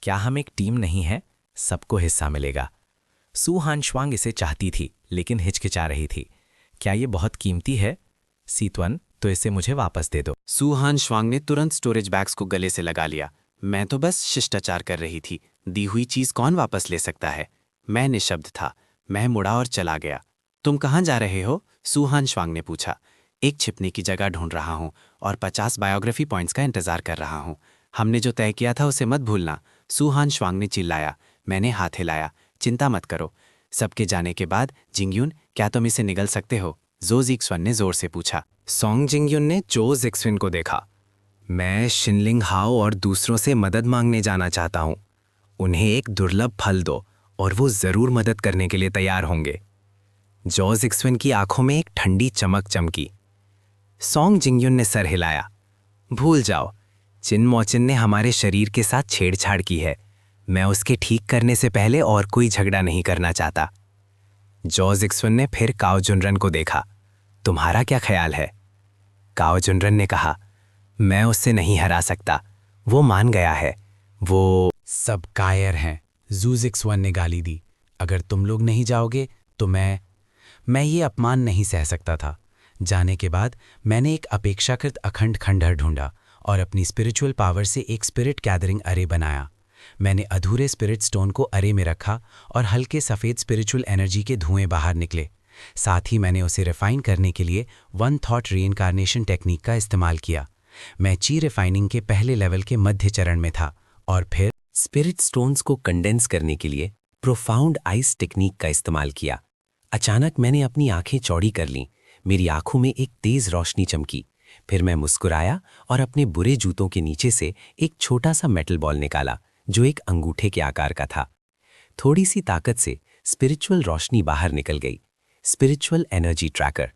क्या हम एक टीम नहीं है? सबको हिस्सा मिलेगा। सू हानश्वांग इसे चाहती थी, लेकिन हिचकिचा रही थी। क्या ये बहुत कीमती है? सीतवन, तो इसे मुझे वापस दे दो। सू हानश्वांग ने तुरंत स्टोरेज बैग्स को गले से लगा लिया। मैं तो बस शिष्टाचार कर रही थी। दी हुई चीज कौन वापस ले सकता है? मैं निशब्द था। मैं मुड़ा और चला गया। तुम कहाँ जा रहे हो? सू हानश्वांग ने पूछा। एक छिपने की जगह ढूंढ रहा हूँ और 50 बायोग्राफी पॉइंट्स का इंतजार कर रहा हूँ। हमने जो तय किया था उसे मत भूलना। सू हानश्वांग ने चिल्लाया। मैंने हाथ हिलाया। चिंता मत करो। सबके जाने के बाद जिंगयुन, क्या तुम इसे निगल सकते हो? जो जिक्सवान ने जोर से पूछा। सॉन्ग जिंगयुन ने जो जिक्सवान को देखा। मैं शिनलिंग हाओ और दूसरों से मदद मांगने जाना चाहता हूँ। उन्हें एक दुर्लभ फल दो और वो जरूर मदद करने के लिए तैयार होंगे। जो जिक्सवान की आंखों में एक ठंडी चमक चमकी। सॉन्ग जिंगयुन ने सर हिलाया। भूल जाओ, चिन मोचिन ने हमारे शरीर के साथ छेड़छाड़ की है। मैं उसके ठीक करने से पहले और कोई झगड़ा नहीं करना चाहता। जो जिक्सवान ने फिर काओ जुनरन को देखा। तुम्हारा क्या ख्याल है? काओ जुनरन ने कहा, मैं उससे नहीं हरा सकता। वो मान गया है। वो सब कायर हैं, जू जिक्सवान ने गाली दी। अगर तुम लोग नहीं जाओगे तो मैं ये अपमान नहीं सह सकता था। जाने के बाद मैंने एक अपेक्षाकृत अखंड खंडहर ढूंढा और अपनी स्पिरिचुअल पावर से एक स्पिरिट गैदरिंग अरे बनाया। मैंने अधूरे स्पिरिट स्टोन को अरे में रखा और हल्के सफ़ेद स्पिरिचुअल एनर्जी के धुएं बाहर निकले। साथ ही मैंने उसे रिफाइन करने के लिए 1 थॉट रीइंकार्नेशन टेक्निक का इस्तेमाल किया। मैं ची रिफाइनिंग के पहले लेवल के मध्य चरण में था और फिर स्पिरिट स्टोन्स को कंडेंस करने के लिए प्रोफाउंड आइस टेक्निक का इस्तेमाल किया। अचानक मैंने अपनी आंखें चौड़ी कर लीं। मेरी आंखों में एक तेज रोशनी चमकी। फिर मैं मुस्कुराया और अपने बुरे जूतों के नीचे से एक छोटा सा मेटल बॉल निकाला जो एक अंगूठे के आकार का था। थोड़ी सी ताकत से स्पिरिचुअल रोशनी बाहर निकल गई। Spiritual energy tracker.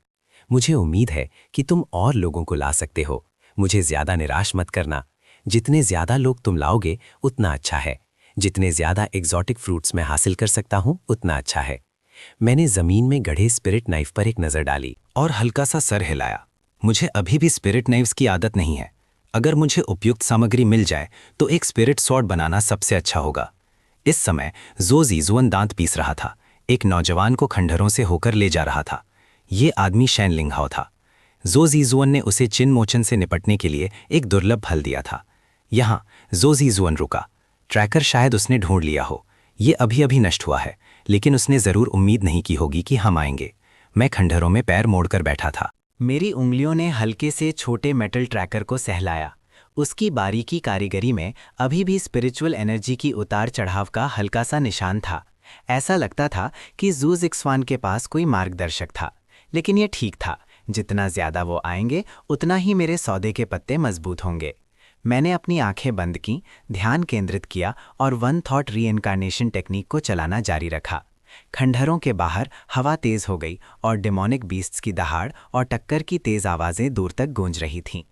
मुझे उम्मीद है कि तुम और लोगों को ला सकते हो। मुझे ज्यादा निराश मत करना। जितने ज्यादा लोग तुम लाओगे उतना अच्छा है। जितने ज्यादा एग्जॉटिक फ्रूट्स मैं हासिल कर सकता हूं उतना अच्छा है। मैंने जमीन में गढ़े स्पिरिट नाइफ पर एक नजर डाली और हल्का सा सर हिलाया। मुझे अभी भी स्पिरिट नाइफ्स की आदत नहीं है। अगर मुझे उपयुक्त सामग्री मिल जाए तो एक स्पिरिट स्वॉर्ड बनाना सबसे अच्छा होगा। इस समय जो जिक्सवान दांत पीस रहा था। एक नौजवान को खंडहरों से होकर ले जा रहा था। ये आदमी शिनलिंग हाओ था। ज़ो ज़ीज़ुअन ने उसे चिनमोचन से निपटने के लिए एक दुर्लभ फल दिया था। यहाँ ज़ो ज़ीज़ुअन रुका। ट्रैकर शायद उसने ढूंढ लिया हो। ये अभी अभी नष्ट हुआ है, लेकिन उसने ज़रूर उम्मीद नहीं की होगी कि हम आएंगे। मैं खंडहरों में पैर मोड़कर बैठा था। मेरी उंगलियों ने हल्के से छोटे मेटल ट्रैकर को सहलाया। उसकी बारीकी कारीगरी में अभी भी स्पिरिचुअल एनर्जी की उतार चढ़ाव का हल्का सा निशान था। ऐसा लगता था कि ज़ू ज़िक्सवान के पास कोई मार्गदर्शक था। लेकिन यह ठीक था, जितना ज़्यादा वो आएंगे उतना ही मेरे सौदे के पत्ते मजबूत होंगे। मैंने अपनी आंखें बंद की, ध्यान केंद्रित किया और वन थॉट रीइनकार्नेशन टेक्निक को चलाना जारी रखा। खंडहरों के बाहर हवा तेज हो गई और डेमोनिक बीस्ट्स की दहाड़ और टक्कर की तेज आवाज़ें दूर तक गूंज रही थीं।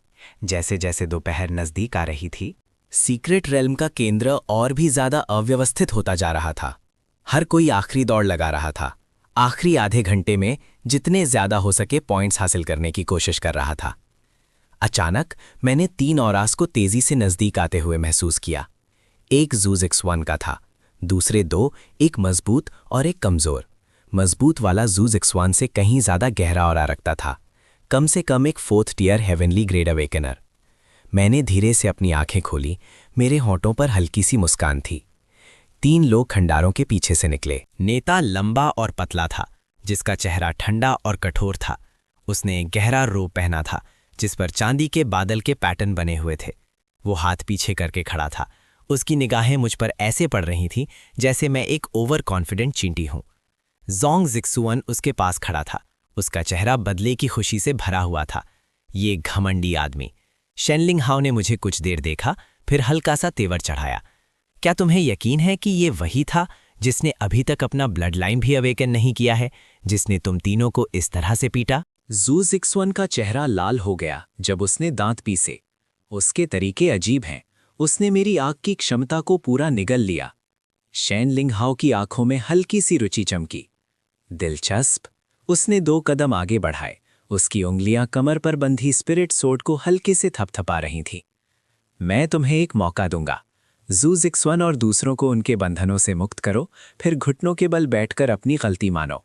जैसे जैसे दोपहर नज़दीक आ रही थी, सीक्रेट रेल्म का केंद्र और भी ज़्यादा अव्यवस्थित होता जा रहा था। हर कोई आखिरी दौड़ लगा रहा था। आखिरी आधे घंटे में जितने ज़्यादा हो सके पॉइंट्स हासिल करने की कोशिश कर रहा था। अचानक मैंने 3 औरास को तेज़ी से नज़दीक आते हुए महसूस किया। एक ज़ू ज़िक्सवान का था, दूसरे 2, एक मजबूत और एक कमज़ोर। मजबूत वाला ज़ू ज़िक्सवान से कहीं ज़्यादा गहरा और रखता था, कम से कम एक 4th tier heavenly grade awakener. मैंने धीरे से अपनी आंखें खोली। मेरे होंठों पर हल्की सी मुस्कान थी। 3 लोग खंडारों के पीछे से निकले। नेता लंबा और पतला था, जिसका चेहरा ठंडा और कठोर था। उसने एक गहरा रोब पहना था, जिस पर चांदी के बादल के पैटर्न बने हुए थे। वो हाथ पीछे करके खड़ा था। उसकी निगाहें मुझ पर ऐसे पड़ रही थीं जैसे मैं एक ओवर कॉन्फिडेंट चींटी हूं। ज़ोंग ज़िक्सुअन उसके पास खड़ा था। उसका चेहरा बदले की खुशी से भरा हुआ था। ये घमंडी आदमी। शेनलिंग हाओ ने मुझे कुछ देर देखा, फिर हल्का सा तेवर चढ़ाया। क्या तुम्हें यकीन है कि ये वही था जिसने अभी तक अपना ब्लड लाइन भी अवेकन नहीं किया है, जिसने तुम तीनों को इस तरह से पीटा? ज़ू ज़िक्सवान का चेहरा लाल हो गया जब उसने दांत पीसे। उसके तरीके अजीब हैं। उसने मेरी आँख की क्षमता को पूरा निगल लिया। शेनलिंग हाओ की आंखों में हल्की सी रुचि चमकी। दिलचस्प। उसने 2 कदम आगे बढ़ाए। उसकी उंगलियां कमर पर बंधी स्पिरिट सोर्ड को हल्के से थपथपा रही थीं। मैं तुम्हें एक मौका दूंगा। ज़ू ज़िक्सवान और दूसरों को उनके बंधनों से मुक्त करो, फिर घुटनों के बल बैठकर अपनी गलती मानो।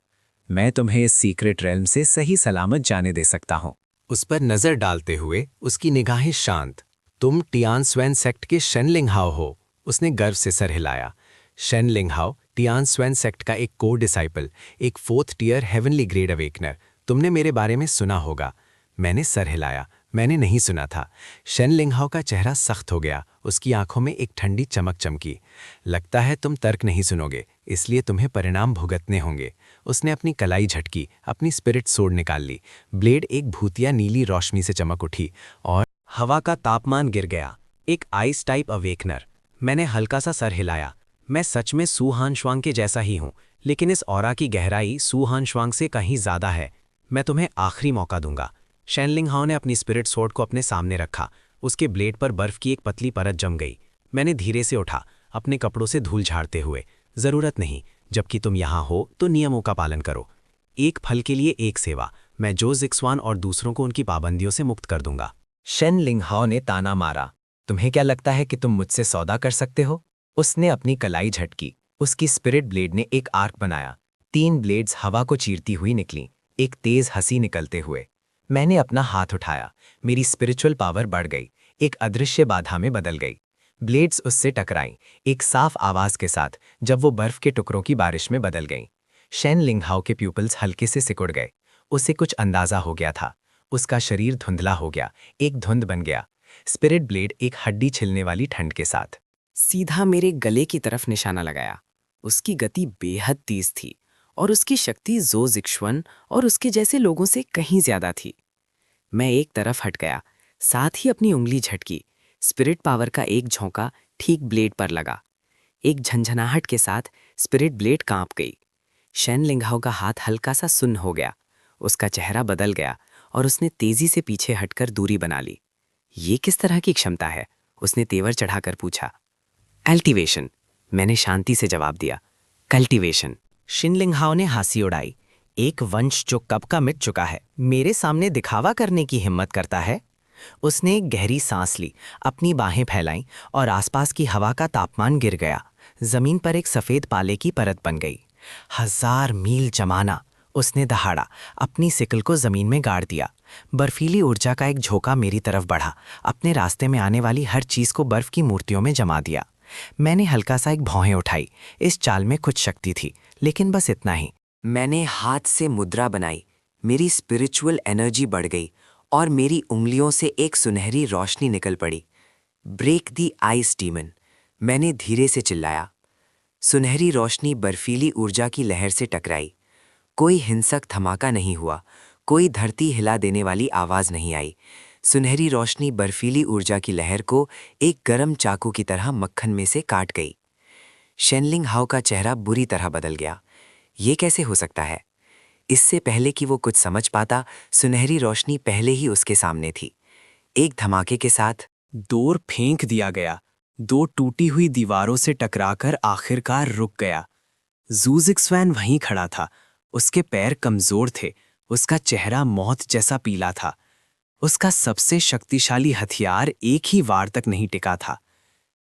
मैं तुम्हें इस सीक्रेट रेल्म से सही सलामत जाने दे सकता हूं। उस पर नज़र डालते हुए उसकी निगाहें शांत। तुम टियानस्वेन सेक्ट के शेनलिंग हाओ हो। उसने गर्व से सर हिलाया। शेनलिंग हाओ टियानस्वेन सेक्ट का एक कोर डिसाइपल, एक 4th tier heavenly grade awakener. तुमने मेरे बारे में सुना होगा। मैंने सर हिलाया। मैंने नहीं सुना था। शेनलिंग हाओ का चेहरा सख्त हो गया। उसकी आंखों में एक ठंडी चमक चमकी। लगता है तुम तर्क नहीं सुनोगे, इसलिए तुम्हें परिणाम भुगतने होंगे। उसने अपनी कलाई झटकी, अपनी स्पिरिट सोर्ड निकाल ली। ब्लेड एक भूतिया नीली रोशनी से चमक उठी और हवा का तापमान गिर गया। एक आइस टाइप अवेकनर। मैंने हल्का सा सर हिलाया। मैं सच में सू हानशुआंग के जैसा ही हूं, लेकिन इस ऑरा की गहराई सू हानशुआंग से कहीं ज़्यादा है। मैं तुम्हें आखिरी मौका दूंगा। शेनलिंग हाओ ने अपनी स्पिरिट सोर्ड को अपने सामने रखा। उसके ब्लेड पर बर्फ की एक पतली परत जम गई। मैंने धीरे से उठा, अपने कपड़ों से धूल झाड़ते हुए। ज़रूरत नहीं, जबकि तुम यहाँ हो तो नियमों का पालन करो। एक फल के लिए एक सेवा। मैं ज़ो ज़िक्सवान और दूसरों को उनकी पाबंदियों से मुक्त कर दूंगा। शेनलिंग हाओ ने ताना मारा। तुम्हें क्या लगता है कि तुम मुझसे सौदा कर सकते हो? उसने अपनी कलाई झटकी। उसकी स्पिरिट ब्लेड ने एक आर्क बनाया। 3 ब्लेड्स हवा को चीरती हुई निकलीं, एक तेज हंसी निकलते हुए। मैंने अपना हाथ उठाया। मेरी स्पिरिचुअल पावर बढ़ गई, एक अदृश्य बाधा में बदल गई। ब्लेड्स उससे टकराईं, एक साफ आवाज के साथ, जब वो बर्फ के टुकड़ों की बारिश में बदल गईं। शेनलिंग हाओ के प्यूपल्स हल्के से सिकुड़ गए। उसे कुछ अंदाजा हो गया था। उसका शरीर धुंधला हो गया, एक धुंध बन गया। स्पिरिट ब्लेड एक हड्डी छिलने वाली ठंड के साथ सीधा मेरे गले की तरफ निशाना लगाया। उसकी गति बेहद तेज थी और उसकी शक्ति ज़ो ज़िक्सवान और उसके जैसे लोगों से कहीं ज्यादा थी। मैं एक तरफ हट गया, साथ ही अपनी उंगली झटकी। स्पिरिट पावर का एक झोंका ठीक ब्लेड पर लगा। एक झंझनाहट के साथ स्पिरिट ब्लेड कांप गई। शेनलिंग हाओ का हाथ हल्का सा सुन्न हो गया। उसका चेहरा बदल गया और उसने तेजी से पीछे हटकर दूरी बना ली। ये किस तरह की क्षमता है? उसने तेवर चढ़ाकर पूछा। अल्टिवेशन, मैंने शांति से जवाब दिया। कल्टिवेशन। शेनलिंग हाओ ने हंसी उड़ाई। एक वंश जो कब का मिट चुका है, मेरे सामने दिखावा करने की हिम्मत करता है। उसने एक गहरी सांस ली, अपनी बाहें फैलाईं और आसपास की हवा का तापमान गिर गया। जमीन पर एक सफेद पाले की परत बन गई। 1000 मील जमाना। उसने दहाड़ा, अपनी सिकल को जमीन में गाड़ दिया। बर्फीली ऊर्जा का एक झोंका मेरी तरफ बढ़ा। अपने रास्ते में आने वाली हर चीज़ को बर्फ की मूर्तियों में जमा दिया। मैंने हल्का सा एक भौहें उठाई। इस चाल में कुछ शक्ति थी, लेकिन बस इतना ही। मैंने हाथ से मुद्रा बनाई। मेरी स्पिरिचुअल एनर्जी बढ़ गई और मेरी उंगलियों से एक सुनहरी रोशनी निकल पड़ी। ब्रेक दी आइस डीमन, मैंने धीरे से चिल्लाया। सुनहरी रोशनी बर्फीली ऊर्जा की लहर से टकराई। कोई हिंसक धमाका नहीं हुआ, कोई धरती हिला देने वाली आवाज नहीं आई। सुनहरी रोशनी बर्फीली ऊर्जा की लहर को एक गरम चाकू की तरह मक्खन में से काट गई। शेनलिंग हाओ का चेहरा बुरी तरह बदल गया। ये कैसे हो सकता है? इससे पहले कि वो कुछ समझ पाता, सुनहरी रोशनी पहले ही उसके सामने थी। एक धमाके के साथ डोर फेंक दिया गया। दो टूटी हुई दीवारों से टकराकर आखिरकार रुक गया। ज़ूज़िक्सवैन वहीं खड़ा था। उसके पैर कमजोर थे, उसका चेहरा मौत जैसा पीला था। उसका सबसे शक्तिशाली हथियार एक ही वार तक नहीं टिका था।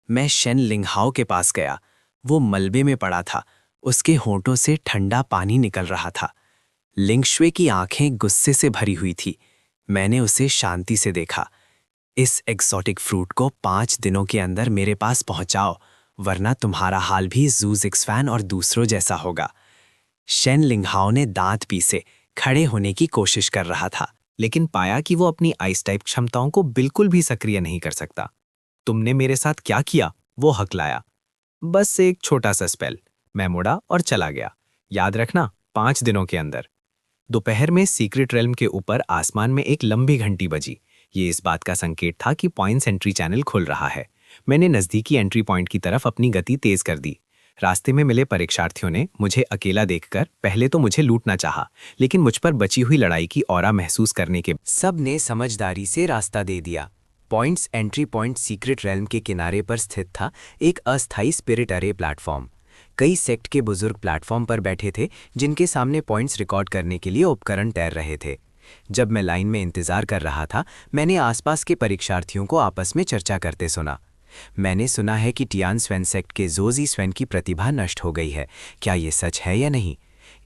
मैं शेन लिंगहाओ के पास गया। वो मलबे में पड़ा था, उसके होंठों से ठंडा पानी निकल रहा था। लिंगशुए की आंखें गुस्से से भरी हुई थी। मैंने उसे शांति से देखा। इस एक्सोटिक फ्रूट को 5 दिनों के अंदर मेरे पास पहुंचाओ, वरना तुम्हारा हाल भी ज़ूज़िक्सवैन और दूसरों जैसा होगा। शेन लिंगहाओ ने दांत पीसे खड़े होने की कोशिश कर रहा था, लेकिन पाया कि वो अपनी आइस टाइप क्षमताओं को बिल्कुल भी सक्रिय नहीं कर सकता। तुमने मेरे साथ क्या किया? वो हकलाया। बस एक छोटा सा स्पेल। मैं मुड़ा और चला गया। याद रखना, 5 दिनों के अंदर। दोपहर में सीक्रेट रेल्म के ऊपर आसमान में एक लंबी घंटी बजी। ये इस बात का संकेत था कि पॉइंट्स एंट्री चैनल खुल रहा है। मैंने नज़दीकी एंट्री पॉइंट की तरफ अपनी गति तेज कर दी। रास्ते में मिले परीक्षार्थियों ने मुझे अकेला देखकर पहले तो मुझे लूटना चाहा, लेकिन मुझ पर बची हुई लड़ाई की ऑरा महसूस करने के सब ने समझदारी से रास्ता दे दिया। Points entry point secret realm के किनारे पर स्थित था, एक अस्थायी स्पिरिट अरे प्लेटफॉर्म। कई सेक्ट के बुजुर्ग प्लेटफॉर्म पर बैठे थे, जिनके सामने पॉइंट्स रिकॉर्ड करने के लिए उपकरण तैर रहे थे। जब मैं लाइन में इंतजार कर रहा था, मैंने आसपास के परीक्षार्थियों को आपस में चर्चा करते सुना। मैंने सुना है कि टियान स्वेन सेक्ट के जोजी स्वेन की प्रतिभा नष्ट हो गई है। क्या ये सच है या नहीं?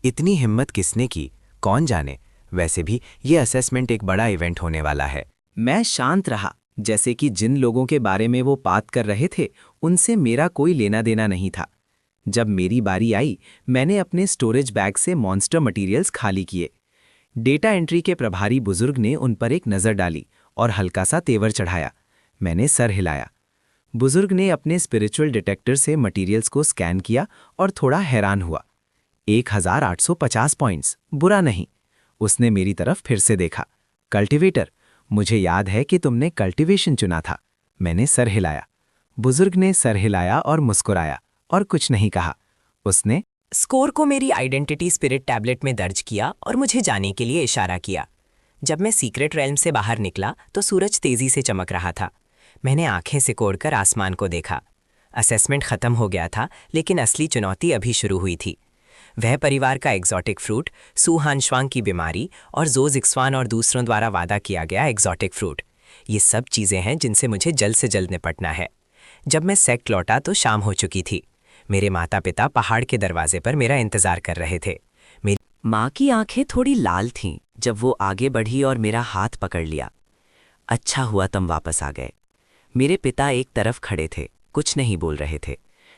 इतनी हिम्मत किसने की, कौन जाने। वैसे भी ये असेसमेंट एक बड़ा इवेंट होने वाला है। मैं शांत रहा, जैसे कि जिन लोगों के बारे में वो बात कर रहे थे उनसे मेरा कोई लेना देना नहीं था। जब मेरी बारी आई, मैंने अपने स्टोरेज बैग से मॉन्स्टर मटेरियल्स खाली किए। डेटा एंट्री के प्रभारी बुजुर्ग ने उन पर एक नज़र डाली और हल्का सा तेवर चढ़ाया। मैंने सर हिलाया। बुजुर्ग ने अपने स्पिरिचुअल डिटेक्टर से मटेरियल्स को स्कैन किया और थोड़ा हैरान हुआ। 1850 पॉइंट्स, बुरा नहीं। उसने मेरी तरफ फिर से देखा। कल्टिवेटर, मुझे याद है कि तुमने कल्टिवेशन चुना था। मैंने सर हिलाया। बुजुर्ग ने सर हिलाया और मुस्कुराया और कुछ नहीं कहा। उसने स्कोर को मेरी आइडेंटिटी स्पिरिट टैबलेट में दर्ज किया और मुझे जाने के लिए इशारा किया। जब मैं सीक्रेट रेल्म से बाहर निकला तो सूरज तेजी से चमक रहा था। मैंने आंखें सिकोड़कर आसमान को देखा। असेसमेंट खत्म हो गया था, लेकिन असली चुनौती अभी शुरू हुई थी। वह परिवार का एग्जॉटिक फ्रूट, सू हानश्वांग की बीमारी और ज़ूज़िक्सवैन और दूसरों द्वारा वादा किया गया एग्जॉटिक फ्रूट, ये सब चीज़ें हैं जिनसे मुझे जल्द से जल्द निपटना है। जब मैं सेक्ट लौटा तो शाम हो चुकी थी। मेरे माता पिता पहाड़ के दरवाजे पर मेरा इंतजार कर रहे थे। मेरी माँ की आंखें थोड़ी लाल थीं जब वो आगे बढ़ी और मेरा हाथ पकड़ लिया। अच्छा हुआ तुम वापस आ गए। मेरे पिता एक तरफ खड़े थे, कुछ नहीं बोल रहे थे,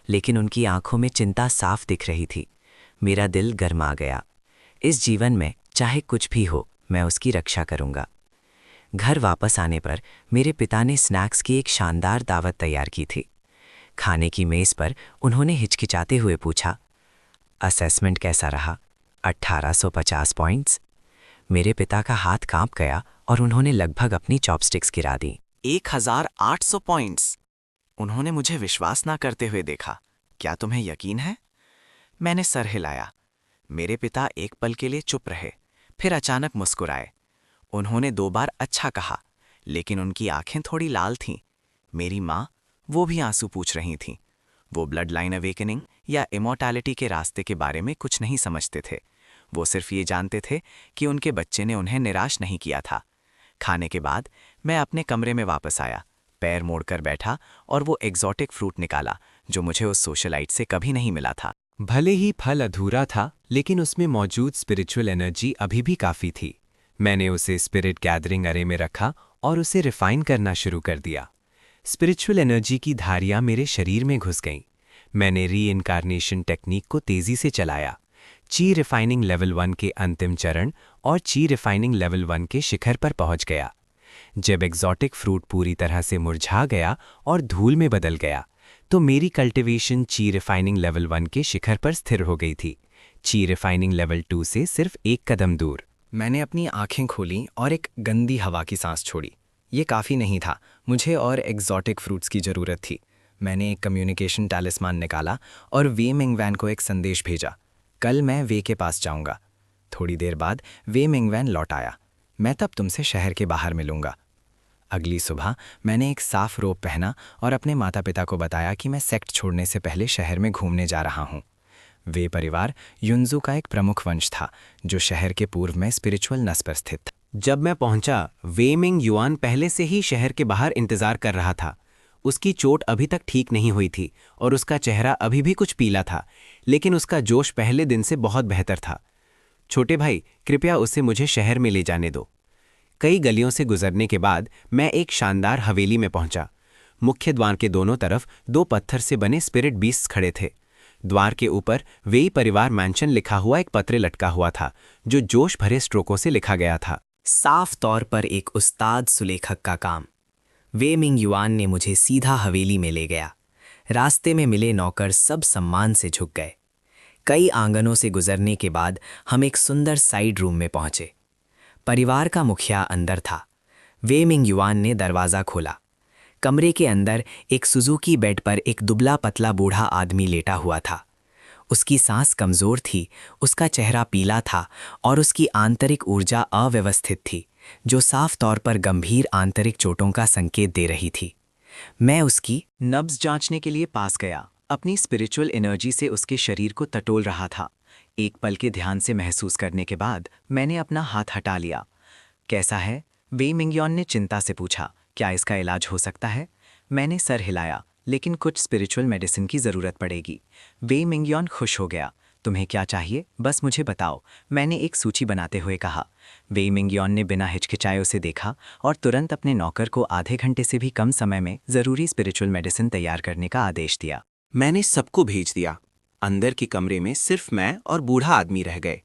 लेकिन उनकी आंखों में चिंता साफ दिख रही थी। मेरा दिल गर्मा गया। इस जीवन में चाहे कुछ भी हो, मैं उसकी रक्षा करूंगा। घर वापस आने पर मेरे पिता ने स्नैक्स की एक शानदार दावत तैयार की थी। खाने की मेज पर उन्होंने हिचकिचाते हुए पूछा, असेसमेंट कैसा रहा? 1850 पॉइंट्स। मेरे पिता का हाथ कांप गया और उन्होंने लगभग अपनी चॉपस्टिक्स गिरा दी। 1800 पॉइंट्स। उन्होंने मुझे विश्वास ना करते हुए देखा। क्या तुम्हें यकीन है? मैंने सर हिलाया। मेरे पिता एक पल के लिए चुप रहे, फिर अचानक मुस्कुराए। उन्होंने 2 बार अच्छा कहा, लेकिन उनकी आंखें थोड़ी लाल थीं। मेरी माँ, वो भी आंसू पूछ रही थीं। वो ब्लड लाइन अवेकनिंग या इमॉर्टैलिटी के रास्ते के बारे में कुछ नहीं समझते थे। वो सिर्फ ये जानते थे कि उनके बच्चे ने उन्हें निराश नहीं किया था। खाने के बाद मैं अपने कमरे में वापस आया, पैर मोड़कर बैठा और वो एग्जॉटिक फ्रूट निकाला जो मुझे उस सोशलाइट से कभी नहीं मिला था। भले ही फल अधूरा था, लेकिन उसमें मौजूद स्पिरिचुअल एनर्जी अभी भी काफ़ी थी। मैंने उसे स्पिरिट गैदरिंग अरे में रखा और उसे रिफाइन करना शुरू कर दिया। स्पिरिचुअल एनर्जी की धारियां मेरे शरीर में घुस गईं। मैंने री इनकारनेशन टेक्निक को तेजी से चलाया। ची रिफाइनिंग लेवल 1 के अंतिम चरण और ची रिफाइनिंग लेवल 1 के शिखर पर पहुंच गया। जब एग्जॉटिक फ्रूट पूरी तरह से मुरझा गया और धूल में बदल गया तो मेरी कल्टीवेशन ची रिफाइनिंग लेवल 1 के शिखर पर स्थिर हो गई थी, ची रिफाइनिंग लेवल 2 से सिर्फ एक कदम दूर। मैंने अपनी आंखें खोलीं और एक गंदी हवा की सांस छोड़ी। ये काफ़ी नहीं था, मुझे और एग्जॉटिक फ्रूट्स की ज़रूरत थी। मैंने एक कम्युनिकेशन टैलिस्मान निकाला और वे मिंगवैन को एक संदेश भेजा, कल मैं वे के पास जाऊंगा। थोड़ी देर बाद वे मिंगवैन लौट आया, मैं तब तुमसे शहर के बाहर मिलूंगा। अगली सुबह मैंने एक साफ रोब पहना और अपने माता पिता को बताया कि मैं सेक्ट छोड़ने से पहले शहर में घूमने जा रहा हूँ। वे परिवार युनजू का एक प्रमुख वंश था जो शहर के पूर्व में स्पिरिचुअल नस पर स्थित था। जब मैं पहुंचा, वे मिंग युआन पहले से ही शहर के बाहर इंतजार कर रहा था। उसकी चोट अभी तक ठीक नहीं हुई थी और उसका चेहरा अभी भी कुछ पीला था, लेकिन उसका जोश पहले दिन से बहुत बेहतर था। छोटे भाई, कृपया उसे मुझे शहर में ले जाने दो। कई गलियों से गुजरने के बाद मैं एक शानदार हवेली में पहुंचा। मुख्य द्वार के दोनों तरफ 2 पत्थर से बने स्पिरिट बीस्ट्स खड़े थे। द्वार के ऊपर वेई परिवार मैंशन लिखा हुआ एक पत्र लटका हुआ था जो जोश भरे स्ट्रोकों से लिखा गया था। साफ तौर पर एक उस्ताद सुलेखक का काम। वे मिंग युआन ने मुझे सीधा हवेली में ले गया। रास्ते में मिले नौकर सब सम्मान से झुक गए। कई आंगनों से गुजरने के बाद हम एक सुंदर साइड रूम में पहुंचे। परिवार का मुखिया अंदर था। वे मिंग युआन ने दरवाज़ा खोला। कमरे के अंदर एक सुजुकी बेड पर एक दुबला पतला बूढ़ा आदमी लेटा हुआ था। उसकी सांस कमज़ोर थी, उसका चेहरा पीला था और उसकी आंतरिक ऊर्जा अव्यवस्थित थी, जो साफ तौर पर गंभीर आंतरिक चोटों का संकेत दे रही थी। मैं उसकी नब्ज जांचने के लिए पास गया। अपनी स्पिरिचुअल एनर्जी से उसके शरीर को टटोल रहा था। एक पल के ध्यान से महसूस करने के बाद मैंने अपना हाथ हटा लिया। कैसा है? वे मिंगयोन ने चिंता से पूछा। क्या इसका इलाज हो सकता है? मैंने सर हिलाया, लेकिन कुछ स्पिरिचुअल मेडिसिन की ज़रूरत पड़ेगी। वे मिंगयोन खुश हो गया। तुम्हें क्या चाहिए, बस मुझे बताओ, मैंने एक सूची बनाते हुए कहा। वे मिंगयोन ने बिना हिचकिचाए उसे देखा और तुरंत अपने नौकर को आधे घंटे से भी कम समय में ज़रूरी स्पिरिचुअल मेडिसिन तैयार करने का आदेश दिया। मैंने सबको भेज दिया। अंदर के कमरे में सिर्फ मैं और बूढ़ा आदमी रह गए।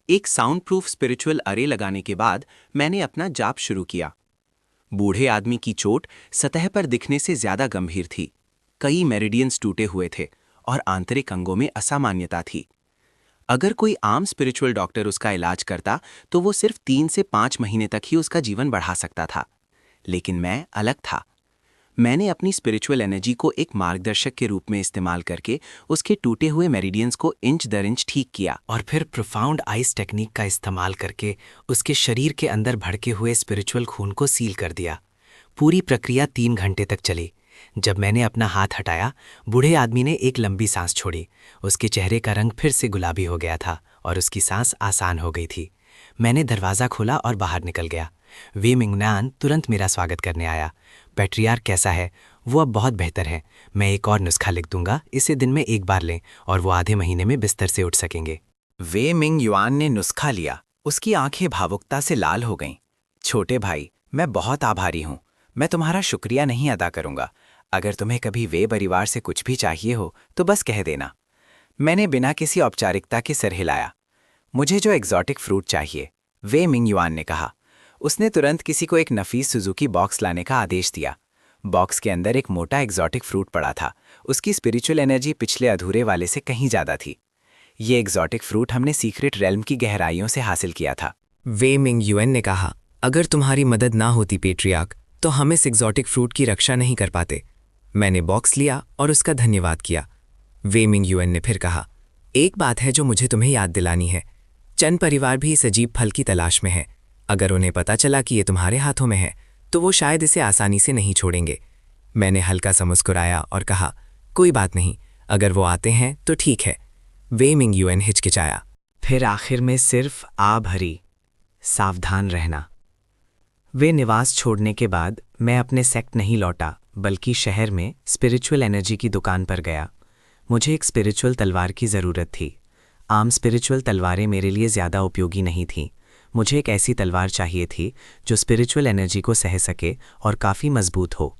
एक साउंड प्रूफ स्पिरिचुअल अरे लगाने के बाद मैंने अपना जाप शुरू किया। बूढ़े आदमी की चोट सतह पर दिखने से ज्यादा गंभीर थी। कई मेरिडियंस टूटे हुए थे और आंतरिक अंगों में असामान्यता थी। अगर कोई आम स्पिरिचुअल डॉक्टर उसका इलाज करता तो वो सिर्फ 3 से 5 महीने तक ही उसका जीवन बढ़ा सकता था, लेकिन मैं अलग था। मैंने अपनी स्पिरिचुअल एनर्जी को एक मार्गदर्शक के रूप में इस्तेमाल करके उसके टूटे हुए मेरिडियंस को इंच दर इंच ठीक किया और फिर प्रोफाउंड आइस टेक्निक का इस्तेमाल करके उसके शरीर के अंदर भड़के हुए स्पिरिचुअल खून को सील कर दिया। पूरी प्रक्रिया 3 घंटे तक चली। जब मैंने अपना हाथ हटाया, बूढ़े आदमी ने एक लंबी सांस छोड़ी। उसके चेहरे का रंग फिर से गुलाबी हो गया था और उसकी सांस आसान हो गई थी। मैंने दरवाज़ा खोला और बाहर निकल गया। वे मिंगनान तुरंत मेरा स्वागत करने आया। पैट्रियार्क कैसा है? वो अब बहुत बेहतर है। मैं एक और नुस्खा लिख दूंगा, इसे दिन में 1 बार लें और वो आधे महीने में बिस्तर से उठ सकेंगे। वे मिंग युआन ने नुस्खा लिया। उसकी आंखें भावुकता से लाल हो गईं। छोटे भाई, मैं बहुत आभारी हूँ। मैं तुम्हारा शुक्रिया नहीं अदा करूँगा। अगर तुम्हें कभी वे परिवार से कुछ भी चाहिए हो तो बस कह देना। मैंने बिना किसी औपचारिकता के सर हिलाया। मुझे जो एग्जॉटिक फ्रूट चाहिए, वे मिंग युआन ने कहा। उसने तुरंत किसी को एक नफीस सुजुकी बॉक्स लाने का आदेश दिया। बॉक्स के अंदर एक मोटा एग्जॉटिक फ्रूट पड़ा था। उसकी स्पिरिचुअल एनर्जी पिछले अधूरे वाले से कहीं ज़्यादा थी। ये एग्जॉटिक फ्रूट हमने सीक्रेट रेल्म की गहराइयों से हासिल किया था। वे मिंग युएन ने कहा, अगर तुम्हारी मदद ना होती पेट्रियार्क, तो हम इस एग्जॉटिक फ्रूट की रक्षा नहीं कर पाते। मैंने बॉक्स लिया और उसका धन्यवाद किया। वे मिंग युएन ने फिर कहा, एक बात है जो मुझे तुम्हें याद दिलानी है। चंद परिवार भी इस अजीब फल की तलाश में है। अगर उन्हें पता चला कि ये तुम्हारे हाथों में है तो वो शायद इसे आसानी से नहीं छोड़ेंगे। मैंने हल्का सा मुस्कुराया और कहा, कोई बात नहीं, अगर वो आते हैं तो ठीक है। वे मिंग युएन हिचकिचाया। फिर आखिर में सिर्फ आ भरी, सावधान रहना। वे निवास छोड़ने के बाद मैं अपने सेक्ट नहीं लौटा, बल्कि शहर में स्पिरिचुअल एनर्जी की दुकान पर गया। मुझे एक स्पिरिचुअल तलवार की ज़रूरत थी। आम स्पिरिचुअल तलवारें मेरे लिए ज़्यादा उपयोगी नहीं थीं। मुझे एक ऐसी तलवार चाहिए थी जो स्पिरिचुअल एनर्जी को सह सके और काफ़ी मजबूत हो।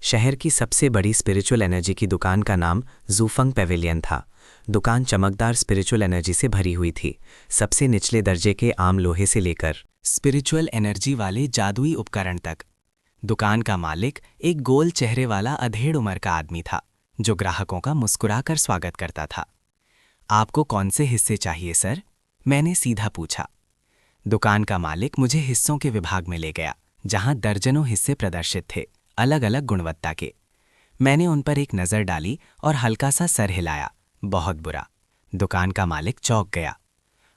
शहर की सबसे बड़ी स्पिरिचुअल एनर्जी की दुकान का नाम जूफंग पेविलियन था। दुकान चमकदार स्पिरिचुअल एनर्जी से भरी हुई थी, सबसे निचले दर्जे के आम लोहे से लेकर स्पिरिचुअल एनर्जी वाले जादुई उपकरण तक। दुकान का मालिक एक गोल चेहरे वाला अधेड़ उम्र का आदमी था जो ग्राहकों का मुस्कुराकर स्वागत करता था। आपको कौन से हिस्से चाहिए सर? मैंने सीधा पूछा। दुकान का मालिक मुझे हिस्सों के विभाग में ले गया जहां दर्जनों हिस्से प्रदर्शित थे, अलग अलग गुणवत्ता के। मैंने उन पर एक नज़र डाली और हल्का सा सर हिलाया। बहुत बुरा। दुकान का मालिक चौंक गया।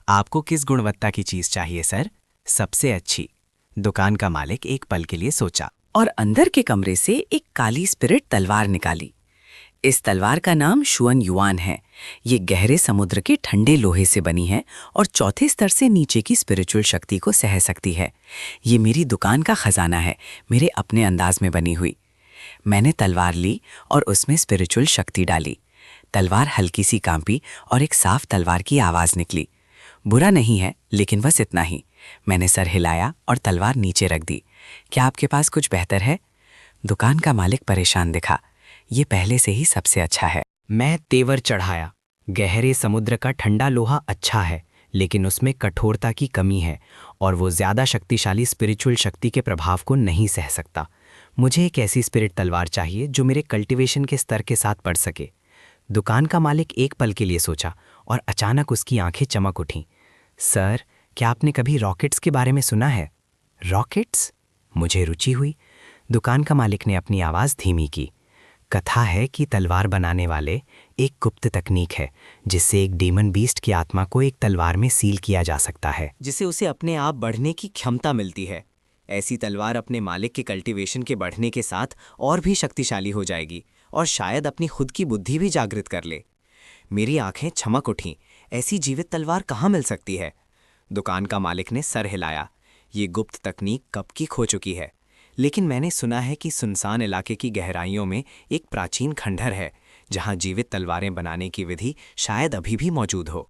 आपको किस गुणवत्ता की चीज़ चाहिए सर? सबसे अच्छी। दुकान का मालिक एक पल के लिए सोचा और अंदर के कमरे से एक काली स्पिरिट तलवार निकाली। इस तलवार का नाम शुअन युआन है। ये गहरे समुद्र के ठंडे लोहे से बनी है और चौथे स्तर से नीचे की स्पिरिचुअल शक्ति को सह सकती है। ये मेरी दुकान का खजाना है, मेरे अपने अंदाज में बनी हुई। मैंने तलवार ली और उसमें स्पिरिचुअल शक्ति डाली। तलवार हल्की सी कांपी और एक साफ तलवार की आवाज़ निकली। बुरा नहीं है, लेकिन बस इतना ही। मैंने सर हिलाया और तलवार नीचे रख दी। क्या आपके पास कुछ बेहतर है? दुकान का मालिक परेशान दिखा। ये पहले से ही सबसे अच्छा है। मैं तेवर चढ़ाया। गहरे समुद्र का ठंडा लोहा अच्छा है, लेकिन उसमें कठोरता की कमी है और वो ज़्यादा शक्तिशाली स्पिरिचुअल शक्ति के प्रभाव को नहीं सह सकता। मुझे एक ऐसी स्पिरिट तलवार चाहिए जो मेरे कल्टीवेशन के स्तर के साथ बढ़ सके। दुकान का मालिक एक पल के लिए सोचा और अचानक उसकी आंखें चमक उठीं। सर, क्या आपने कभी रॉकेट्स के बारे में सुना है? रॉकेट्स? मुझे रुचि हुई। दुकान का मालिक ने अपनी आवाज़ धीमी की। कथा है कि तलवार बनाने वाले एक गुप्त तकनीक है जिससे एक डीमन बीस्ट की आत्मा को एक तलवार में सील किया जा सकता है, जिससे उसे अपने आप बढ़ने की क्षमता मिलती है। ऐसी तलवार अपने मालिक के कल्टीवेशन के बढ़ने के साथ और भी शक्तिशाली हो जाएगी और शायद अपनी खुद की बुद्धि भी जागृत कर ले। मेरी आंखें चमक उठीं। ऐसी जीवित तलवार कहाँ मिल सकती है? दुकान का मालिक ने सर हिलाया। ये गुप्त तकनीक कब की खो चुकी है, लेकिन मैंने सुना है कि सुनसान इलाके की गहराइयों में एक प्राचीन खंडहर है जहां जीवित तलवारें बनाने की विधि शायद अभी भी मौजूद हो।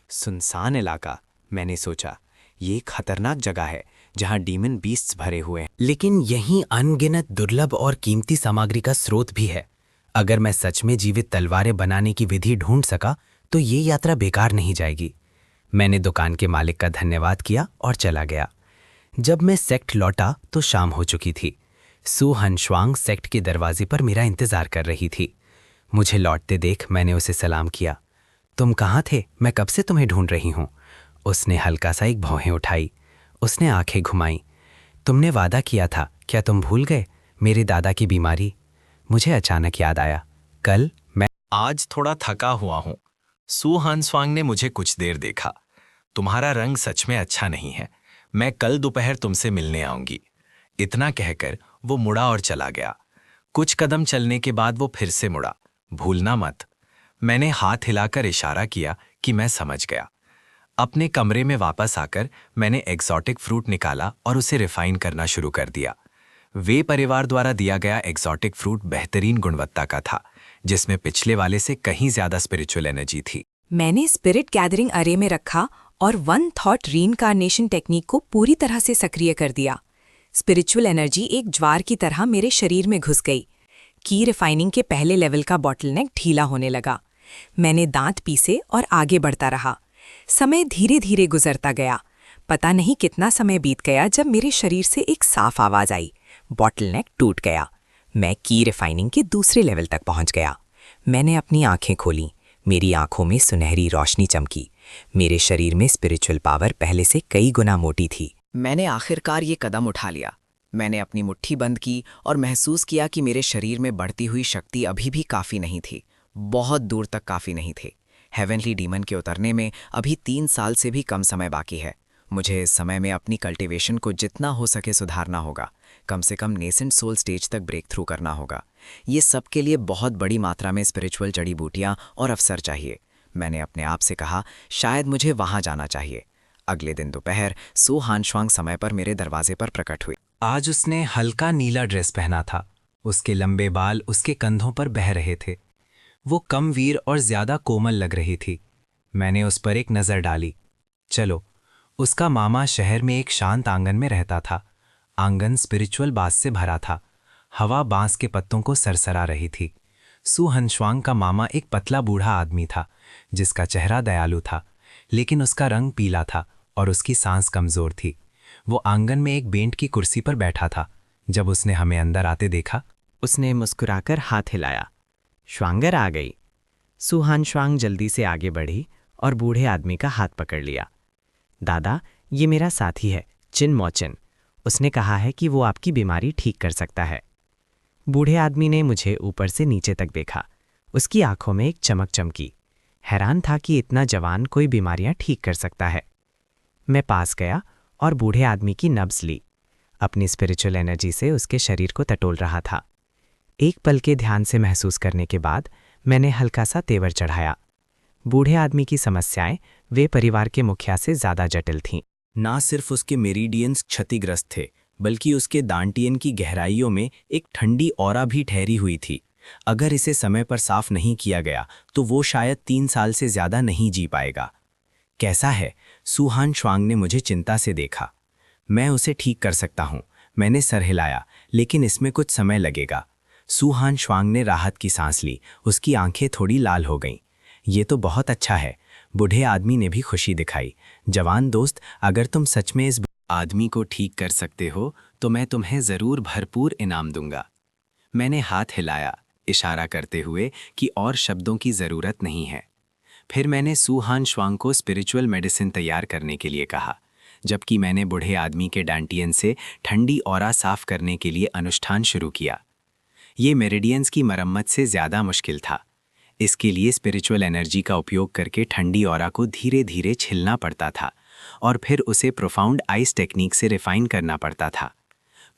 सुनसान इलाका, मैंने सोचा। ये एक खतरनाक जगह है जहां डीमन बीस्ट्स भरे हुए हैं, लेकिन यहीं अनगिनत दुर्लभ और कीमती सामग्री का स्रोत भी है। अगर मैं सच में जीवित तलवारें बनाने की विधि ढूंढ सका तो ये यात्रा बेकार नहीं जाएगी। मैंने दुकान के मालिक का धन्यवाद किया और चला गया। जब मैं सेक्ट लौटा तो शाम हो चुकी थी। सू हनश्वांग सेक्ट के दरवाजे पर मेरा इंतजार कर रही थी। मुझे लौटते देख मैंने उसे सलाम किया। तुम कहाँ थे? मैं कब से तुम्हें ढूंढ रही हूँ। उसने हल्का सा एक भौहें उठाई। उसने आंखें घुमाई। तुमने वादा किया था, क्या तुम भूल गए? मेरे दादा की बीमारी। मुझे अचानक याद आया, कल मैं आज थोड़ा थका हुआ हूं। सू हानस्वांग ने मुझे कुछ देर देखा। तुम्हारा रंग सच में अच्छा नहीं है। मैं कल दोपहर तुमसे मिलने आऊंगी। इतना कहकर वो मुड़ा और चला गया। कुछ कदम चलने के बाद वो फिर से मुड़ा। भूलना मत। मैंने हाथ हिलाकर इशारा किया कि मैं समझ गया। अपने कमरे में वापस आकर मैंने एक्सोटिक फ्रूट निकाला और उसे रिफाइन करना शुरू कर दिया। वे परिवार द्वारा दिया गया एक्सोटिक फ्रूट बेहतरीन गुणवत्ता का था, जिसमें पिछले वाले से कहीं ज्यादा स्पिरिचुअल एनर्जी थी। मैंने स्पिरिट गैदरिंग अरे में रखा और वन थॉट रीइंकार्नेशन टेक्निक को पूरी तरह से सक्रिय कर दिया। स्पिरिचुअल एनर्जी एक ज्वार की तरह मेरे शरीर में घुस गई। की रिफाइनिंग के पहले लेवल का बॉटलनेक ढीला होने लगा। मैंने दांत पीसे और आगे बढ़ता रहा। समय धीरे धीरे गुजरता गया। पता नहीं कितना समय बीत गया जब मेरे शरीर से एक साफ आवाज आई। बॉटलनेक टूट गया। मैं की रिफाइनिंग के दूसरे लेवल तक पहुंच गया। मैंने अपनी आंखें खोलीं। मेरी आंखों में सुनहरी रोशनी चमकी। मेरे शरीर में स्पिरिचुअल पावर पहले से कई गुना मोटी थी। मैंने आखिरकार ये कदम उठा लिया। मैंने अपनी मुट्ठी बंद की और महसूस किया कि मेरे शरीर में बढ़ती हुई शक्ति अभी भी काफ़ी नहीं थी, बहुत दूर तक काफ़ी नहीं थी। हेवनली डीमन के उतरने में अभी 3 साल से भी कम समय बाकी है। मुझे इस समय में अपनी कल्टीवेशन को जितना हो सके सुधारना होगा। कम से कम नेसेंट सोल स्टेज तक ब्रेक थ्रू करना होगा। ये सब के लिए बहुत बड़ी मात्रा में स्पिरिचुअल जड़ी बूटियाँ और अवसर चाहिए। मैंने अपने आप से कहा, शायद मुझे वहाँ जाना चाहिए। अगले दिन दोपहर सू हानश्वांग समय पर मेरे दरवाजे पर प्रकट हुई। आज उसने हल्का नीला ड्रेस पहना था। उसके लंबे बाल उसके कंधों पर बह रहे थे। वो कम वीर और ज्यादा कोमल लग रही थी। मैंने उस पर एक नज़र डाली। चलो, उसका मामा शहर में एक शांत आंगन में रहता था। आंगन स्पिरिचुअल बास से भरा था। हवा बांस के पत्तों को सरसरा रही थी। सू हंशवांग का मामा एक पतला बूढ़ा आदमी था, जिसका चेहरा दयालु था, लेकिन उसका रंग पीला था और उसकी सांस कमजोर थी। वो आंगन में एक बेंट की कुर्सी पर बैठा था। जब उसने हमें अंदर आते देखा, उसने मुस्कुराकर हाथ हिलाया। श्वांगर आ गई। सुहान श्वांग जल्दी से आगे बढ़ी और बूढ़े आदमी का हाथ पकड़ लिया। दादा, ये मेरा साथी है, चिन मोचिन। उसने कहा है कि वो आपकी बीमारी ठीक कर सकता है। बूढ़े आदमी ने मुझे ऊपर से नीचे तक देखा। उसकी आंखों में एक चमक चमकी। हैरान था कि इतना जवान कोई बीमारियां ठीक कर सकता है। मैं पास गया और बूढ़े आदमी की नब्ज ली। अपनी स्पिरिचुअल एनर्जी से उसके शरीर को टटोल रहा था। एक पल के ध्यान से महसूस करने के बाद मैंने हल्का सा तेवर चढ़ाया। बूढ़े आदमी की समस्याएं वे परिवार के मुखिया से ज्यादा जटिल थीं। ना सिर्फ उसके मेरिडियंस क्षतिग्रस्त थे, बल्कि उसके दांटियन की गहराइयों में एक ठंडी ऑरा भी ठहरी हुई थी। अगर इसे समय पर साफ नहीं किया गया तो वो शायद 3 साल से ज्यादा नहीं जी पाएगा। कैसा है? सुहान श्वांग ने मुझे चिंता से देखा। मैं उसे ठीक कर सकता हूँ, मैंने सर हिलाया, लेकिन इसमें कुछ समय लगेगा। सुहान श्वांग ने राहत की सांस ली। उसकी आंखें थोड़ी लाल हो गईं। ये तो बहुत अच्छा है। बूढ़े आदमी ने भी खुशी दिखाई। जवान दोस्त, अगर तुम सच में इस आदमी को ठीक कर सकते हो तो मैं तुम्हें जरूर भरपूर इनाम दूंगा। मैंने हाथ हिलाया, इशारा करते हुए कि और शब्दों की जरूरत नहीं है। फिर मैंने सुहान श्वांग को स्पिरिचुअल मेडिसिन तैयार करने के लिए कहा, जबकि मैंने बूढ़े आदमी के डांटियन से ठंडी ऑरा साफ करने के लिए अनुष्ठान शुरू किया। ये मेरिडियंस की मरम्मत से ज्यादा मुश्किल था। इसके लिए स्पिरिचुअल एनर्जी का उपयोग करके ठंडी ऑरा को धीरे धीरे छिलना पड़ता था और फिर उसे प्रोफाउंड आइस टेक्निक से रिफाइन करना पड़ता था।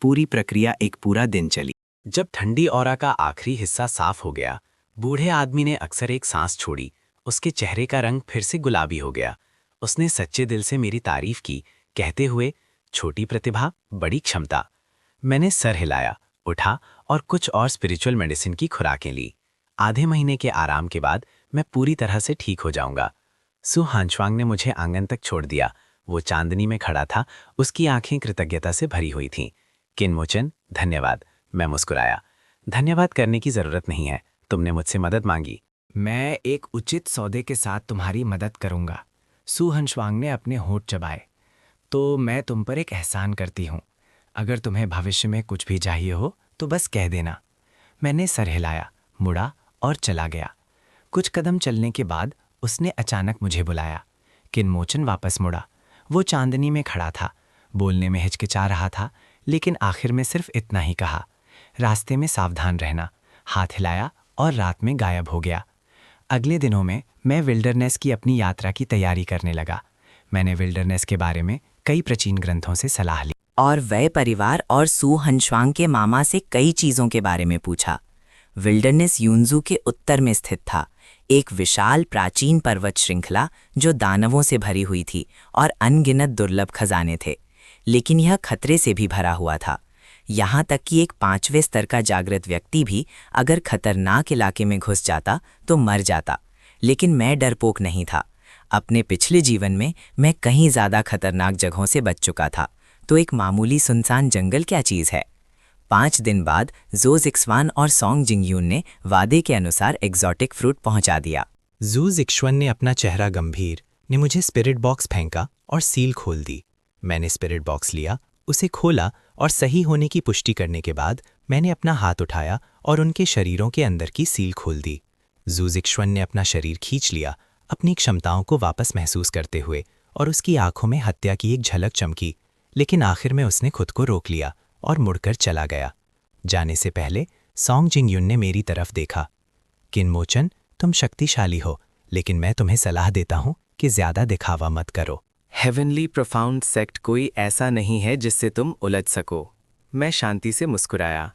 पूरी प्रक्रिया एक पूरा दिन चली। जब ठंडी ऑरा का आखिरी हिस्सा साफ हो गया, बूढ़े आदमी ने अक्सर एक सांस छोड़ी। उसके चेहरे का रंग फिर से गुलाबी हो गया। उसने सच्चे दिल से मेरी तारीफ की, कहते हुए, छोटी प्रतिभा, बड़ी क्षमता। मैंने सर हिलाया, उठा और कुछ और स्पिरिचुअल मेडिसिन की खुराकें ली। आधे महीने के आराम के बाद मैं पूरी तरह से ठीक हो जाऊंगा। सू हानश्वांग ने मुझे आंगन तक छोड़ दिया। वो चांदनी में खड़ा था, उसकी आंखें कृतज्ञता से भरी हुई थीं। किनमोचन, धन्यवाद। मैं मुस्कुराया। धन्यवाद करने की जरूरत नहीं है, तुमने मुझसे मदद मांगी। मैं एक उचित सौदे के साथ तुम्हारी मदद करूंगा। सू हंशवांग ने अपने होंठ चबाए। तो मैं तुम पर एक एहसान करती हूँ। अगर तुम्हें भविष्य में कुछ भी चाहिए हो तो बस कह देना। मैंने सर हिलाया, मुड़ा और चला गया। कुछ कदम चलने के बाद उसने अचानक मुझे बुलाया। किनमोचन वापस मुड़ा। वो चांदनी में खड़ा था, बोलने में हिचकिचा रहा था, लेकिन आखिर में सिर्फ इतना ही कहा, रास्ते में सावधान रहना। हाथ हिलाया और रात में गायब हो गया। अगले दिनों में मैं विल्डरनेस की अपनी यात्रा की तैयारी करने लगा। मैंने विल्डरनेस के बारे में कई प्राचीन ग्रंथों से सलाह ली और वह परिवार और सू हंशवांग के मामा से कई चीज़ों के बारे में पूछा। विल्डरनेस यूनजू के उत्तर में स्थित था, एक विशाल प्राचीन पर्वत श्रृंखला जो दानवों से भरी हुई थी और अनगिनत दुर्लभ खजाने थे। लेकिन यह खतरे से भी भरा हुआ था। यहाँ तक कि एक 5वें स्तर का जागृत व्यक्ति भी अगर खतरनाक इलाके में घुस जाता तो मर जाता। लेकिन मैं डरपोक नहीं था। अपने पिछले जीवन में मैं कहीं ज़्यादा खतरनाक जगहों से बच चुका था, तो एक मामूली सुनसान जंगल क्या चीज़ है। 5 दिन बाद ज़ो ज़िक्सवान और सोंग जिंगयून ने वादे के अनुसार एग्जॉटिक फ्रूट पहुंचा दिया। ज़ू ज़िक्सवान ने अपना चेहरा गंभीर ने मुझे स्पिरिट बॉक्स फेंका और सील खोल दी। मैंने स्पिरिट बॉक्स लिया, उसे खोला और सही होने की पुष्टि करने के बाद मैंने अपना हाथ उठाया और उनके शरीरों के अंदर की सील खोल दी। ज़ू ज़िक्सवान ने अपना शरीर खींच लिया, अपनी क्षमताओं को वापस महसूस करते हुए, और उसकी आंखों में हत्या की एक झलक चमकी। लेकिन आखिर में उसने खुद को रोक लिया और मुड़कर चला गया। जाने से पहले सोंग जिंगयून ने मेरी तरफ देखा। किनमोचन, तुम शक्तिशाली हो, लेकिन मैं तुम्हें सलाह देता हूं कि ज्यादा दिखावा मत करो। हेवनली प्रोफाउंड सेक्ट कोई ऐसा नहीं है जिससे तुम उलझ सको। मैं शांति से मुस्कुराया।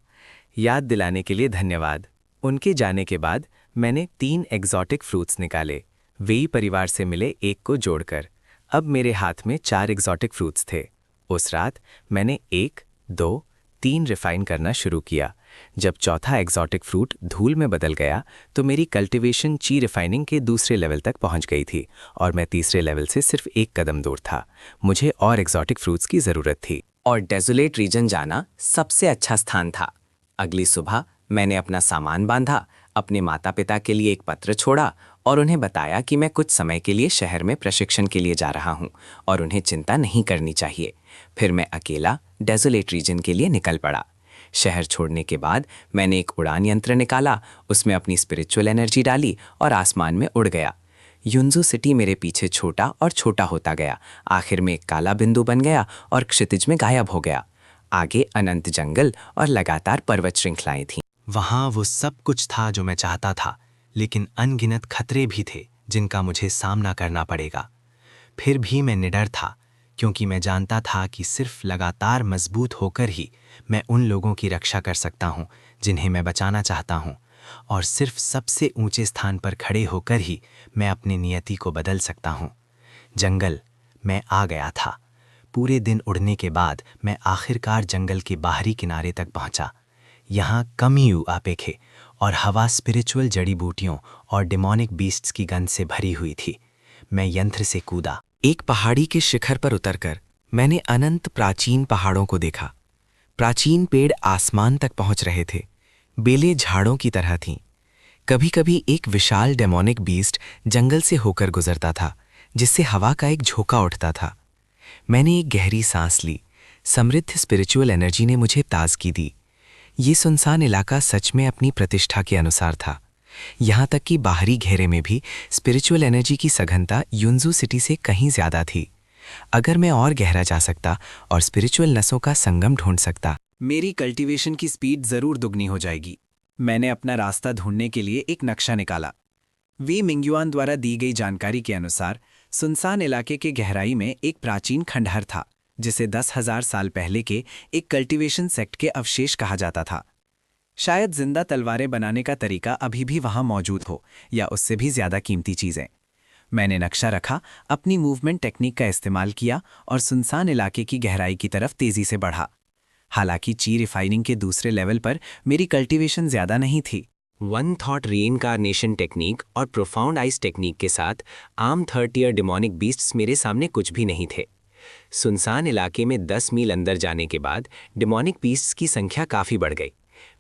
याद दिलाने के लिए धन्यवाद। उनके जाने के बाद मैंने 3 एग्जॉटिक फ्रूट्स निकाले, वेई परिवार से मिले एक को जोड़कर। अब मेरे हाथ में 4 एग्जॉटिक फ्रूट्स थे। उस रात मैंने 1, 2, 3 रिफाइन करना शुरू किया। जब चौथा एग्जॉटिक फ्रूट धूल में बदल गया तो मेरी कल्टीवेशन ची रिफाइनिंग के दूसरे लेवल तक पहुंच गई थी और मैं तीसरे लेवल से सिर्फ 1 कदम दूर था। मुझे और एग्जॉटिक फ्रूट्स की ज़रूरत थी। और डेजोलेट रीजन जाना सबसे अच्छा स्थान था। अगली सुबह मैंने अपना सामान बांधा, अपने माता पिता के लिए एक पत्र छोड़ा और उन्हें बताया कि मैं कुछ समय के लिए शहर में प्रशिक्षण के लिए जा रहा हूं और उन्हें चिंता नहीं करनी चाहिए। फिर मैं अकेला डेजोलेट रीजन के लिए निकल पड़ा। शहर छोड़ने के बाद मैंने एक उड़ान यंत्र निकाला, उसमें अपनी स्पिरिचुअल एनर्जी डाली और आसमान में उड़ गया। युंजू सिटी मेरे पीछे छोटा और छोटा होता गया। आखिर में एक काला बिंदु बन गया और क्षितिज में गायब हो गया। आगे अनंत जंगल और लगातार पर्वत श्रृंखलाएं थीं। वहाँ वो सब कुछ था जो मैं चाहता था, लेकिन अनगिनत खतरे भी थे जिनका मुझे सामना करना पड़ेगा। फिर भी मैं निडर था, क्योंकि मैं जानता था कि सिर्फ लगातार मजबूत होकर ही मैं उन लोगों की रक्षा कर सकता हूँ जिन्हें मैं बचाना चाहता हूँ, और सिर्फ सबसे ऊंचे स्थान पर खड़े होकर ही मैं अपनी नियति को बदल सकता हूँ। जंगल, मैं आ गया था। पूरे दिन उड़ने के बाद मैं आखिरकार जंगल के बाहरी किनारे तक पहुंचा। यहाँ कम ही आपेखे और हवा स्पिरिचुअल जड़ी बूटियों और डिमोनिक बीस्ट्स की गंध से भरी हुई थी। मैं यंत्र से कूदा। एक पहाड़ी के शिखर पर उतरकर मैंने अनंत प्राचीन पहाड़ों को देखा। प्राचीन पेड़ आसमान तक पहुंच रहे थे, बेलें झाड़ों की तरह थीं। कभी-कभी एक विशाल डेमोनिक बीस्ट जंगल से होकर गुजरता था, जिससे हवा का एक झोंका उठता था। मैंने एक गहरी सांस ली। समृद्ध स्पिरिचुअल एनर्जी ने मुझे ताजगी दी। ये सुनसान इलाका सच में अपनी प्रतिष्ठा के अनुसार था। यहाँ तक कि बाहरी घेरे में भी स्पिरिचुअल एनर्जी की सघनता युंजू सिटी से कहीं ज़्यादा थी। अगर मैं और गहरा जा सकता और स्पिरिचुअल नसों का संगम ढूंढ सकता, मेरी कल्टीवेशन की स्पीड ज़रूर दुगनी हो जाएगी। मैंने अपना रास्ता ढूंढने के लिए एक नक्शा निकाला। वी मिंग्युआन द्वारा दी गई जानकारी के अनुसार सुनसान इलाके के गहराई में एक प्राचीन खंडहर था, जिसे 10,000 साल पहले के एक कल्टीवेशन सेक्ट के अवशेष कहा जाता था। शायद जिंदा तलवारें बनाने का तरीका अभी भी वहां मौजूद हो, या उससे भी ज्यादा कीमती चीजें। मैंने नक्शा रखा, अपनी मूवमेंट टेक्निक का इस्तेमाल किया और सुनसान इलाके की गहराई की तरफ तेजी से बढ़ा। हालांकि ची रिफाइनिंग के दूसरे लेवल पर मेरी कल्टीवेशन ज्यादा नहीं थी। वन थॉट रीइंकारनेशन टेक्निक और प्रोफाउंड आइस टेक्निक के साथ आम 3rd ईयर डिमोनिक बीस्ट्स मेरे सामने कुछ भी नहीं थे। सुनसान इलाके में 10 मील अंदर जाने के बाद डिमोनिक बीस्ट्स की संख्या काफ़ी बढ़ गई।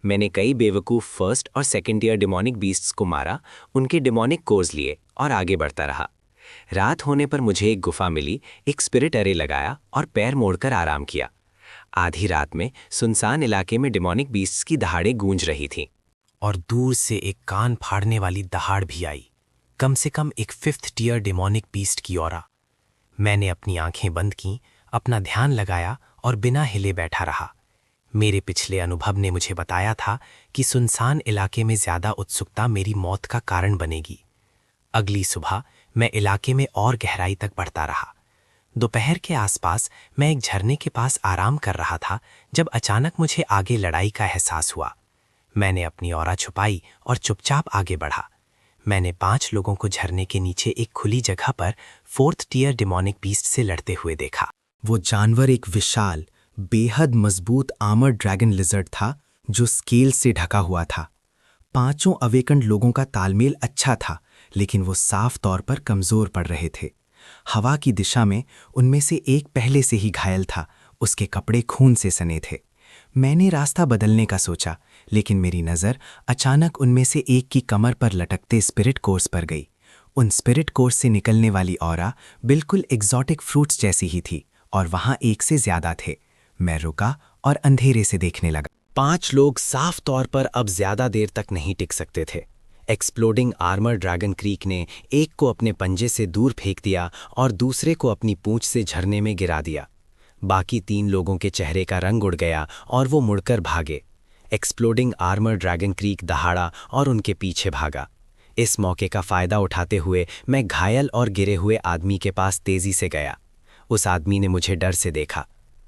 मैंने कई बेवकूफ़ 1st और 2nd ईयर डिमोनिक बीस्ट्स को मारा, उनके डिमोनिक कोर्स लिए और आगे बढ़ता रहा। रात होने पर मुझे एक गुफा मिली, एक स्पिरिट अरे लगाया और पैर मोड़कर आराम किया। आधी रात में सुनसान इलाके में डिमोनिक बीस्ट्स की दहाड़ें गूंज रही थीं। और दूर से एक कान फाड़ने वाली दहाड़ भी आई, कम से कम एक 5th टीयर डिमोनिक बीस्ट की औरा। मैंने अपनी आंखें बंद कीं, अपना ध्यान लगाया और बिना हिले बैठा रहा। मेरे पिछले अनुभव ने मुझे बताया था कि सुनसान इलाके में ज़्यादा उत्सुकता मेरी मौत का कारण बनेगी। अगली सुबह मैं इलाके में और गहराई तक बढ़ता रहा। दोपहर के आसपास मैं एक झरने के पास आराम कर रहा था जब अचानक मुझे आगे लड़ाई का एहसास हुआ। मैंने अपनी औरा छुपाई और चुपचाप आगे बढ़ा। मैंने 5 लोगों को झरने के नीचे एक खुली जगह पर 4th टीयर डिमोनिक बीस्ट से लड़ते हुए देखा। वो जानवर एक विशाल, बेहद मजबूत आर्मर्ड ड्रैगन लिजर्ड था जो स्केल से ढका हुआ था। 5 अवेकन्ड लोगों का तालमेल अच्छा था, लेकिन वो साफ तौर पर कमजोर पड़ रहे थे। हवा की दिशा में उनमें से एक पहले से ही घायल था, उसके कपड़े खून से सने थे। मैंने रास्ता बदलने का सोचा, लेकिन मेरी नज़र अचानक उनमें से एक की कमर पर लटकते स्पिरिट कोर्स पर गई। उन स्पिरिट कोर्स से निकलने वाली ऑरा बिल्कुल एग्जॉटिक फ्रूट्स जैसी ही थी और वहाँ एक से ज़्यादा थे। मैं रुका और अंधेरे से देखने लगा। 5 लोग साफ तौर पर अब ज्यादा देर तक नहीं टिक सकते थे। एक्सप्लोडिंग आर्मर ड्रैगन क्रीक ने एक को अपने पंजे से दूर फेंक दिया और दूसरे को अपनी पूंछ से झरने में गिरा दिया। बाकी 3 लोगों के चेहरे का रंग उड़ गया और वो मुड़कर भागे। एक्सप्लोडिंग आर्मर ड्रैगन क्रीक दहाड़ा और उनके पीछे भागा। इस मौके का फायदा उठाते हुए मैं घायल और गिरे हुए आदमी के पास तेजी से गया। उस आदमी ने मुझे डर से देखा।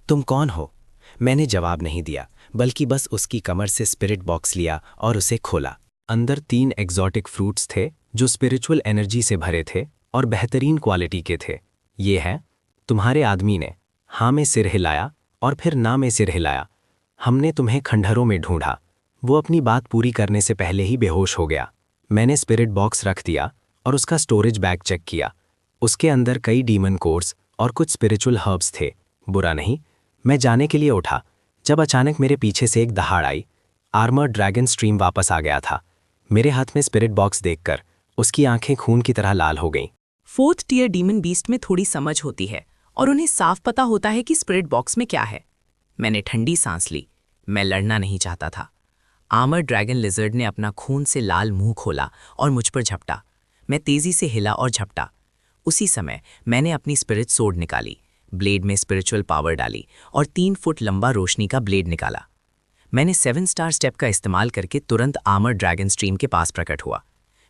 तुम कौन हो? मैंने जवाब नहीं दिया, बल्कि बस उसकी कमर से स्पिरिट बॉक्स लिया और उसे खोला। अंदर 3 एग्जॉटिक फ्रूट्स थे जो स्पिरिचुअल एनर्जी से भरे थे और बेहतरीन क्वालिटी के थे। ये है। तुम्हारे आदमी ने हाँ में सिर हिलाया और फिर ना में सिर हिलाया। हमने तुम्हें खंडहरों में ढूंढा। वो अपनी बात पूरी करने से पहले ही बेहोश हो गया। मैंने स्पिरिट बॉक्स रख दिया और उसका स्टोरेज बैग चेक किया। उसके अंदर कई डीमन कोर्स और कुछ स्पिरिचुअल हर्ब्स थे। बुरा नहीं, मैं जाने के लिए उठा जब अचानक मेरे पीछे से एक दहाड़ आई। आर्मर्ड ड्रैगन स्ट्रीम वापस आ गया था। मेरे हाथ में स्पिरिट बॉक्स देखकर उसकी आंखें खून की तरह लाल हो गईं। 4th टियर डीमन बीस्ट में थोड़ी समझ होती है और उन्हें साफ पता होता है कि स्पिरिट बॉक्स में क्या है। मैंने ठंडी सांस ली। मैं लड़ना नहीं चाहता था। आर्मर ड्रैगन लिजर्ड ने अपना खून से लाल मुंह खोला और मुझ पर झपटा। मैं तेजी से हिला और झपटा। उसी समय मैंने अपनी स्पिरिट सोर्ड निकाली, ब्लेड में स्पिरिचुअल पावर डाली और 3 फुट लंबा रोशनी का ब्लेड निकाला। मैंने 7 स्टार स्टेप का इस्तेमाल करके तुरंत आर्मर ड्रैगन स्ट्रीम के पास प्रकट हुआ।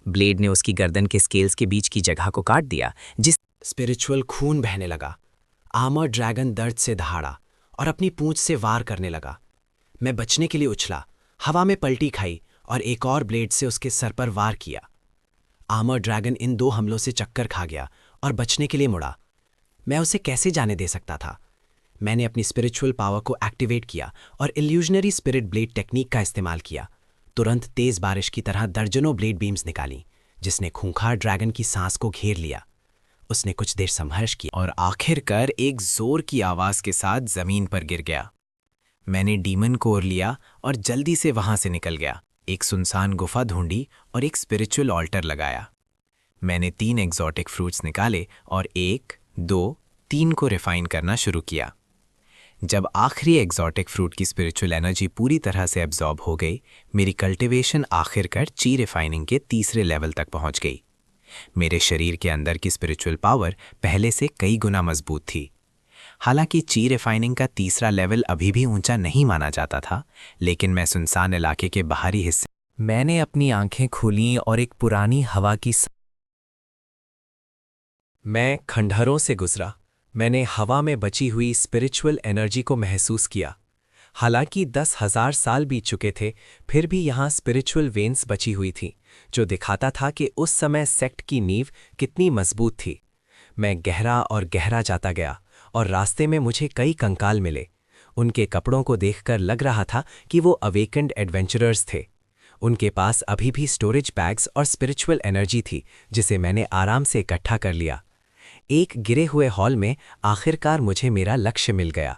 ब्लेड ने उसकी गर्दन के स्केल्स के बीच की जगह को काट दिया, जिस स्पिरिचुअल खून बहने लगा। आर्मर ड्रैगन दर्द से दहाड़ा और अपनी पूंछ से वार करने लगा। मैं बचने के लिए उछला, हवा में पलटी खाई और एक और ब्लेड से उसके सर पर वार किया। आर्मर ड्रैगन इन 2 हमलों से चक्कर खा गया और बचने के लिए मुड़ा। मैं उसे कैसे जाने दे सकता था? मैंने अपनी स्पिरिचुअल पावर को एक्टिवेट किया और इल्यूजनरी स्पिरिट ब्लेड टेक्निक का इस्तेमाल किया। तुरंत तेज बारिश की तरह दर्जनों ब्लेड बीम्स निकाली, जिसने खूंखार ड्रैगन की सांस को घेर लिया। उसने कुछ देर संघर्ष किया और आखिरकार एक जोर की आवाज के साथ जमीन पर गिर गया। मैंने डीमन कोर लिया और जल्दी से वहां से निकल गया। एक सुनसान गुफा ढूंढी और एक स्पिरिचुअल ऑल्टर लगाया। मैंने 3 एग्जॉटिक फ्रूट्स निकाले और 1, 2, 3 को रिफाइन करना शुरू किया। जब आखिरी एग्जॉटिक फ्रूट की स्पिरिचुअल एनर्जी पूरी तरह से एब्जॉर्ब हो गई, मेरी कल्टिवेशन आखिरकार ची रिफाइनिंग के 3रे लेवल तक पहुंच गई। मेरे शरीर के अंदर की स्पिरिचुअल पावर पहले से कई गुना मजबूत थी। हालांकि ची रिफाइनिंग का 3रा लेवल अभी भी ऊंचा नहीं माना जाता था, लेकिन मैं सुनसान इलाके के बाहरी हिस्से मैंने अपनी आंखें खोलीं और एक पुरानी हवा की मैं खंडहरों से गुजरा। मैंने हवा में बची हुई स्पिरिचुअल एनर्जी को महसूस किया। हालांकि 10,000 साल बीत चुके थे, फिर भी यहाँ स्पिरिचुअल वेन्स बची हुई थी, जो दिखाता था कि उस समय सेक्ट की नींव कितनी मजबूत थी। मैं गहरा और गहरा जाता गया और रास्ते में मुझे कई कंकाल मिले। उनके कपड़ों को देखकर लग रहा था कि वो अवेकेंड एडवेंचरर्स थे। उनके पास अभी भी स्टोरेज बैग्स और स्पिरिचुअल एनर्जी थी, जिसे मैंने आराम से इकट्ठा कर लिया। एक गिरे हुए हॉल में आखिरकार मुझे मेरा लक्ष्य मिल गया।